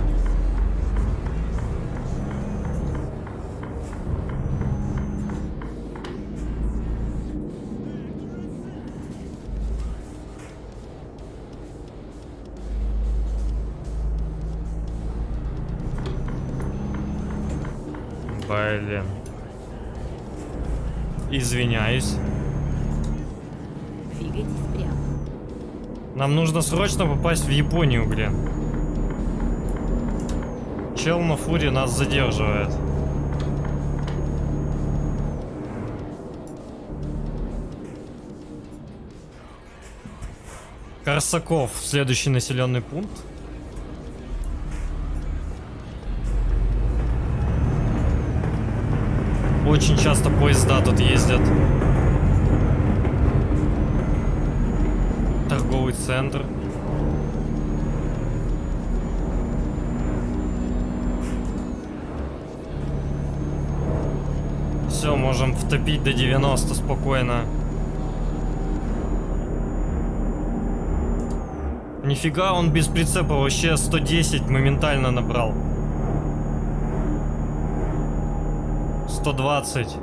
Блин. Извиняюсь. Двигайтесь прямо. Нам нужно срочно попасть в Японию, блин. Чел на фуре нас задерживает. Корсаков, следующий населенный пункт. Очень часто поезда тут ездят. Торговый центр. Все, можем втопить до 90 спокойно. Нифига, он без прицепа вообще 110 моментально набрал. 120.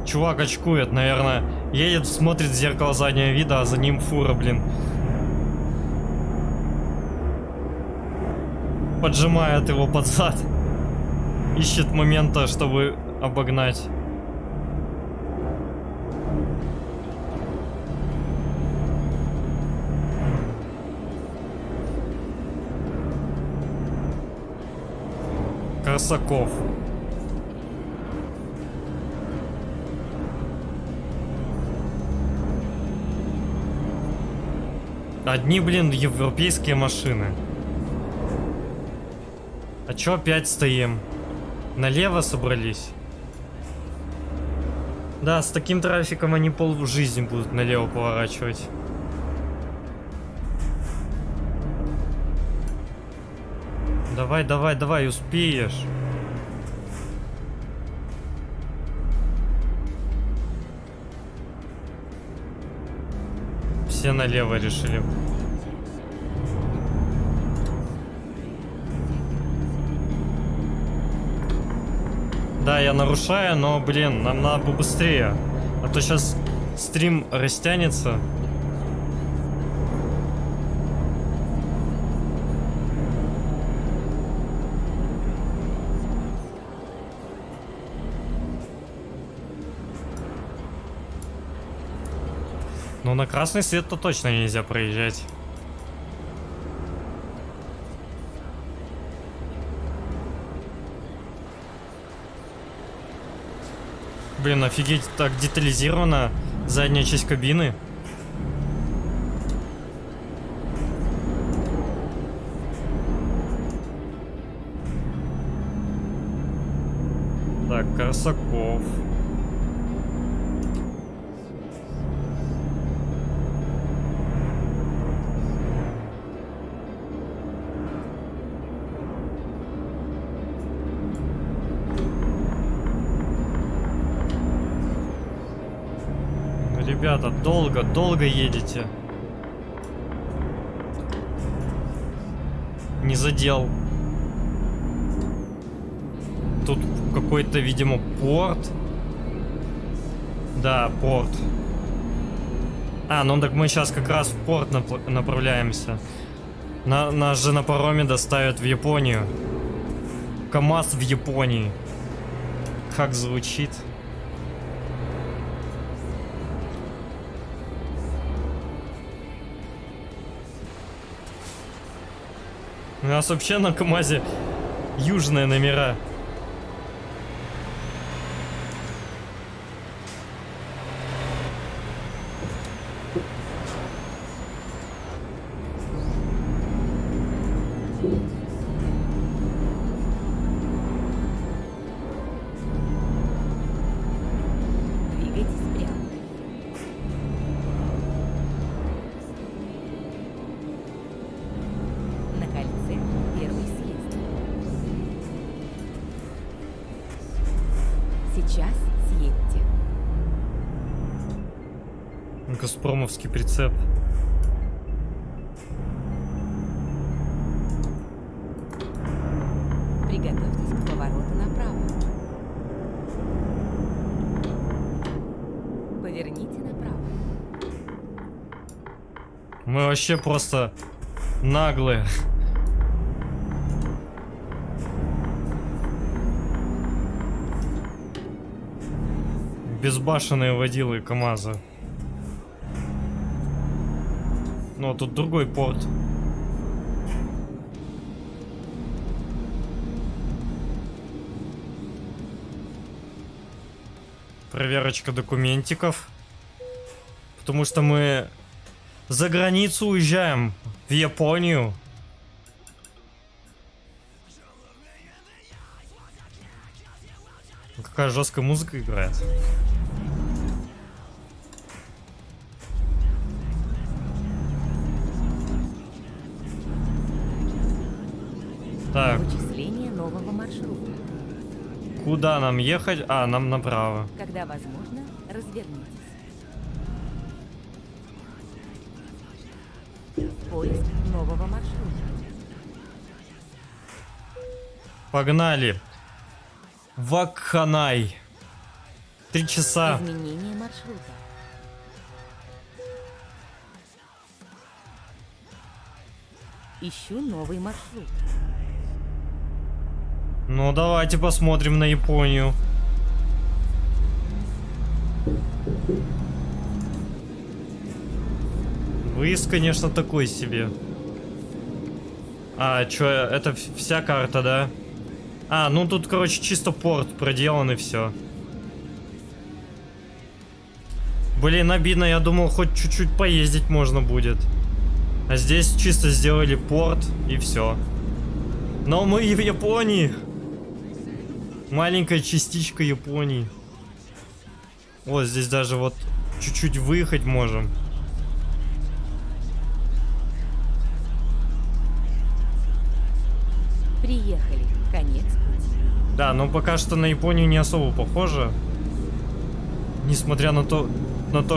Чувак очкует, наверное. Едет, смотрит в зеркало заднего вида, а за ним фура, блин. Поджимает его под зад. Ищет момента, чтобы обогнать. Корсаков. Одни, блин, европейские машины. А чё опять стоим? Налево собрались? Да, с таким трафиком они полжизни будут налево поворачивать. Давай, давай, давай, успеешь. Все налево решили. Да, я нарушаю, но, блин, нам надо бы быстрее. А то сейчас стрим растянется. Ну, на красный свет-то точно нельзя проезжать. Блин, офигеть, так детализирована задняя часть кабины. Так, Корсаков. Ребята, долго едете. Не задел. Тут какой-то, видимо, порт. Да, порт. А, ну так мы сейчас как раз в порт направляемся. Нас же на пароме доставят в Японию. КамАЗ в Японии. Как звучит. У нас вообще на КамАЗе южные номера. Двигайтесь прямо. На кольце первый съезд. Сейчас съедьте. Газпромовский прицеп. Приготовьтесь к повороту. направо. Поверните направо. Мы вообще просто наглые. Безбашенные водилы КамАЗа. Но тут другой порт. Проверочка документиков. Потому что мы за границу уезжаем. В Японию. Какая жесткая музыка играет. Так, Вычисление нового маршрута. куда нам ехать? А, нам направо. Когда возможно, развернитесь. Поиск нового маршрута. Погнали. Вакханай. 3 часа. Изменение маршрута. Ищу новый маршрут. Ну, давайте посмотрим на Японию. Выезд, конечно, такой себе. А, чё, это вся карта, да? А, ну тут, короче, чисто порт проделан и все. Блин, обидно, я думал, хоть чуть-чуть поездить можно будет. А здесь чисто сделали порт и все. Но мы и в Японии. Маленькая частичка Японии. Вот здесь даже вот чуть-чуть выехать можем. Приехали. Конец пути. Да, но пока что на Японию не особо похоже. Несмотря на то,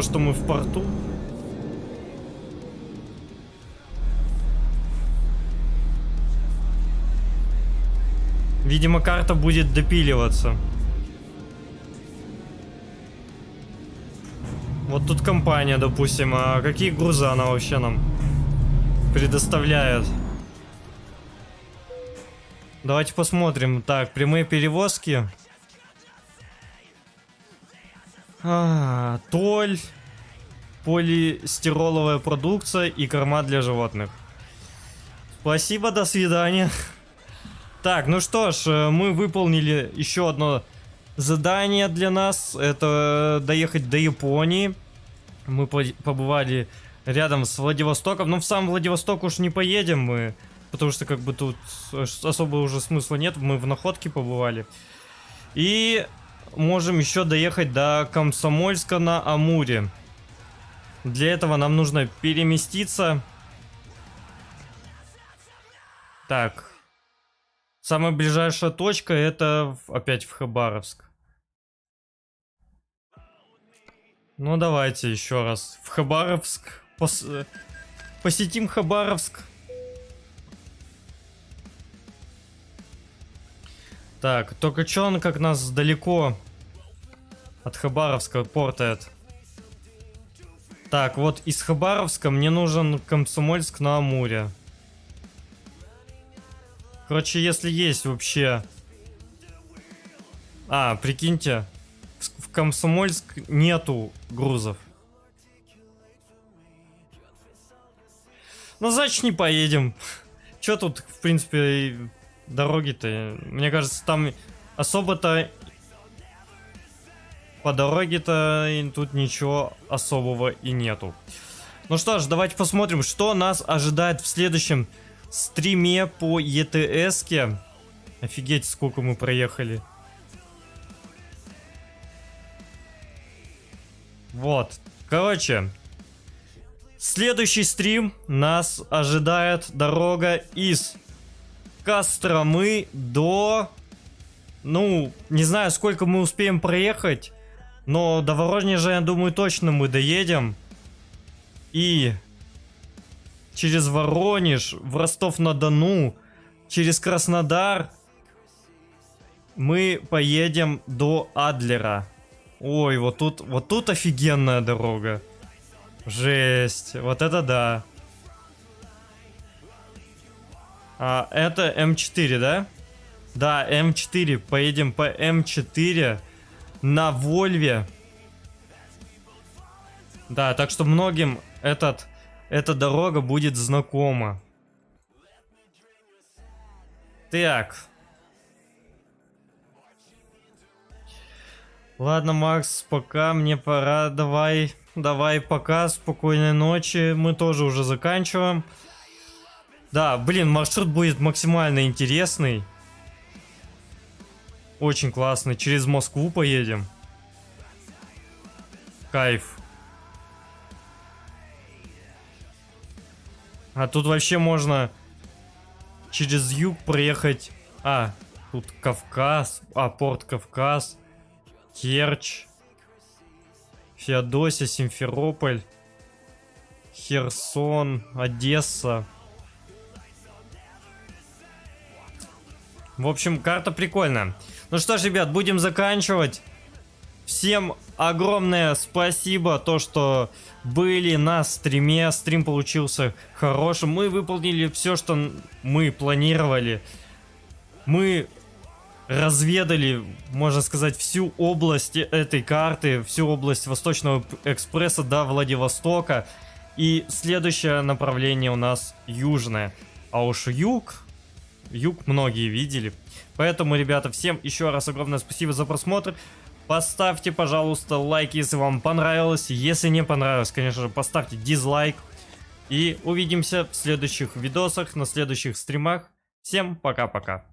что мы в порту. Видимо, карта будет допиливаться. Вот тут компания, допустим. А какие грузы она вообще нам предоставляет? Давайте посмотрим. Так, прямые перевозки. Толь, полистироловая продукция и корма для животных. Спасибо, до свидания. Так, ну что ж, мы выполнили еще одно задание для нас. Это доехать до Японии. Мы побывали рядом с Владивостоком. Но в сам Владивосток уж не поедем мы. Потому что как бы тут особо уже смысла нет. Мы в Находке побывали. И можем еще доехать до Комсомольска на Амуре. Для этого нам нужно переместиться. Так. Самая ближайшая точка это опять в Хабаровск. Ну давайте еще раз в Хабаровск. Посетим Хабаровск. Так, только чё он как нас далеко от Хабаровска портает. Так, вот из Хабаровска мне нужен Комсомольск на Амуре. Короче, если есть вообще... А, прикиньте, в Комсомольск нету грузов. Ну, значит, не поедем. Чё тут, в принципе, дороги-то? Мне кажется, там особо-то... По дороге-то тут ничего особого и нету. Ну что ж, давайте посмотрим, что нас ожидает в следующем стриме по ЕТС-ке. Офигеть, сколько мы проехали. Вот. Короче, следующий стрим нас ожидает дорога из Костромы до... Ну, не знаю, сколько мы успеем проехать. Но до Воронежа, я думаю, точно мы доедем. И через Воронеж, в Ростов-на-Дону, через Краснодар мы поедем до Адлера. Ой, вот тут офигенная дорога. Жесть, вот это да. А, это М4, да? Да, М4. Поедем по М4 на Вольве. Да, так что многим эта дорога будет знакома. Так. Ладно, Макс, пока мне пора. Давай, пока. Спокойной ночи. Мы тоже уже заканчиваем. Да, блин, маршрут будет максимально интересный. Очень классный. Через Москву поедем. Кайф. А тут вообще можно через юг проехать. А, тут Кавказ. А, порт Кавказ. Керчь. Феодосия, Симферополь. Херсон, Одесса. В общем, карта прикольная. Ну что ж, ребят, будем заканчивать. Всем огромное спасибо, то, что были на стриме. Стрим получился хорошим. Мы выполнили все, что мы планировали. Мы разведали, можно сказать, всю область этой карты, всю область Восточного экспресса до Владивостока. И следующее направление у нас южное. А уж юг многие видели. Поэтому, ребята, всем еще раз огромное спасибо за просмотр. Поставьте, пожалуйста, лайк, если вам понравилось. Если не понравилось, конечно же, поставьте дизлайк. И увидимся в следующих видосах, на следующих стримах. Всем пока-пока.